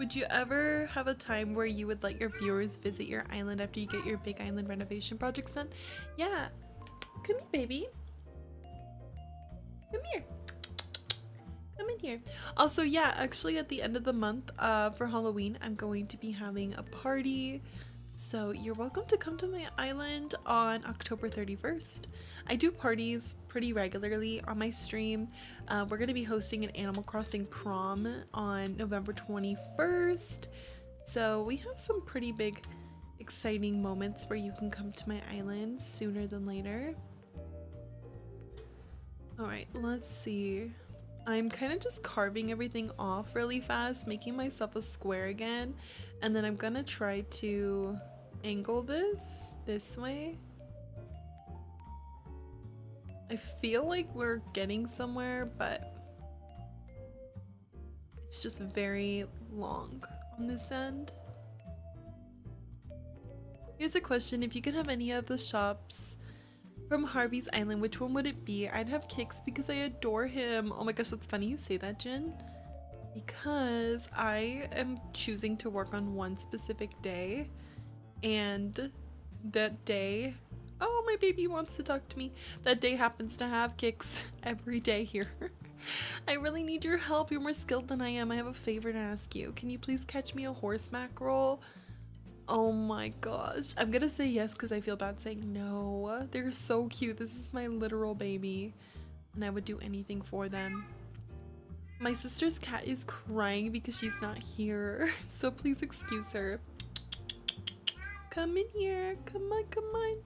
Would you ever have a time where you would let your viewers visit your island after you get your big island renovation projects done? Yeah. Come here, baby. Come here. Come in here. Also, yeah, actually at the end of the month for Halloween, I'm going to be having a party. So you're welcome to come to my island on October 31st. I do parties pretty regularly on my stream. We're going to be hosting an Animal Crossing prom on November 21st. So we have some pretty big, exciting moments where you can come to my island sooner than later. Alright, let's see. I'm kind of just carving everything off really fast, making myself a square again. And then I'm going to try to angle this way. I feel like we're getting somewhere, but it's just very long on this end. Here's a question: if you could have any of the shops from Harvey's Island, which one would it be? I'd have Kix because I adore him. Oh my gosh, that's funny you say that, Jin. Because I am choosing to work on one specific day, and that day, oh, my baby wants to talk to me. That day happens to have Kix every day here. I really need your help. You're more skilled than I am. I have a favor to ask you. Can you please catch me a horse mackerel? Oh my gosh. I'm gonna say yes because I feel bad saying no. They're so cute. This is my literal baby, and I would do anything for them. My sister's cat is crying because she's not here, so please excuse her. Come in here. Come on, come on.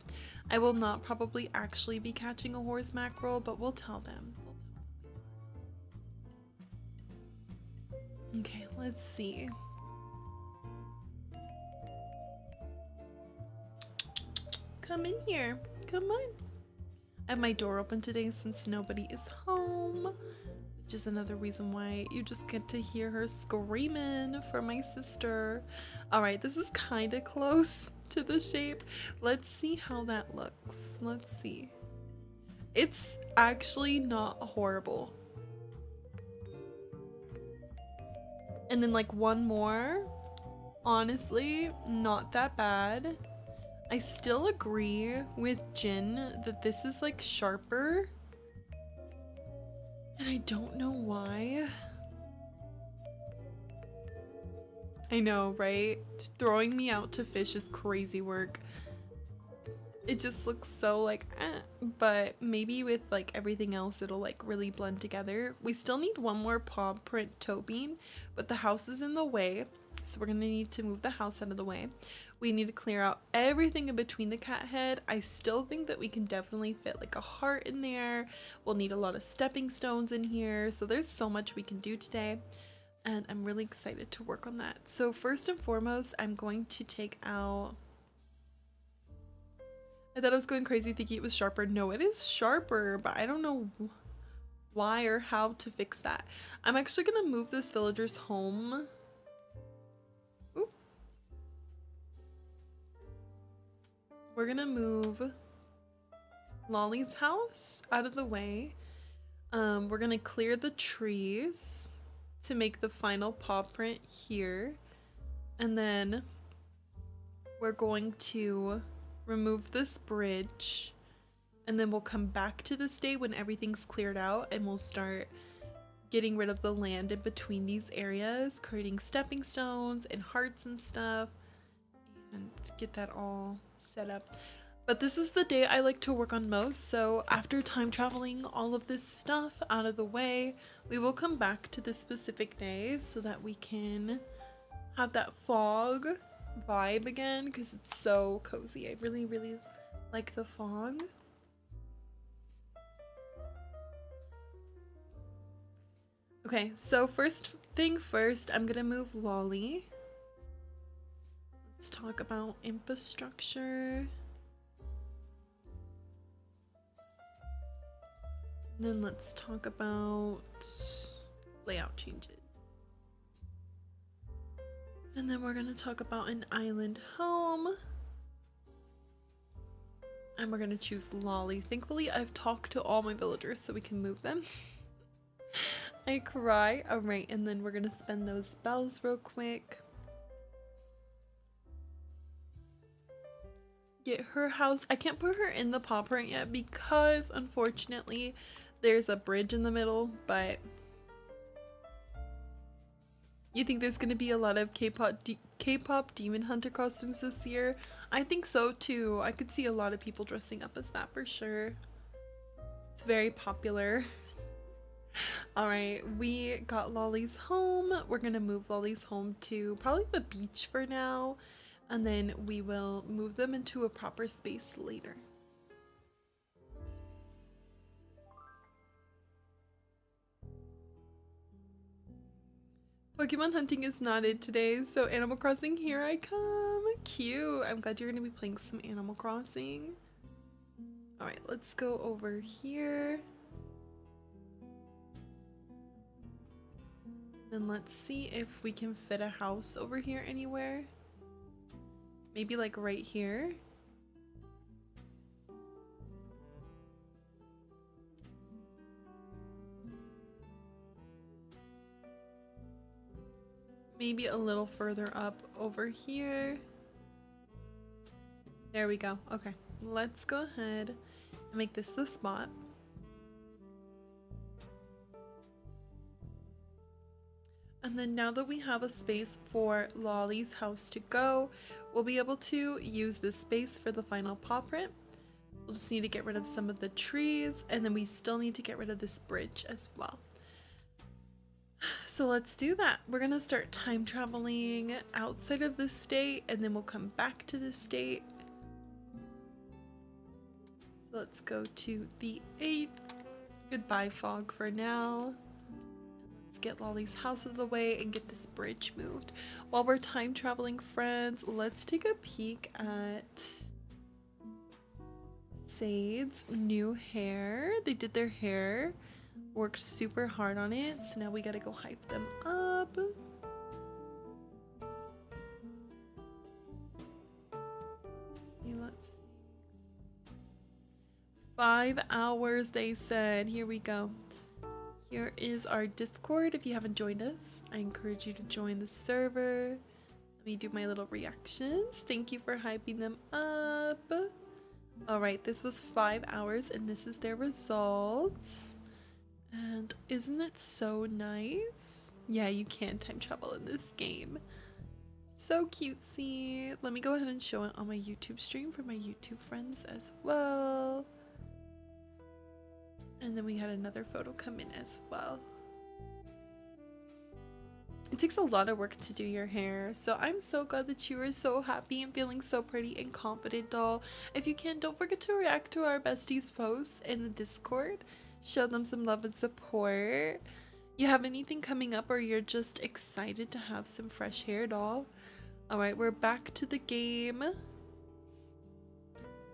I will not probably actually be catching a horse mackerel, but we'll tell them. Okay, let's see. Come in here. Come on. I have my door open today since nobody is home, which is another reason why you just get to hear her screaming for my sister. All right, this is kind of close to the shape. Let's see how that looks. Let's see. It's actually not horrible. And then like one more. Honestly, not that bad. I still agree with Jin that this is like sharper, and I don't know why. I know, right? Throwing me out to fish is crazy work. It just looks so like but maybe with like everything else it'll like really blend together. We still need one more paw print toe bean, but the house is in the way. So we're gonna need to move the house out of the way. We need to clear out everything in between the cat head. I still think that we can definitely fit like a heart in there. We'll need a lot of stepping stones in here. So there's so much we can do today, and I'm really excited to work on that. So first and foremost, I'm going to take out... I thought I was going crazy thinking it was sharper. No, it is sharper, but I don't know why or how to fix that. I'm actually gonna move this villager's home. We're gonna move Lolly's house out of the way. We're gonna clear the trees to make the final paw print here. And then we're going to remove this bridge. And then we'll come back to this day when everything's cleared out, and we'll start getting rid of the land in between these areas, creating stepping stones and hearts and stuff, and get that all set up. But this is the day I like to work on most, so after time traveling all of this stuff out of the way, we will come back to this specific day so that we can have that fog vibe again, because it's so cozy. I really, really like the fog. Okay, so first thing first, I'm gonna move Lolly. Let's talk about infrastructure. And then let's talk about layout changes. And then we're gonna talk about an island home. And we're gonna choose Lolly. Thankfully, I've talked to all my villagers so we can move them. iCry. Alright, and then we're gonna spend those bells real quick. Get her house. I can't put her in the paw print yet because unfortunately there's a bridge in the middle, but you think there's gonna be a lot of K-pop Demon Hunter costumes this year? I think so too. I could see a lot of people dressing up as that for sure. It's very popular. Alright, we got Lolly's home. We're gonna move Lolly's home to probably the beach for now, and then we will move them into a proper space later. Pokemon hunting is not it today, so Animal Crossing, here I come. Cute. I'm glad you're gonna be playing some Animal Crossing. Alright, let's go over here. And let's see if we can fit a house over here anywhere. Maybe like right here. Maybe a little further up over here. There we go. Okay, let's go ahead and make this the spot. And then now that we have a space for Lolly's house to go, we'll be able to use this space for the final paw print. We'll just need to get rid of some of the trees, and then we still need to get rid of this bridge as well. So let's do that. We're gonna start time traveling outside of the state, and then we'll come back to the state. So let's go to the 8th. Goodbye, fog, for now. Let's get Lolly's house out of the way and get this bridge moved. While we're time traveling, friends, let's take a peek at Sade's new hair. They did their hair, worked super hard on it, so now we gotta go hype them up. Let's see. 5 hours, they said. Here we go. Here is our Discord. If you haven't joined us, I encourage you to join the server. Let me do my little reactions. Thank you for hyping them up. Alright, this was 5 hours and this is their results. And isn't it so nice? Yeah, you can time travel in this game. So cutesy. Let me go ahead and show it on my YouTube stream for my YouTube friends as well. And then we had another photo come in as well. It takes a lot of work to do your hair, so I'm so glad that you are so happy and feeling so pretty and confident, doll. If you can, don't forget to react to our besties posts in the Discord. Show them some love and support. You have anything coming up, or you're just excited to have some fresh hair, doll? Alright, we're back to the game.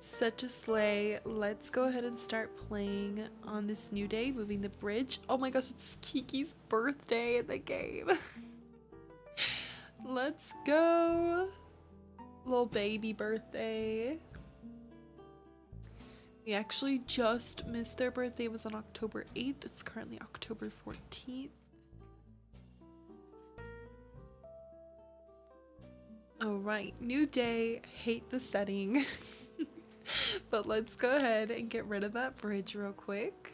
Such a slay. Let's go ahead and start playing on this new day, moving the bridge. Oh my gosh, it's Kiki's birthday in the game. Let's go. Little baby birthday. We actually just missed their birthday. It was on October 8th. It's currently October 14th. Alright, new day. Hate the setting. But let's go ahead and get rid of that bridge real quick.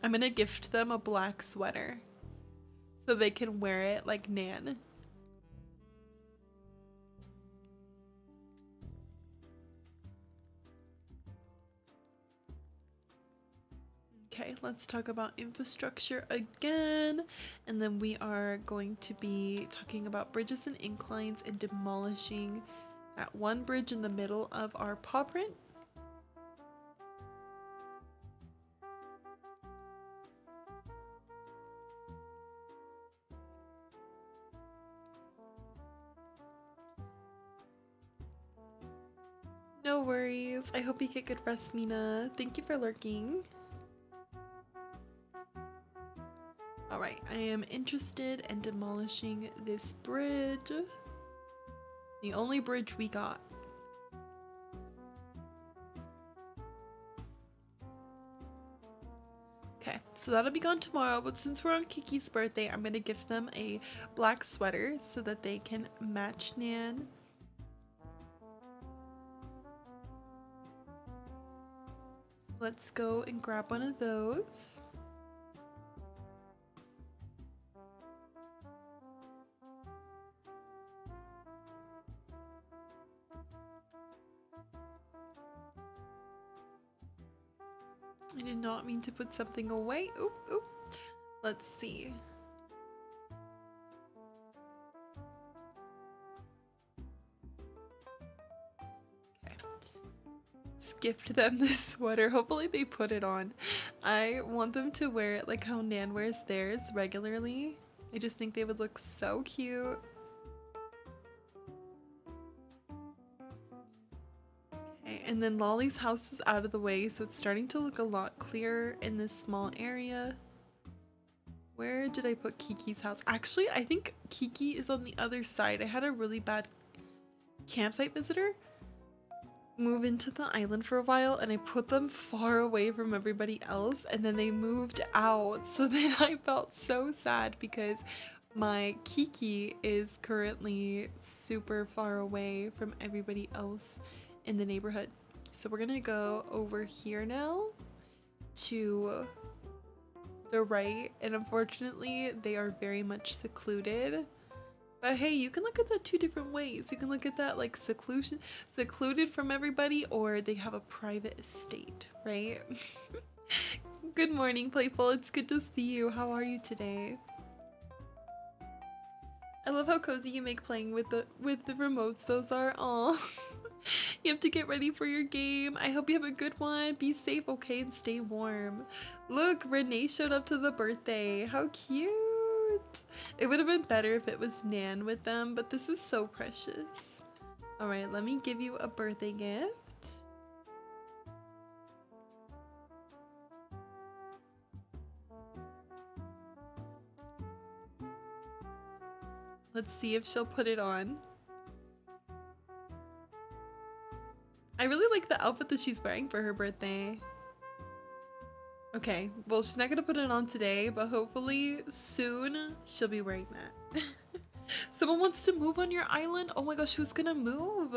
I'm gonna gift them a black sweater so they can wear it like Nan. Okay, let's talk about infrastructure again, and then we are going to be talking about bridges and inclines and demolishing that one bridge in the middle of our paw print. No worries. I hope you get good rest, Mina. Thank you for lurking. Alright, I am interested in demolishing this bridge. The only bridge we got. Okay, so that'll be gone tomorrow, but since we're on Kiki's birthday, I'm gonna gift them a black sweater so that they can match Nan. So let's go and grab one of those. I did not mean to put something away. Oop, oop. Let's see. Okay. Let's gift them this sweater. Hopefully they put it on. I want them to wear it like how Nan wears theirs regularly. I just think they would look so cute. And then Lolly's house is out of the way, so it's starting to look a lot clearer in this small area. Where did I put Kiki's house? Actually, I think Kiki is on the other side. I had a really bad campsite visitor move into the island for a while, and I put them far away from everybody else, and then they moved out. So then I felt so sad because my Kiki is currently super far away from everybody else in the neighborhood. So we're gonna go over here now to the right, and unfortunately they are very much secluded. But hey, you can look at that two different ways. You can look at that like secluded from everybody, or they have a private estate, right? Good morning, Playful. It's good to see you. How are you today? I love how cozy you make playing with the remotes. Those are all. You have to get ready for your game. I hope you have a good one. Be safe, okay, and stay warm. Look, Renee showed up to the birthday. How cute. It would have been better if it was Nan with them, but this is so precious. All right, let me give you a birthday gift. Let's see if she'll put it on. I really like the outfit that she's wearing for her birthday. Okay, well, she's not gonna put it on today, but hopefully soon she'll be wearing that. Someone wants to move on your island? Oh my gosh, who's gonna move?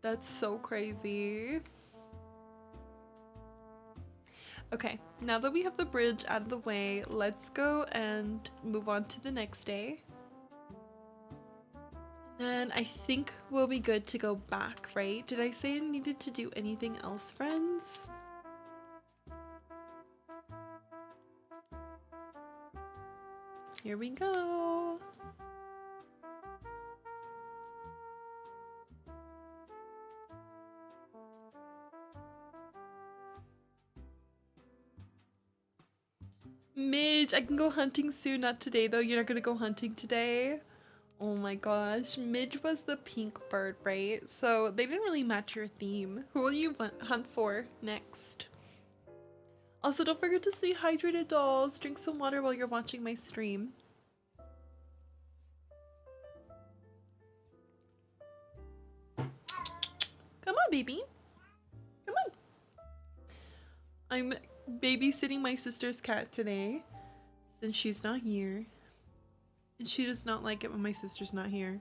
That's so crazy. Okay, now that we have the bridge out of the way, let's go and move on to the next day. And I think we'll be good to go back, right? Did I say I needed to do anything else, friends? Here we go. Midge, I can go hunting soon. Not today, though. You're not gonna go hunting today? Oh my gosh, Midge was the pink bird, right? So they didn't really match your theme. Who will you hunt for next? Also, don't forget to stay hydrated, dolls. Drink some water while you're watching my stream. Come on, baby. Come on. I'm babysitting my sister's cat today since she's not here. And she does not like it when my sister's not here.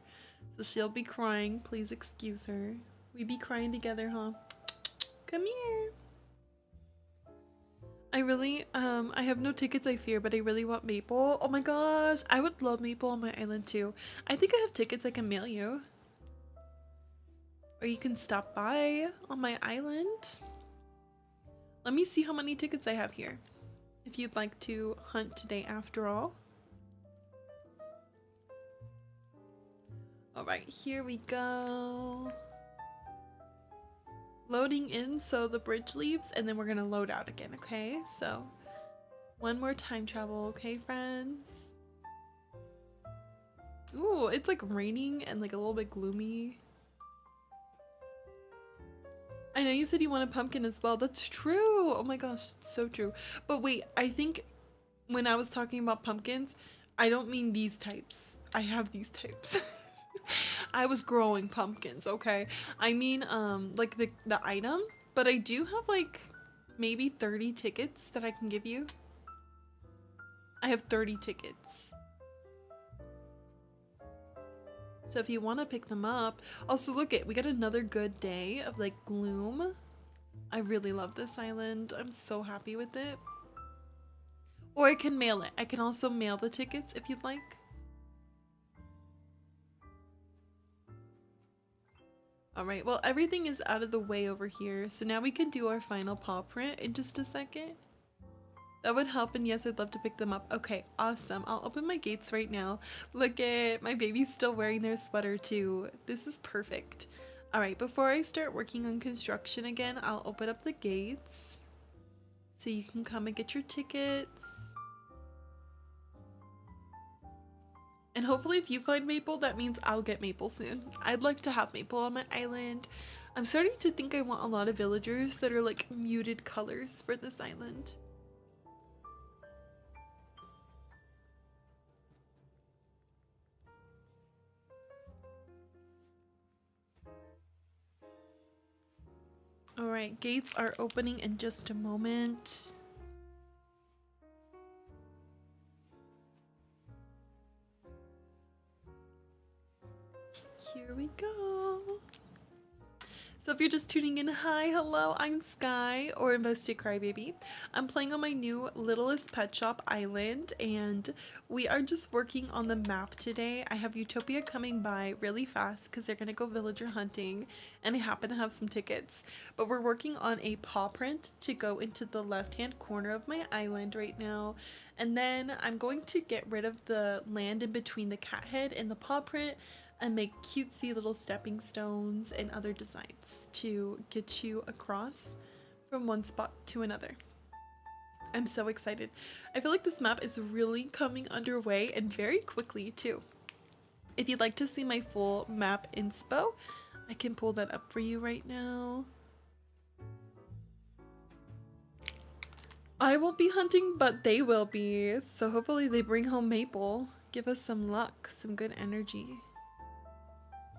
So she'll be crying. Please excuse her. We be crying together, huh? Come here. I really, I have no tickets, I fear, but I really want Maple. Oh my gosh, I would love Maple on my island too. I think I have tickets I can mail you. Or you can stop by on my island. Let me see how many tickets I have here. If you'd like to hunt today after all. Alright, here we go. Loading in, so the bridge leaves, and then we're gonna load out again, okay? So, one more time travel, okay, friends? Ooh, it's like raining and like a little bit gloomy. I know you said you want a pumpkin as well. That's true. Oh my gosh, it's so true. But wait, I think when I was talking about pumpkins, I don't mean these types. I have these types. I was growing pumpkins, okay? I mean, like the item, but I do have like maybe 30 tickets that I can give you. I have 30 tickets. So if you want to pick them up. Also, look it, we got another good day of like gloom. I really love this island. I'm so happy with it. Or I can mail it. I can also mail the tickets if you'd like. Alright, well everything is out of the way over here. So now we can do our final paw print in just a second. That would help, and yes, I'd love to pick them up. Okay, awesome. I'll open my gates right now. Look at my baby's still wearing their sweater too. This is perfect. Alright, before I start working on construction again, I'll open up the gates so you can come and get your tickets. And hopefully if you find Maple, that means I'll get Maple soon. I'd like to have Maple on my island. I'm starting to think I want a lot of villagers that are like muted colors for this island. Alright, gates are opening in just a moment. Here we go. So if you're just tuning in, hi, hello, I'm Sky, or Invested Crybaby. I'm playing on my new Littlest Pet Shop island, and we are just working on the map today. I have Utopia coming by really fast because they're going to go villager hunting, and I happen to have some tickets. But we're working on a paw print to go into the left-hand corner of my island right now. And then I'm going to get rid of the land in between the cat head and the paw print, and make cutesy little stepping stones and other designs to get you across from one spot to another. I'm so excited. I feel like this map is really coming underway, and very quickly too. If you'd like to see my full map inspo, I can pull that up for you right now. I won't be hunting, but they will be. So hopefully they bring home Maple. Give us some luck, some good energy.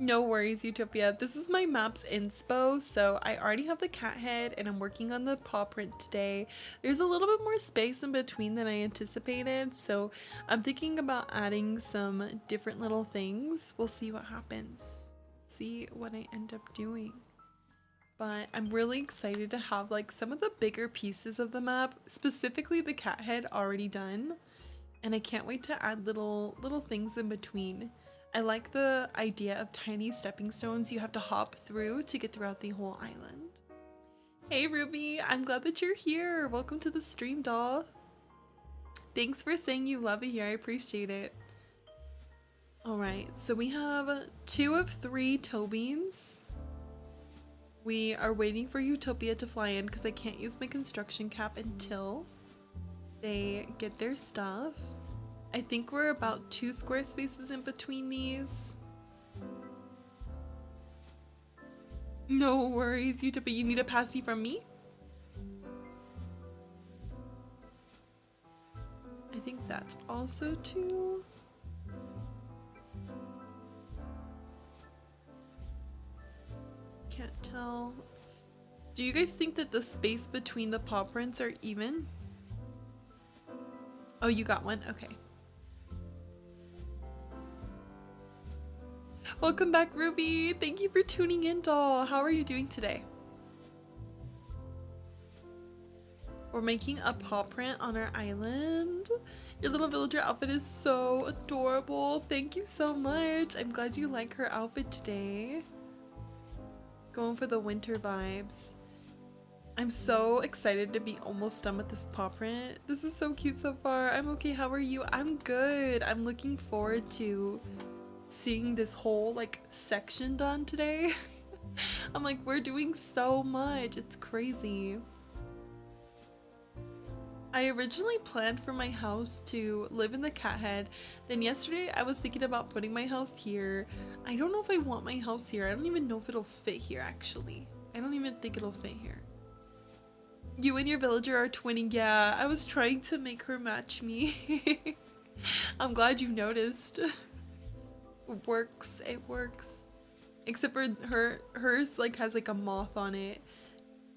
No worries, Utopia. This is my map's inspo, so I already have the cat head and I'm working on the paw print today. There's a little bit more space in between than I anticipated, so I'm thinking about adding some different little things. We'll see what happens. See what I end up doing. But I'm really excited to have like some of the bigger pieces of the map, specifically the cat head, already done. And I can't wait to add little things in between. I like the idea of tiny stepping stones you have to hop through to get throughout the whole island. Hey Ruby, I'm glad that you're here. Welcome to the stream, doll. Thanks for saying you love it here. I appreciate it. Alright, so we have 2 of 3 toe beans. We are waiting for Utopia to fly in because I can't use my construction cap until they get their stuff. I think we're about 2 square spaces in between these. No worries, Utopia. You need a passy from me? I think that's also 2. Can't tell. Do you guys think that the space between the paw prints are even? Oh, you got one? Okay. Welcome back, Ruby. Thank you for tuning in, doll. How are you doing today? We're making a paw print on our island. Your little villager outfit is so adorable. Thank you so much. I'm glad you like her outfit today. Going for the winter vibes. I'm so excited to be almost done with this paw print. This is so cute so far. I'm okay. How are you? I'm good. I'm looking forward to seeing this whole like section done today. I'm like, we're doing so much. It's crazy. I originally planned for my house to live in the cat head. Then yesterday I was thinking about putting my house here. I don't know if I want my house here. I don't even know if it'll fit here actually. I don't even think it'll fit here. You and your villager are twinning. Yeah, I was trying to make her match me. I'm glad you noticed. It works. Except for hers like has like a moth on it.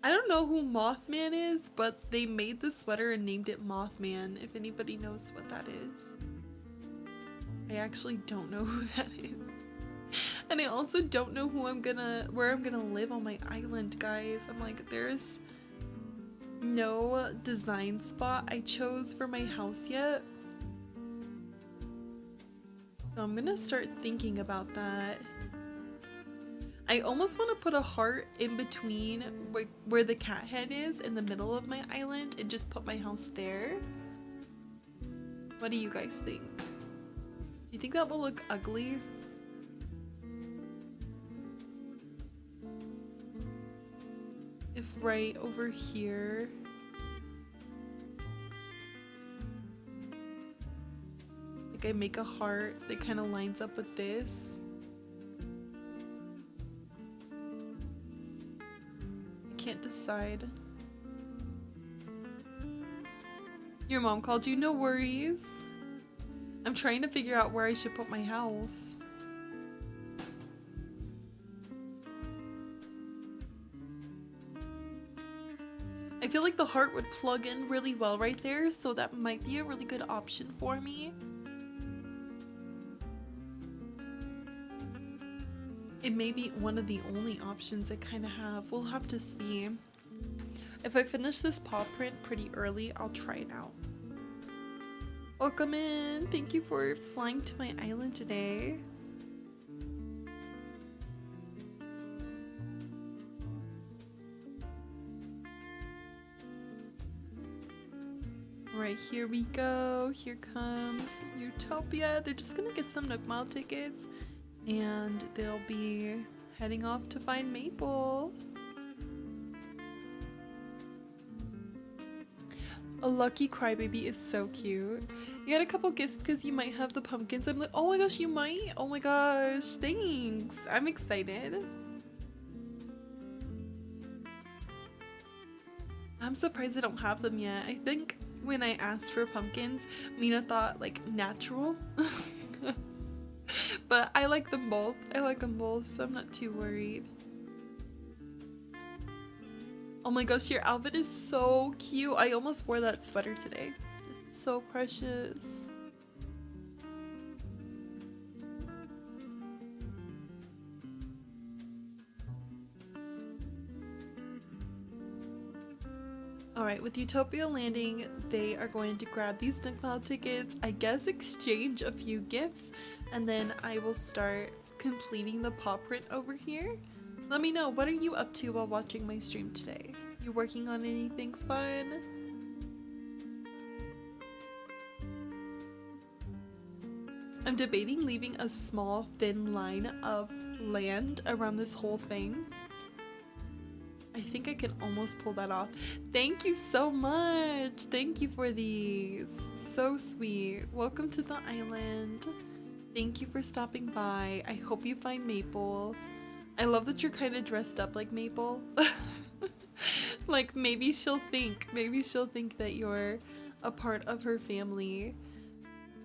I don't know who Mothman is, but they made the sweater and named it Mothman, if anybody knows what that is. I actually don't know who that is. And I also don't know where I'm gonna live on my island, guys. I'm like, there's no design spot I chose for my house yet. So I'm gonna start thinking about that. I almost want to put a heart in between where the cat head is in the middle of my island and just put my house there. What do you guys think? Do you think that will look ugly? If right over here, like I make a heart that kind of lines up with this. Can't decide. Your mom called you? No worries. I'm trying to figure out where I should put my house. I feel like the heart would plug in really well right there, so that might be a really good option for me. It may be one of the only options I kind of have. We'll have to see. If I finish this paw print pretty early, I'll try it out. Welcome in. Thank you for flying to my island today. Alright, here we go. Here comes Utopia. They're just gonna get some Nook Mile tickets. And they'll be heading off to find Maple. A lucky crybaby is so cute. You got a couple gifts because you might have the pumpkins. I'm like, oh my gosh, you might? Oh my gosh, thanks. I'm excited. I'm surprised I don't have them yet. I think when I asked for pumpkins, Mina thought like natural. But I like them both. So I'm not too worried. Oh my gosh, your outfit is so cute. I almost wore that sweater today. This is so precious. Alright, with Utopia landing, they are going to grab these Nook Mile tickets, I guess exchange a few gifts, and then I will start completing the paw print over here. Let me know, what are you up to while watching my stream today? You working on anything fun? I'm debating leaving a small thin line of land around this whole thing. I think I can almost pull that off. Thank you so much. Thank you for these. So sweet. Welcome to the island. Thank you for stopping by. I hope you find Maple. I love that you're kind of dressed up like Maple. Like maybe she'll think that you're a part of her family.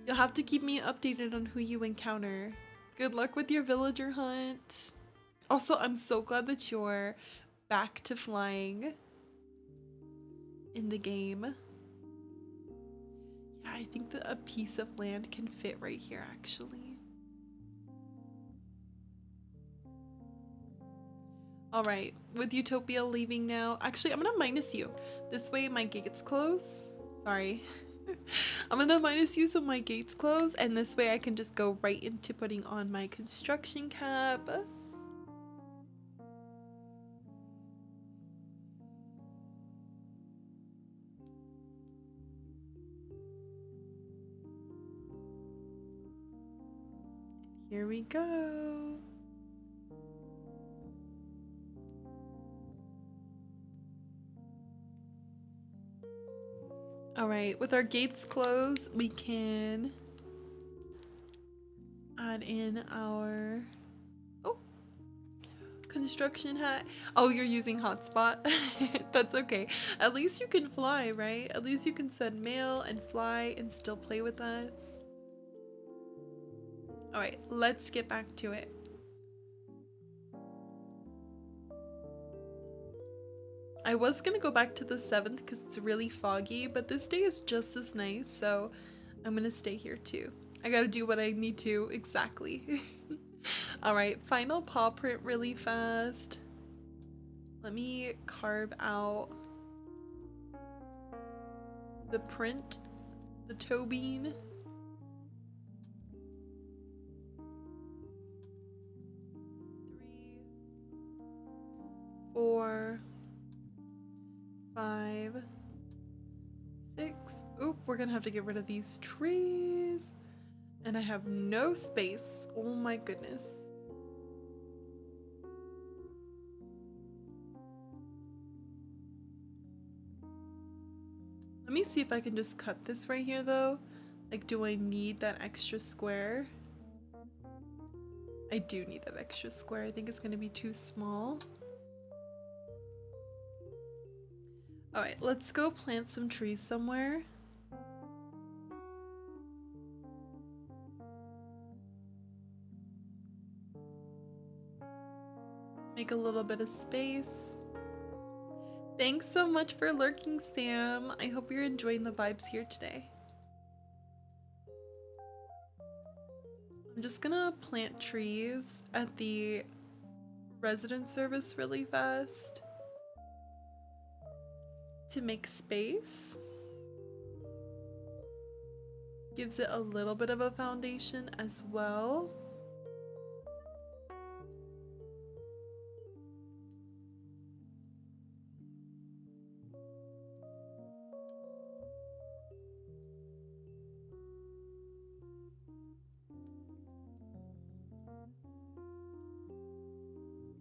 You'll have to keep me updated on who you encounter. Good luck with your villager hunt. Also, I'm so glad that you're back to flying in the game. Yeah, I think that a piece of land can fit right here actually. Alright, with Utopia leaving now, actually I'm gonna minus you. This way my gates close. Sorry. I'm gonna minus you so my gates close, and this way I can just go right into putting on my construction cap. Here we go. All right, with our gates closed, we can add in our construction hat. Oh, you're using hotspot. That's okay. At least you can fly, right? At least you can send mail and fly and still play with us. All right, let's get back to it. I was gonna go back to the 7th because it's really foggy, but this day is just as nice, so I'm gonna stay here too. I gotta do what I need to exactly. Alright, final paw print really fast. Let me carve out the print, the toe bean. 3, 4, 5, 6. Oop, we're gonna have to get rid of these trees. And I have no space. Oh my goodness. Let me see if I can just cut this right here though. Like, do I need that extra square? I do need that extra square. I think it's gonna be too small. Alright, let's go plant some trees somewhere. Make a little bit of space. Thanks so much for lurking, Sam. I hope you're enjoying the vibes here today. I'm just gonna plant trees at the resident service really fast to make space. Gives it a little bit of a foundation as well.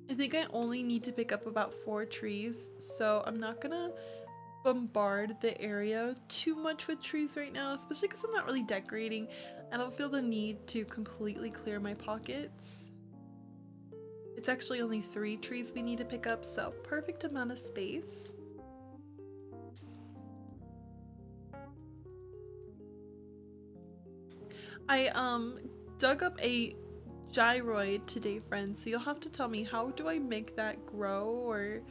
I think I only need to pick up about 4 trees, so I'm not gonna bombard the area too much with trees right now, especially because I'm not really decorating. I don't feel the need to completely clear my pockets. It's actually only 3 trees we need to pick up, so perfect amount of space. I dug up a gyroid today, friends, so you'll have to tell me, how do I make that grow? Or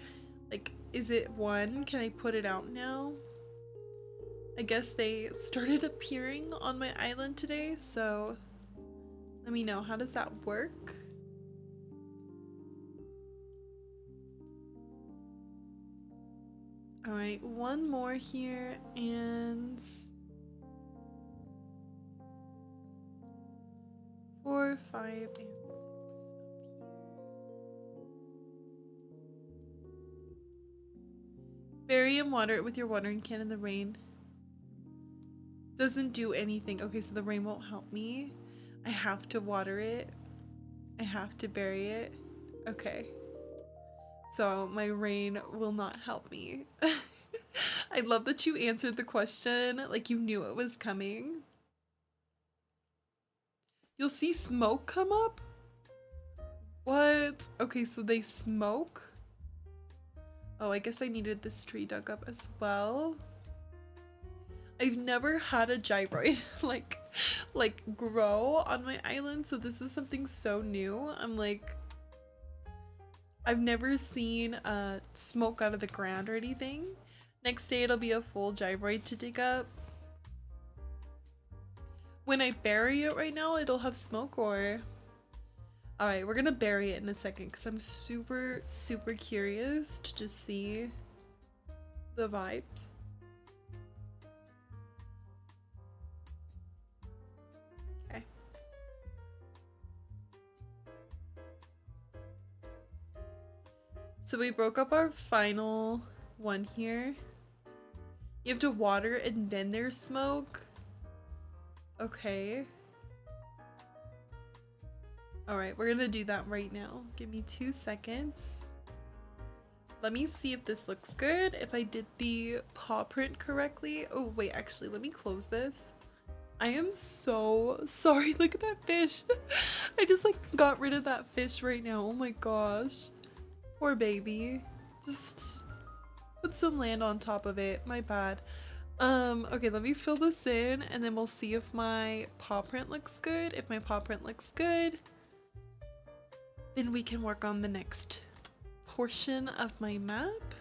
like, is it 1? Can I put it out now? I guess they started appearing on my island today, so let me know, how does that work? Alright, 1 more here, and 4, 5, and 6 up here. Bury and water it with your watering can in the rain. Doesn't do anything. Okay, so the rain won't help me. I have to water it. I have to bury it. Okay. So my rain will not help me. I love that you answered the question like you knew it was coming. You'll see smoke come up? What? Okay, so they smoke? Oh, I guess I needed this tree dug up as well. I've never had a gyroid like grow on my island, so this is something so new. I'm like, I've never seen smoke out of the ground or anything. Next day it'll be a full gyroid to dig up. When I bury it right now, it'll have smoke, or... Alright, we're gonna bury it in a second because I'm super, super curious to just see the vibes. Okay. So we broke up our final one here. You have to water and then there's smoke. Okay. Alright, we're gonna do that right now. Give me 2 seconds. Let me see if this looks good, if I did the paw print correctly. Oh wait, actually, let me close this. I am so sorry. Look at that fish. I just like got rid of that fish right now. Oh my gosh. Poor baby. Just put some land on top of it. My bad. Okay, let me fill this in and then we'll see if my paw print looks good. If my paw print looks good, then we can work on the next portion of my map.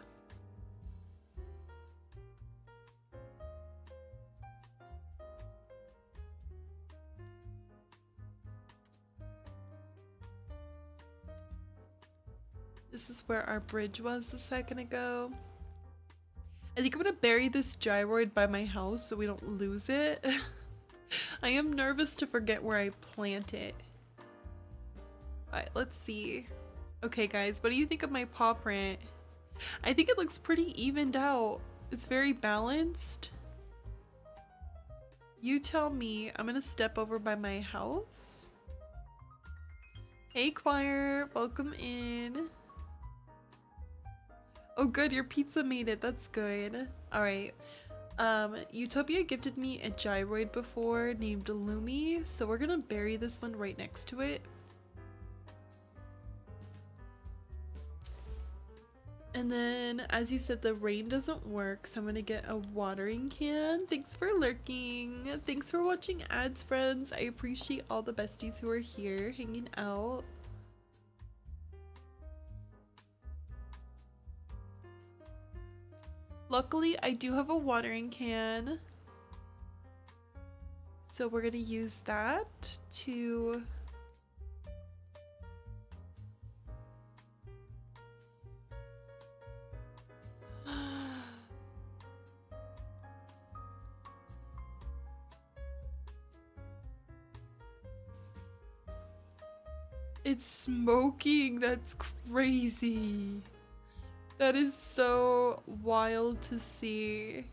This is where our bridge was a second ago. I think I'm gonna bury this gyroid by my house so we don't lose it. I am nervous to forget where I plant it. Alright, let's see. Okay guys, what do you think of my paw print? I think it looks pretty evened out. It's very balanced. You tell me. I'm gonna step over by my house. Hey choir, welcome in. Oh good, your pizza made it. That's good. Alright. Utopia gifted me a gyroid before named Lumi, so we're gonna bury this one right next to it. And then, as you said, the rain doesn't work, so I'm gonna get a watering can. Thanks for lurking. Thanks for watching ads, friends. I appreciate all the besties who are here hanging out. Luckily, I do have a watering can. So we're gonna use that to... It's smoking. That's crazy. That is so wild to see.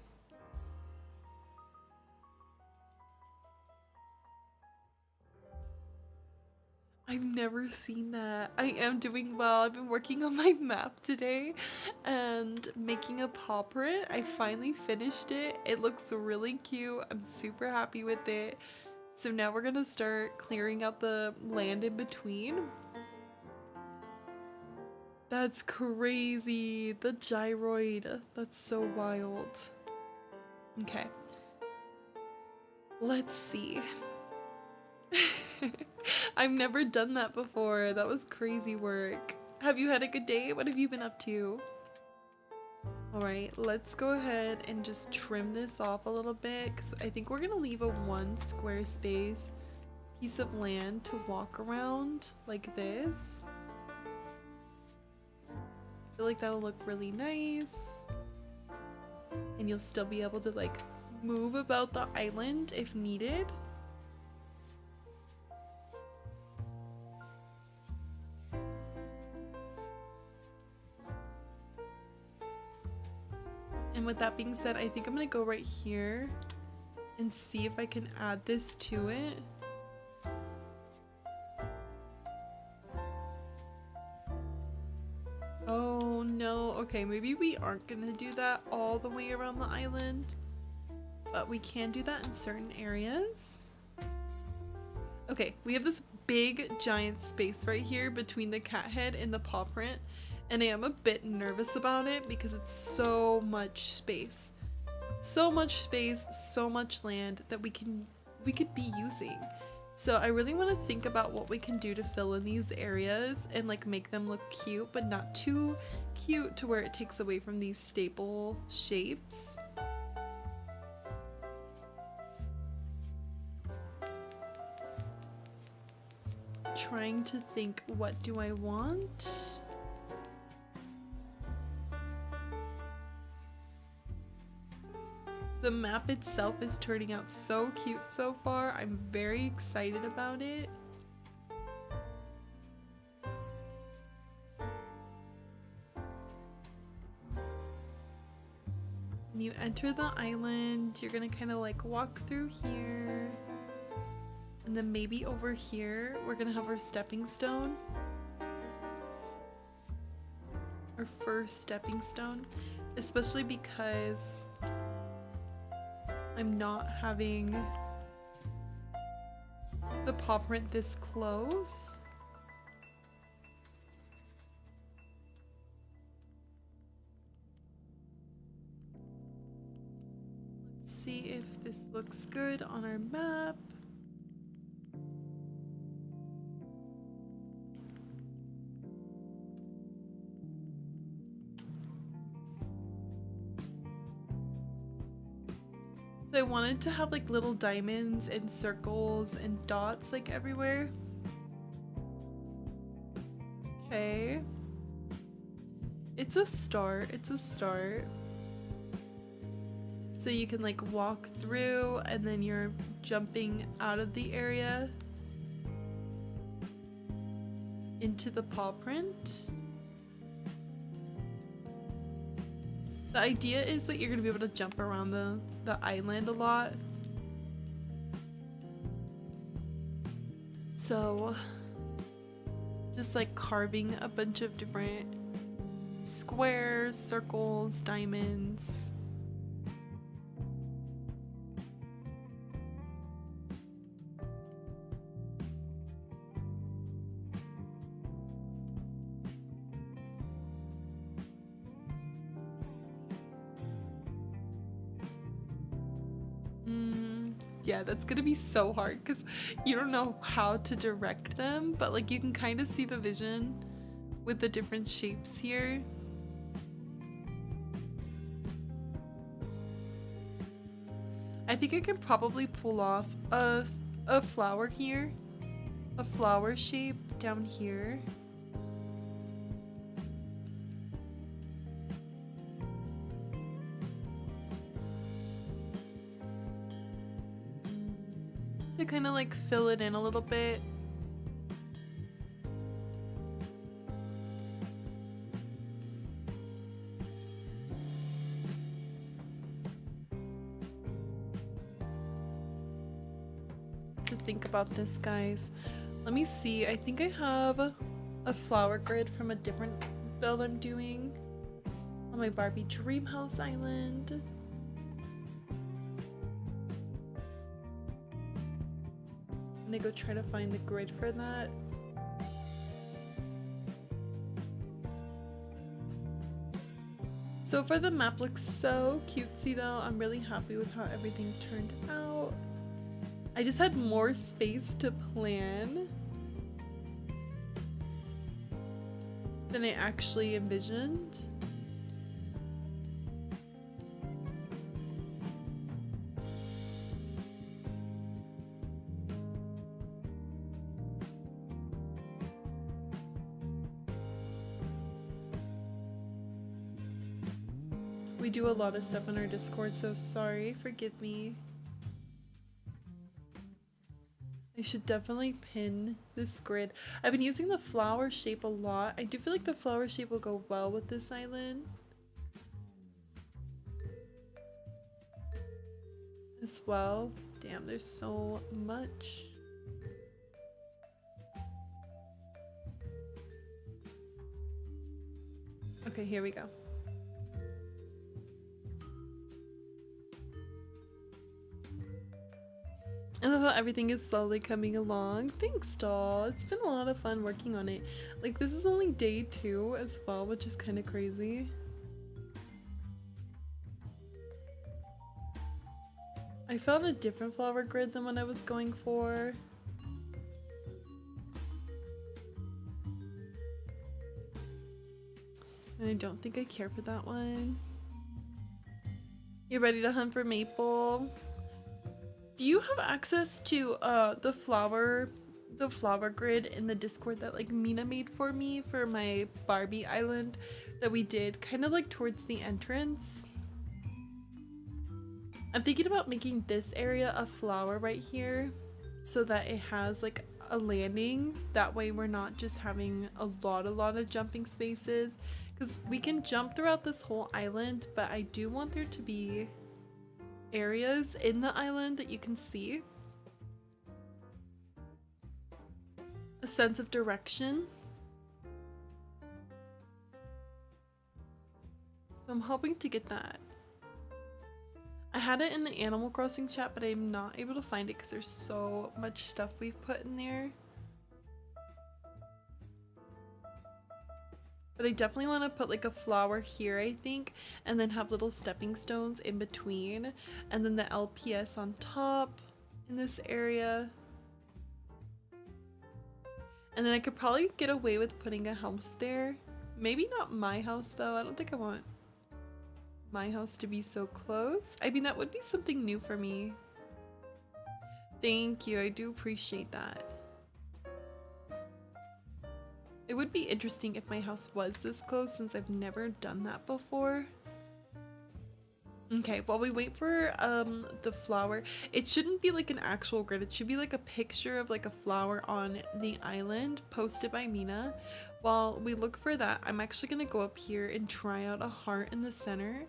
I've never seen that. I am doing well. I've been working on my map today and making a paw print. I finally finished it. It looks really cute. I'm super happy with it. So now we're gonna start clearing out the land in between. That's crazy. The gyroid. That's so wild. Okay. Let's see. I've never done that before. That was crazy work. Have you had a good day? What have you been up to? Alright, let's go ahead and just trim this off a little bit because I think we're gonna leave a 1 square space piece of land to walk around like this. I feel like that'll look really nice. And you'll still be able to like move about the island if needed. And with that being said, I think I'm gonna go right here and see if I can add this to it. Oh no, okay, maybe we aren't gonna do that all the way around the island, but we can do that in certain areas. Okay, we have this big giant space right here between the cat head and the paw print. And I am a bit nervous about it because it's so much space. So much space, so much land that we could be using. So I really want to think about what we can do to fill in these areas and like make them look cute, but not too cute to where it takes away from these staple shapes. Trying to think, what do I want? The map itself is turning out so cute so far. I'm very excited about it. When you enter the island, you're gonna kind of like walk through here. And then maybe over here, we're gonna have our stepping stone. Our first stepping stone. Especially because I'm not having the paw print this close. Let's see if this looks good on our map. So I wanted to have like little diamonds and circles and dots like everywhere. Okay. It's a start. It's a start. So you can like walk through and then you're jumping out of the area into the paw print. The idea is that you're gonna be able to jump around the island a lot. So just like carving a bunch of different squares, circles, diamonds. Yeah, that's gonna be so hard because you don't know how to direct them, but like you can kind of see the vision with the different shapes here. I think I could probably pull off a flower here, a flower shape down here. To kind of like fill it in a little bit. To think about this, guys. Let me see. I think I have a flower grid from a different build I'm doing on my Barbie Dream House Island. I'm gonna go try to find the grid for that. So far the map looks so cutesy though. I'm really happy with how everything turned out. I just had more space to plan than I actually envisioned. We do a lot of stuff on our Discord, so sorry, forgive me. I should definitely pin this grid. I've been using the flower shape a lot. I do feel like the flower shape will go well with this island as well. Damn, there's so much. Okay, here we go. I love how everything is slowly coming along. Thanks, doll. It's been a lot of fun working on it. Like, this is only day 2 as well, which is kind of crazy. I found a different flower grid than what I was going for. And I don't think I care for that one. You ready to hunt for maple? Do you have access to the flower grid in the Discord that like Mina made for me for my Barbie island that we did kind of like towards the entrance? I'm thinking about making this area a flower right here so that it has like a landing. That way we're not just having a lot of jumping spaces, because we can jump throughout this whole island, but I do want there to be areas in the island that you can see a sense of direction. So I'm hoping to get that. I had it in the Animal Crossing chat, but I'm not able to find it because there's so much stuff we've put in there. But I definitely want to put like a flower here, I think, and then have little stepping stones in between, and then the LPS on top in this area. And then I could probably get away with putting a house there. Maybe not my house though. I don't think I want my house to be so close. I mean, that would be something new for me. Thank you. I do appreciate that. It would be interesting if my house was this close since I've never done that before. Okay, while we wait for the flower, it shouldn't be like an actual grid. It should be like a picture of like a flower on the island posted by Mina. While we look for that, I'm actually gonna go up here and try out a heart in the center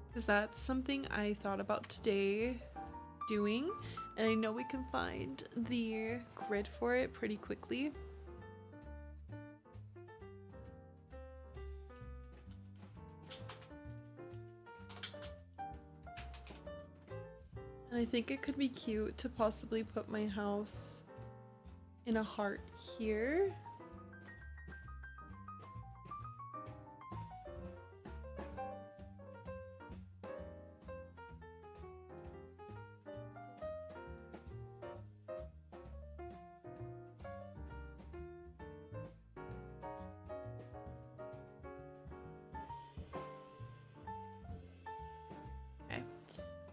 because that's something I thought about today doing, and I know we can find the grid for it pretty quickly. And I think it could be cute to possibly put my house in a heart here.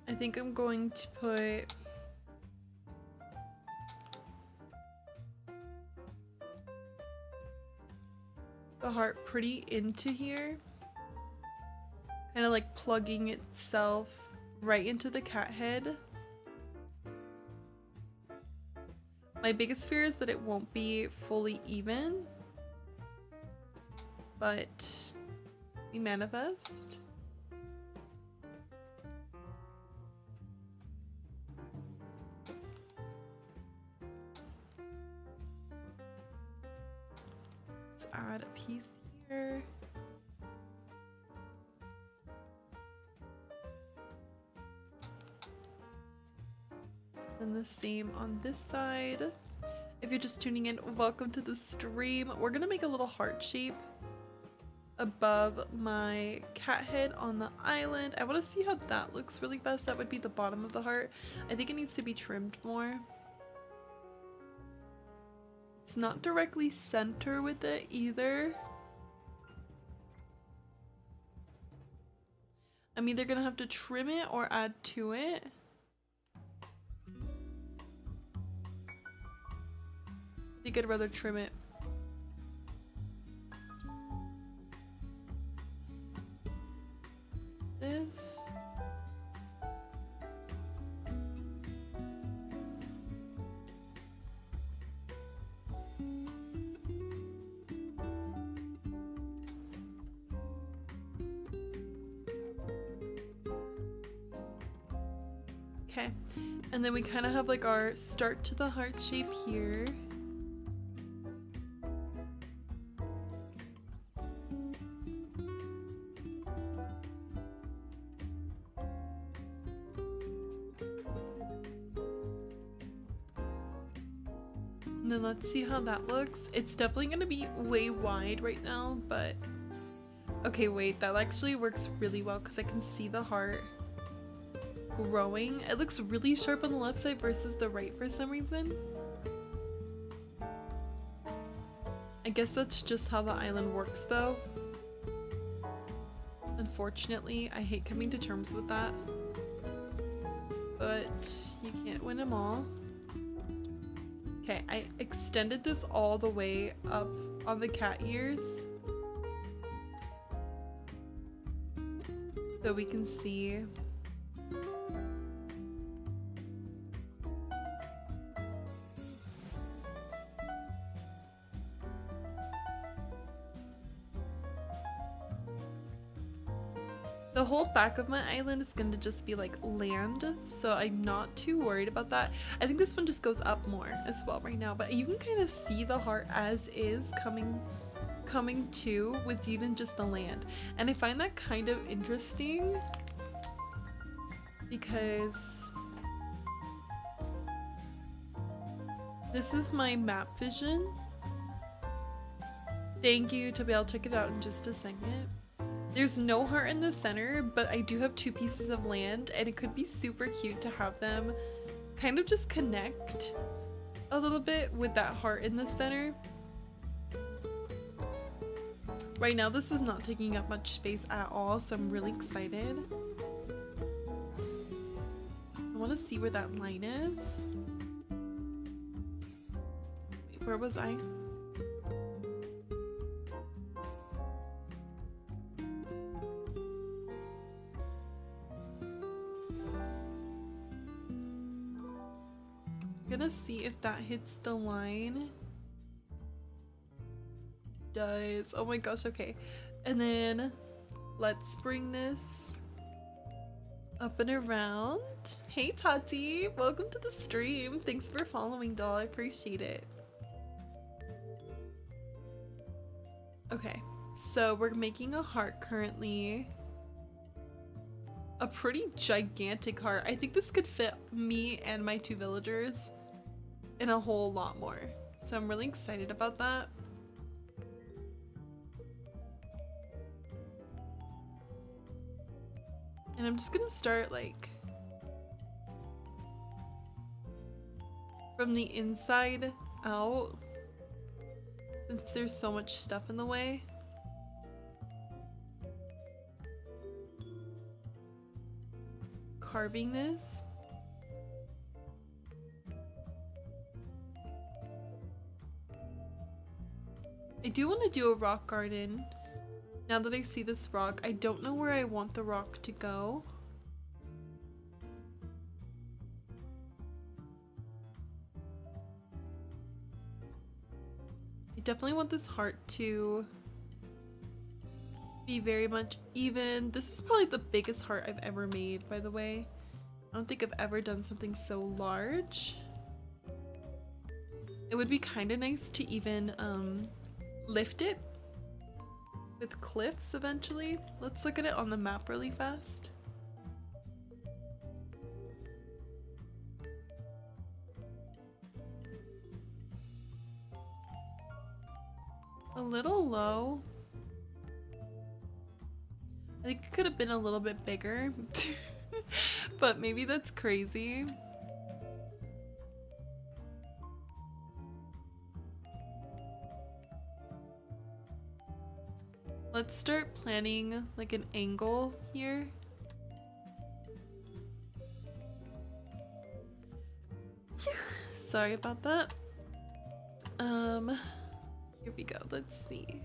I think I'm going to put the heart pretty into here, kind of like plugging itself right into the cat head. My biggest fear is that it won't be fully even, but we manifest. Add a piece here. And the same on this side. If you're just tuning in, welcome to the stream. We're gonna make a little heart shape above my cat head on the island. I want to see how that looks really best. That would be the bottom of the heart. I think it needs to be trimmed more. It's not directly center with it either. I'm either gonna have to trim it or add to it. I think I'd rather trim it. This. Okay, and then we kind of have like our start to the heart shape here. And then let's see how that looks. It's definitely going to be way wide right now, but okay, wait, that actually works really well because I can see the heart growing. It looks really sharp on the left side versus the right for some reason. I guess that's just how the island works though. Unfortunately, I hate coming to terms with that, but you can't win them all. Okay, I extended this all the way up on the cat ears so we can see. The whole back of my island is going to just be like land, so I'm not too worried about that. I think this one just goes up more as well right now, but you can kind of see the heart as is coming to with even just the land. And I find that kind of interesting because this is my map vision. Thank you, Toby. I'll check it out in just a second. There's no heart in the center, but I do have 2 pieces of land, and it could be super cute to have them kind of just connect a little bit with that heart in the center. Right now, this is not taking up much space at all, so I'm really excited. I want to see where that line is. Wait, where was I? gonna see if that hits the line. Does. Oh my gosh, okay. And then let's bring this up and around. Hey Tati, welcome to the stream. Thanks for following, doll. I appreciate it. Okay, so we're making a heart currently. A pretty gigantic heart. I think this could fit me and my 2 villagers and a whole lot more. So I'm really excited about that. And I'm just gonna start like from the inside out since there's so much stuff in the way. Carving this. I do want to do a rock garden. Now that I see this rock, I don't know where I want the rock to go. I definitely want this heart to be very much even. This is probably the biggest heart I've ever made, by the way. I don't think I've ever done something so large. It would be kind of nice to even lift it with cliffs eventually. Let's look at it on the map really fast. A little low. I think it could have been a little bit bigger, but maybe that's crazy. Let's start planning like an angle here. Sorry about that. Here we go. Let's see.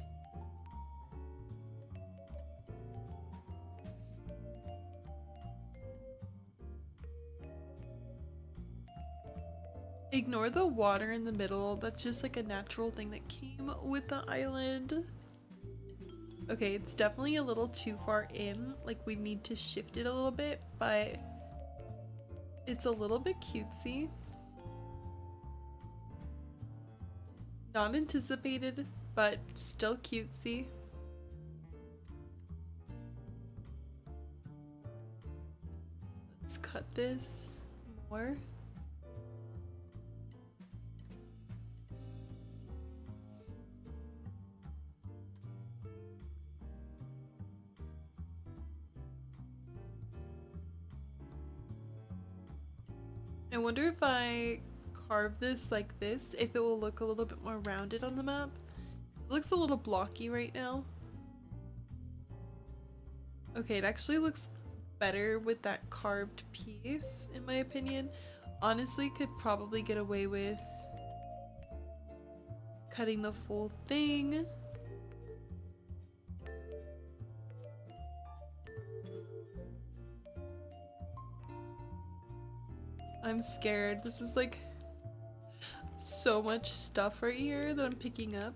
Ignore the water in the middle. That's just like a natural thing that came with the island. Okay, it's definitely a little too far in. Like we need to shift it a little bit, but it's a little bit cutesy. Not anticipated, but still cutesy. Let's cut this more. I wonder if I carve this like this, if it will look a little bit more rounded on the map. It looks a little blocky right now. Okay, it actually looks better with that carved piece, in my opinion. Honestly, could probably get away with cutting the full thing. I'm scared. This is like so much stuff right here that I'm picking up.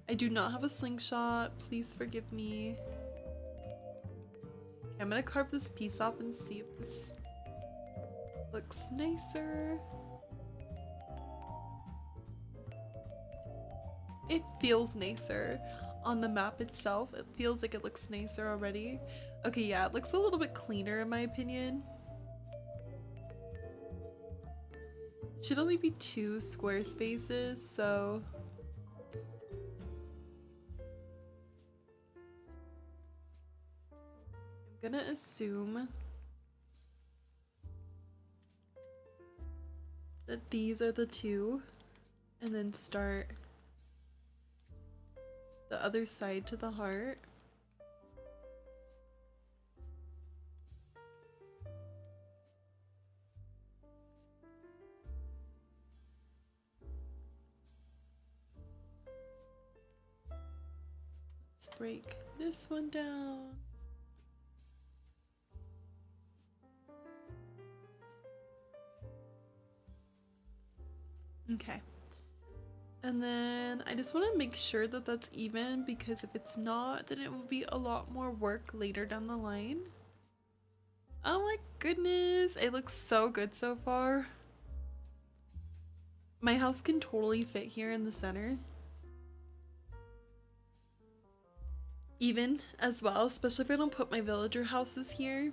I do not have a slingshot. Please forgive me. Okay, I'm gonna carve this piece off and see if this looks nicer. It feels nicer on the map itself. It feels like it looks nicer already. Okay, yeah, it looks a little bit cleaner in my opinion. Should only be 2 square spaces, so I'm gonna assume that these are the 2 and then start the other side to the heart. Let's break this one down. Okay. And then I just want to make sure that that's even, because if it's not, then it will be a lot more work later down the line. Oh my goodness, it looks so good so far. My house can totally fit here in the center. Even as well, especially if I don't put my villager houses here.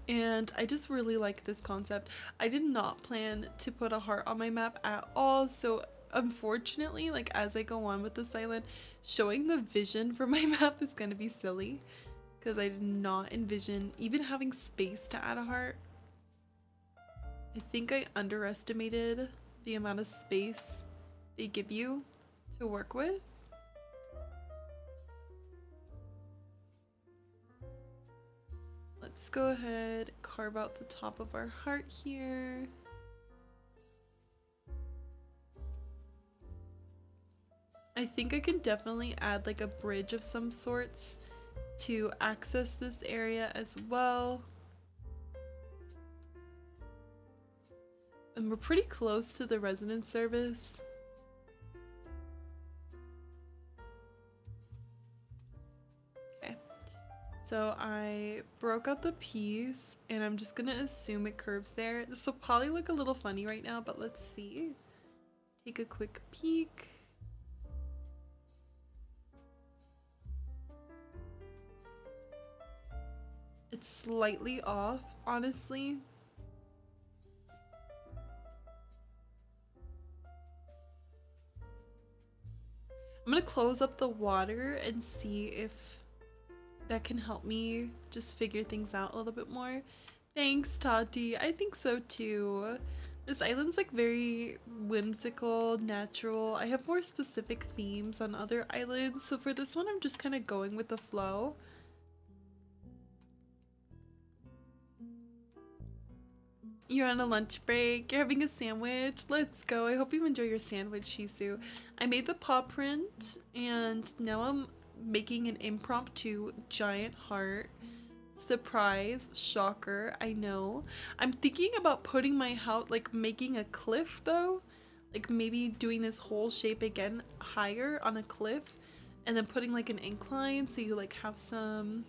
And I just really like this concept. I did not plan to put a heart on my map at all, so unfortunately, like as I go on with this island, showing the vision for my map is gonna be silly, because I did not envision even having space to add a heart. I think I underestimated the amount of space they give you to work with. Let's go ahead, carve out the top of our heart here. I think I can definitely add like a bridge of some sorts to access this area as well. And we're pretty close to the resident service. So I broke out the piece and I'm just gonna assume it curves there. This will probably look a little funny right now, but let's see. Take a quick peek. It's slightly off, honestly. I'm gonna close up the water and see if that can help me just figure things out a little bit more. Thanks, Tati. I think so too. This island's like very whimsical, natural. I have more specific themes on other islands, so for this one I'm just kind of going with the flow. You're on a lunch break, you're having a sandwich. Let's go. I hope you enjoy your sandwich, Shisu. I made the paw print and now I'm making an impromptu giant heart. Surprise, shocker, I know. I'm thinking about putting my house, like making a cliff though, like maybe doing this whole shape again higher on a cliff and then putting like an incline so you like have some.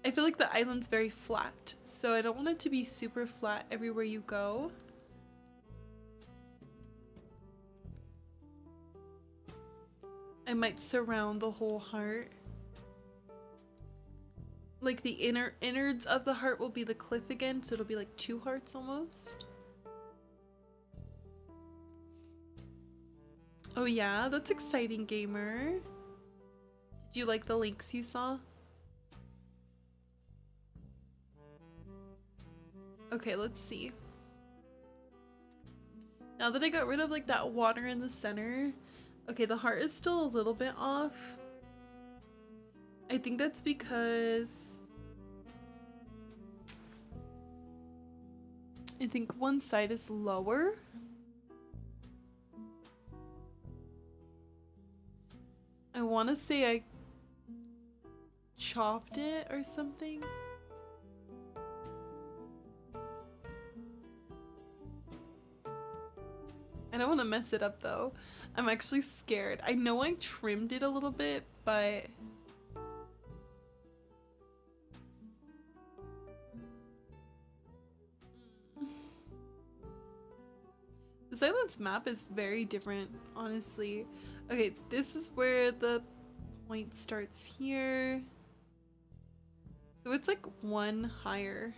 I feel like the island's very flat, so I don't want it to be super flat everywhere you go. I might surround the whole heart. Like the innards of the heart will be the cliff again, so it'll be like two hearts almost. Oh yeah, that's exciting, gamer. Did you like the links you saw? Okay, let's see. Now that I got rid of like that water in the center, okay, the heart is still a little bit off. I think that's because I think one side is lower. I want to say I chopped it or something. I don't want to mess it up though. I'm actually scared. I know I trimmed it a little bit, but this island's map is very different, honestly. Okay, this is where the point starts here. So it's like one higher.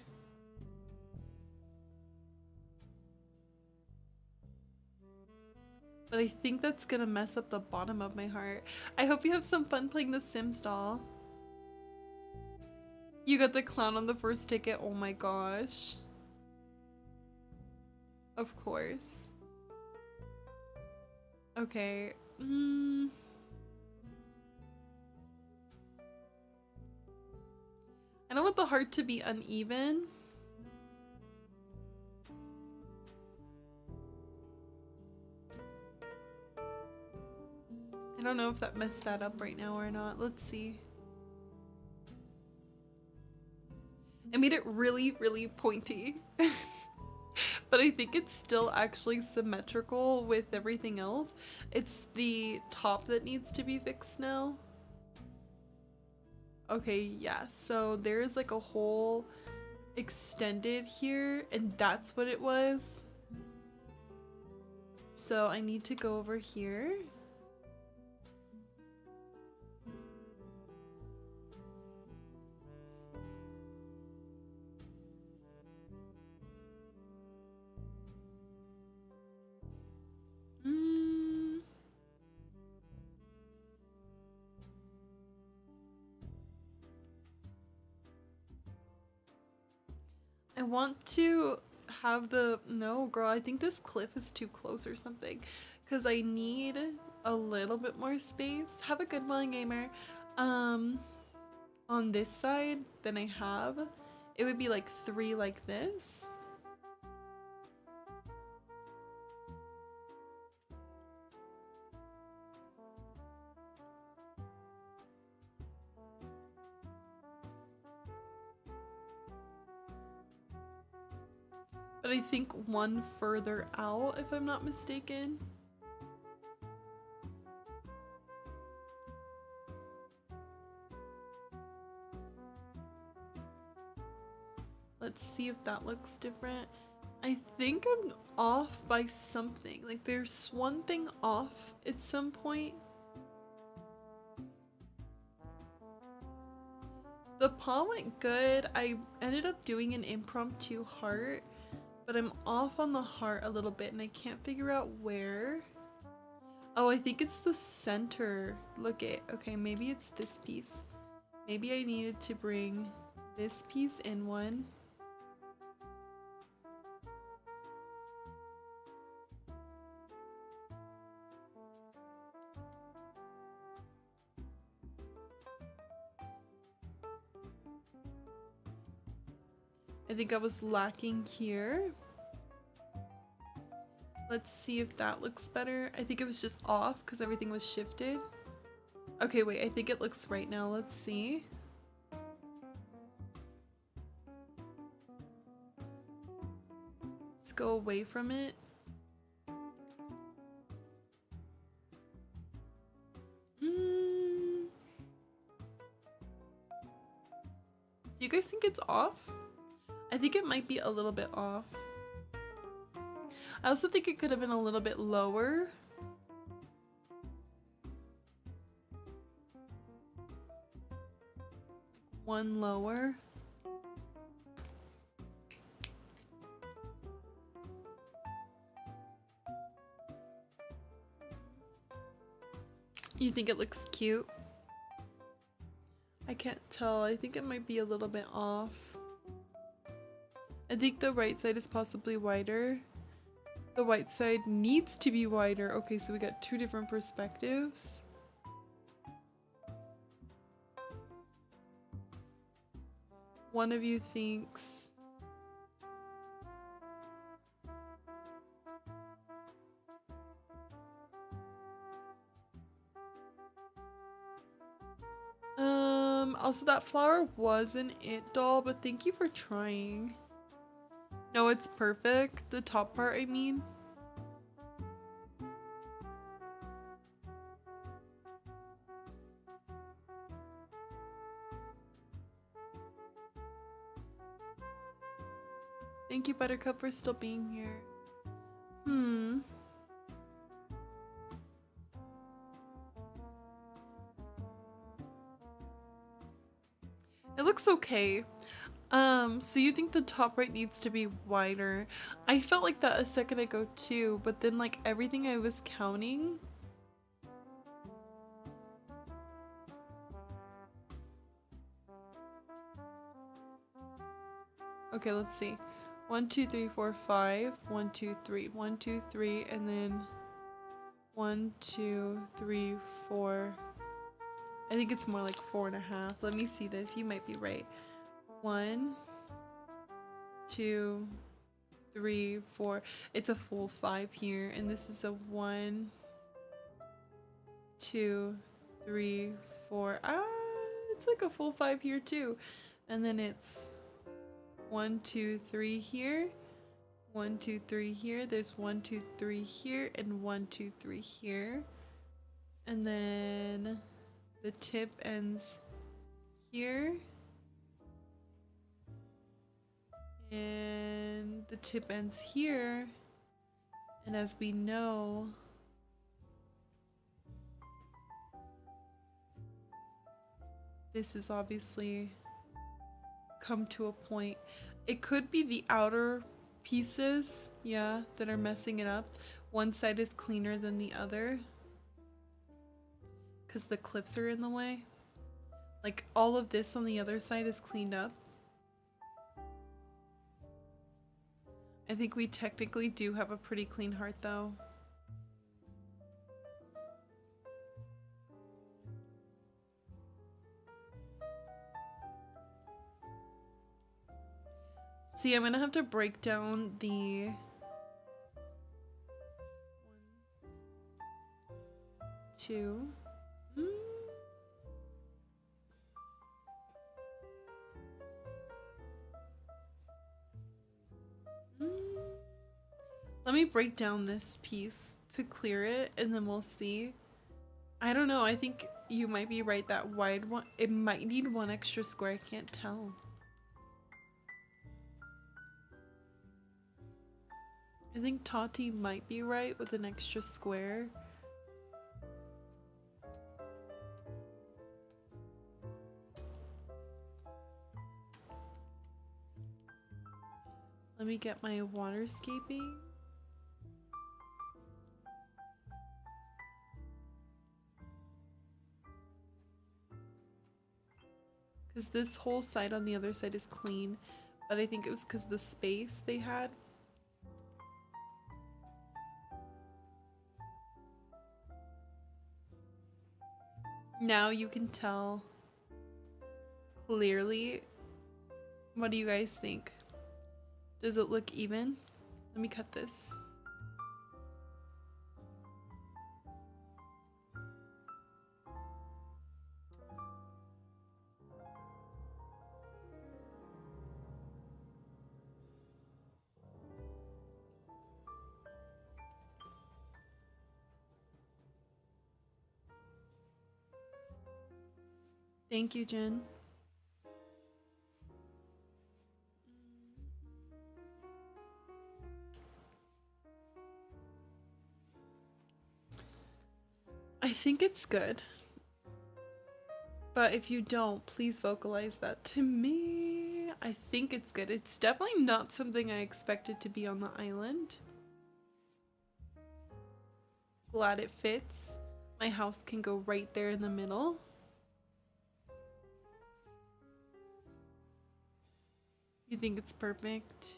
But I think that's gonna mess up the bottom of my heart. I hope you have some fun playing the Sims doll. You got the clown on the first ticket, oh my gosh. Of course. Okay. I don't want the heart to be uneven. I don't know if that messed that up right now or not. Let's see. I made it really, really pointy. But I think it's still actually symmetrical with everything else. It's the top that needs to be fixed now. Okay, yeah, so there's like a hole extended here, and that's what it was. So I need to go over here. I want to have the, no girl, I think this cliff is too close or something, because I need a little bit more space. Have a good one, gamer. On this side than I have, it would be like 3 like this. But I think 1 further out, if I'm not mistaken. Let's see if that looks different. I think I'm off by something. Like there's one thing off at some point. The paw went good. I ended up doing an impromptu heart, but I'm off on the heart a little bit and I can't figure out where. Oh, I think it's the center. Look it. Okay, maybe it's this piece. Maybe I needed to bring this piece in one. I think I was lacking here. Let's see if that looks better. I think it was just off because everything was shifted. Okay, wait, I think it looks right now. Let's see. Let's go away from it. Do you guys think it's off? I think it might be a little bit off. I also think it could have been a little bit lower. One lower. You think it looks cute? I can't tell. I think it might be a little bit off. I think the right side is possibly wider. The white side needs to be wider. Okay, so we got 2 different perspectives. One of you thinks... Also that flower was an it doll, but thank you for trying. No, it's perfect. The top part, I mean. Thank you, Buttercup, for still being here. It looks okay. So you think the top right needs to be wider. I felt like that a second ago too, but then like everything I was counting. Okay, let's see. 1, 2, 3, 4, 5. 1, 2, 3. 1, 2, 3, and then 1, 2, 3, 4. I think it's more like 4.5. Let me see this. You might be right. 1, 2, 3, 4. It's a full 5 here, and this is a 1, 2, 3, 4. It's like a full 5 here too, and then it's 1, 2, 3 here. 1, 2, 3 here. There's 1, 2, 3 here, and 1, 2, 3 here. And then the tip ends here. And the tip ends here. And as we know, this is obviously come to a point. It could be the outer pieces, yeah, that are messing it up. One side is cleaner than the other because the clips are in the way. Like all of this on the other side is cleaned up. I think we technically do have a pretty clean heart though. See, I'm gonna have to break down the 1, 2. Let me break down this piece to clear it and then we'll see. I don't know, I think you might be right, that wide one, it might need one extra square, I can't tell. I think Tati might be right with an extra square. Let me get my waterscaping. Because this whole side on the other side is clean, but I think it was because the space they had. Now you can tell clearly. What do you guys think? Does it look even? Let me cut this. Thank you, Jen. I think it's good. But if you don't, please vocalize that to me. I think it's good. It's definitely not something I expected to be on the island. Glad it fits. My house can go right there in the middle. You think it's perfect?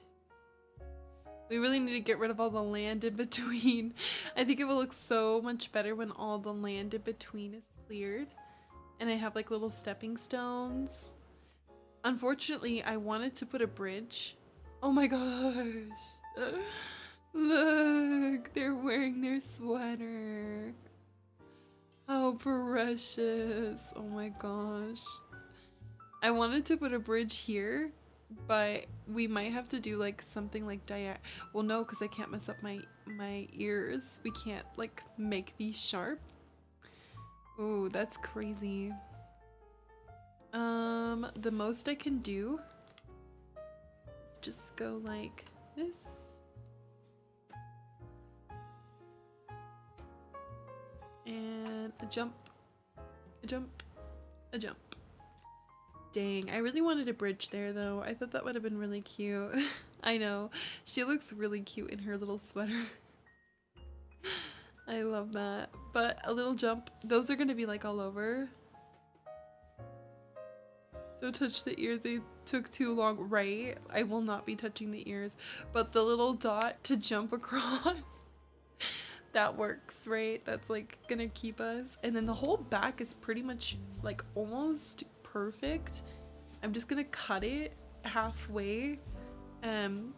We really need to get rid of all the land in between. I think it will look so much better when all the land in between is cleared. And I have like little stepping stones. Unfortunately, I wanted to put a bridge. Oh my gosh. Look, they're wearing their sweater. How precious. Oh my gosh. I wanted to put a bridge here, but we might have to do like something like well, no, because I can't mess up my ears. We can't like make these sharp. Ooh, that's crazy. The most I can do is just go like this. And a jump, a jump, a jump. Dang, I really wanted a bridge there though. I thought that would have been really cute. I know, she looks really cute in her little sweater. I love that. But a little jump, those are gonna be like all over. Don't touch the ears, they took too long, right? I will not be touching the ears. But the little dot to jump across, that works, right? That's like gonna keep us. And then the whole back is pretty much like almost perfect. I'm just gonna cut it halfway and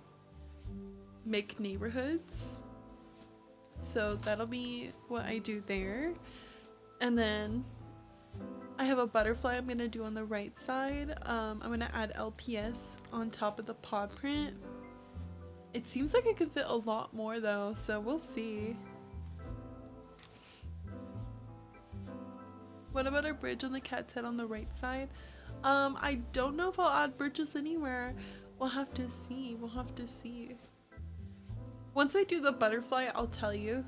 make neighborhoods. So that'll be what I do there. And then I have a butterfly I'm gonna do on the right side. I'm gonna add LPS on top of the paw print. It seems like I could fit a lot more though, so we'll see. What about our bridge on the cat's head on the right side? I don't know if I'll add bridges anywhere. We'll have to see. We'll have to see. Once I do the butterfly, I'll tell you.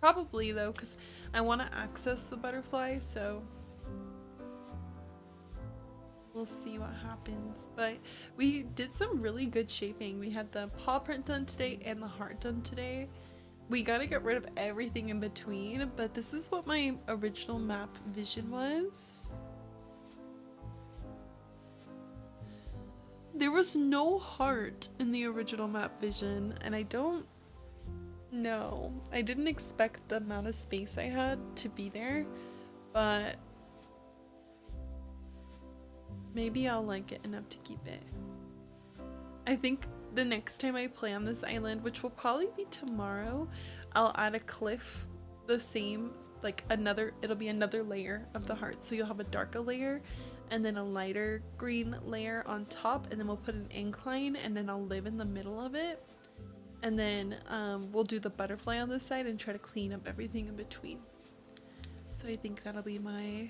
Probably though, because I want to access the butterfly, so we'll see what happens. But we did some really good shaping. We had the paw print done today and the heart done today. We gotta get rid of everything in between, but this is what my original map vision was. There was no heart in the original map vision, and I don't know. I didn't expect the amount of space I had to be there, but maybe I'll like it enough to keep it. I think the next time I play on this island, which will probably be tomorrow, I'll add a cliff, the same, like it'll be another layer of the heart. So you'll have a darker layer and then a lighter green layer on top, and then we'll put an incline, and then I'll live in the middle of it. And then we'll do the butterfly on this side and try to clean up everything in between. So I think that'll be my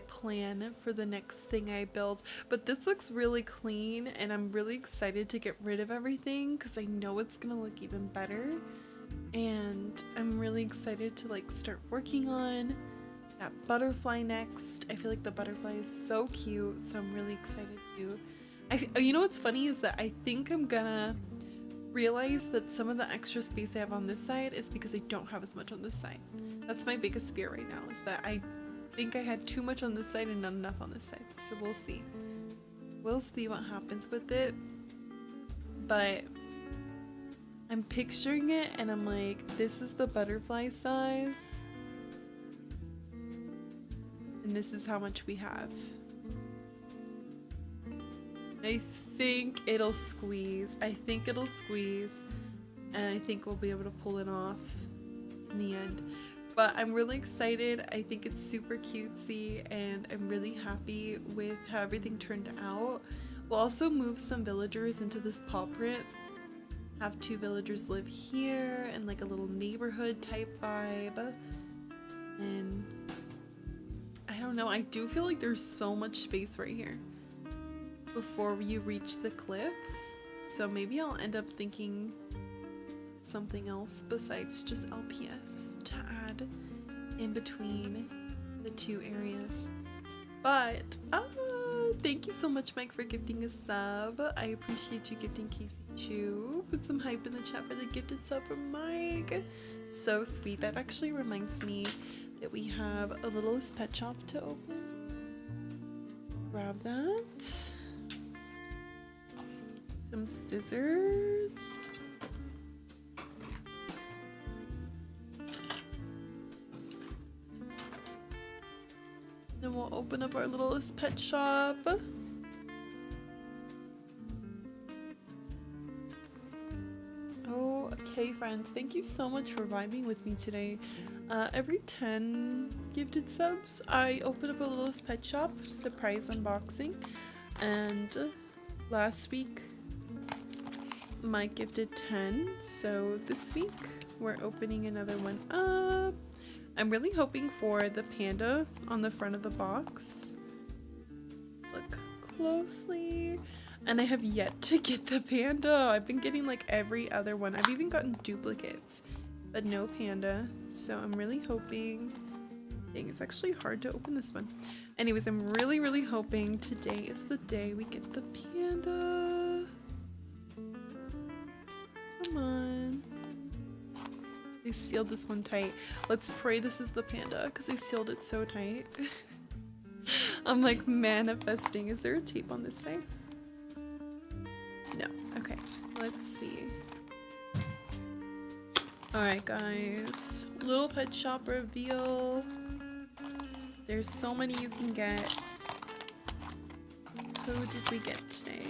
plan for the next thing I build. But this looks really clean, and I'm really excited to get rid of everything because I know it's gonna look even better. And I'm really excited to like start working on that butterfly next. I feel like the butterfly is so cute, so I'm really excited to. You know what's funny is that I think I'm gonna realize that some of the extra space I have on this side is because I don't have as much on this side. That's my biggest fear right now, is that I think I had too much on this side and not enough on this side. So we'll see. We'll see what happens with it. But I'm picturing it and I'm like, this is the butterfly size. And this is how much we have. I think it'll squeeze. I think it'll squeeze. And I think we'll be able to pull it off in the end. But I'm really excited. I think it's super cutesy and I'm really happy with how everything turned out. We'll also move some villagers into this paw print. Have 2 villagers live here and like a little neighborhood type vibe. And I don't know, I do feel like there's so much space right here before you reach the cliffs. So maybe I'll end up thinking something else besides just LPS to add in between the 2 areas. But thank you so much, Mike, for gifting a sub. I appreciate you gifting Casey Chu. Put some hype in the chat for the gifted sub from Mike. So sweet. That actually reminds me that we have a little pet shop to open. Grab that. Some scissors. Then we'll open up our littlest pet shop. Okay, friends, thank you so much for vibing with me today. Every 10 gifted subs, I open up a littlest pet shop surprise unboxing. And last week, Mike gifted 10. So this week, we're opening another one up. I'm really hoping for the panda on the front of the box. Look closely. And I have yet to get the panda. I've been getting like every other one. I've even gotten duplicates, but no panda. So I'm really hoping. Dang, it's actually hard to open this one. Anyways, I'm really, really hoping today is the day we get the panda. Come on. They sealed this one tight. Let's pray this is the panda because they sealed it so tight. I'm like manifesting. Is there a tape on this side? No. Okay. Let's see. Alright, guys. Little pet shop reveal. There's so many you can get. Who did we get today?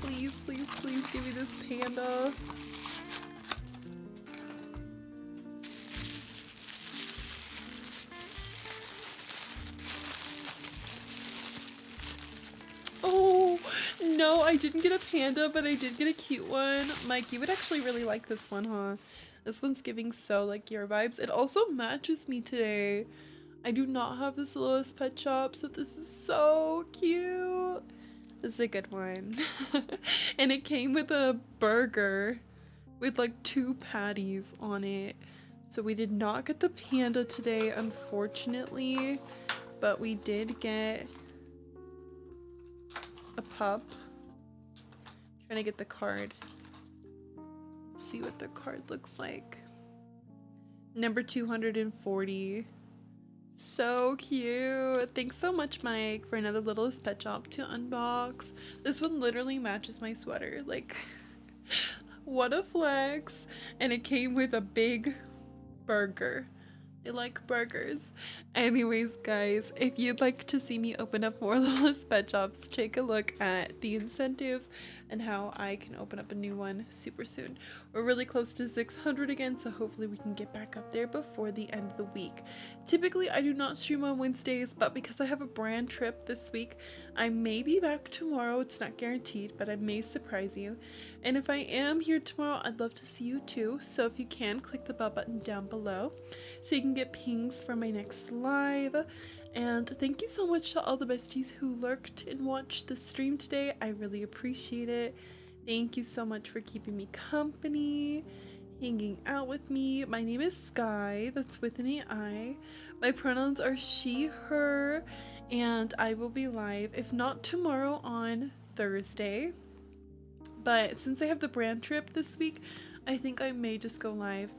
Please, please, please give me this panda. I didn't get a panda, but I did get a cute one. Mike, you would actually really like this one, huh? This one's giving so like your vibes. It also matches me today. I do not have this Littlest Pet Shop, so this is so cute. This is a good one. And it came with a burger with like 2 patties on it. So we did not get the panda today, unfortunately, but we did get a pup. Trying to get the card. Let's see what the card looks like. Number 240. So cute. Thanks so much, Mike, for another Littlest Pet Shop to unbox. This one literally matches my sweater. Like, what a flex. And it came with a big burger. I like burgers. Anyways, guys, if you'd like to see me open up more Littlest Pet Shops, take a look at the incentives and how I can open up a new one super soon. We're really close to 600 again, so hopefully we can get back up there before the end of the week. Typically, I do not stream on Wednesdays, but because I have a brand trip this week, I may be back tomorrow. It's not guaranteed, but I may surprise you. And if I am here tomorrow, I'd love to see you too. So if you can, click the bell button down below so you can get pings for my next live. And thank you so much to all the besties who lurked and watched the stream today. I really appreciate it. Thank you so much for keeping me company, hanging out with me. My name is Sky, that's with an AI. My pronouns are she, her, and I will be live, if not tomorrow, on Thursday. But since I have the brand trip this week, I think I may just go live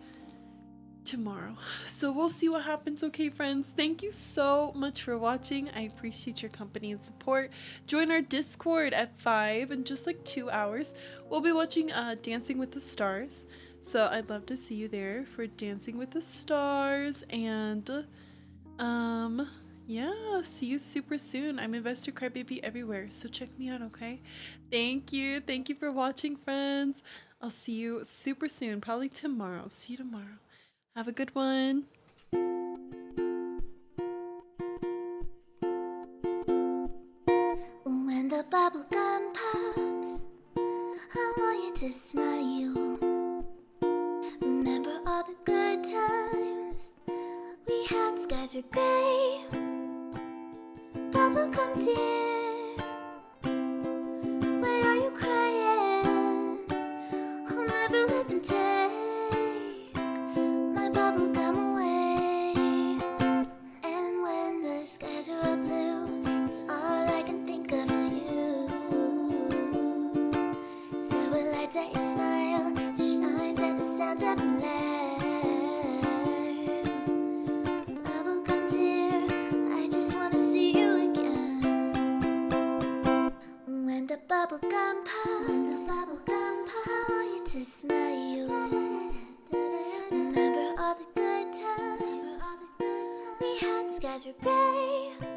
tomorrow. So we'll see what happens, okay, friends? Thank you so much for watching. I appreciate your company and support. Join our Discord at 5 in just like 2 hours. We'll be watching Dancing with the Stars. So I'd love to see you there for Dancing with the Stars. And yeah, see you super soon. I'm Investor Crybaby everywhere, so check me out, okay? Thank you for watching, friends. I'll see you super soon, probably tomorrow. See you tomorrow. Have a good one. When the bubble gum pops, I want you to smile. Remember all the good times we had, skies were gray. Bubble gum dear, why are you crying? I'll never let them take my bubble gum away. And when the skies are all blue, it's all I can think of is you. Silver lights at your smile, shines at the sound of a laugh. Bubble gum dear, I just wanna see you again. When the bubble gum pops, I want you to smile. Remember all the good times we had, skies were gray.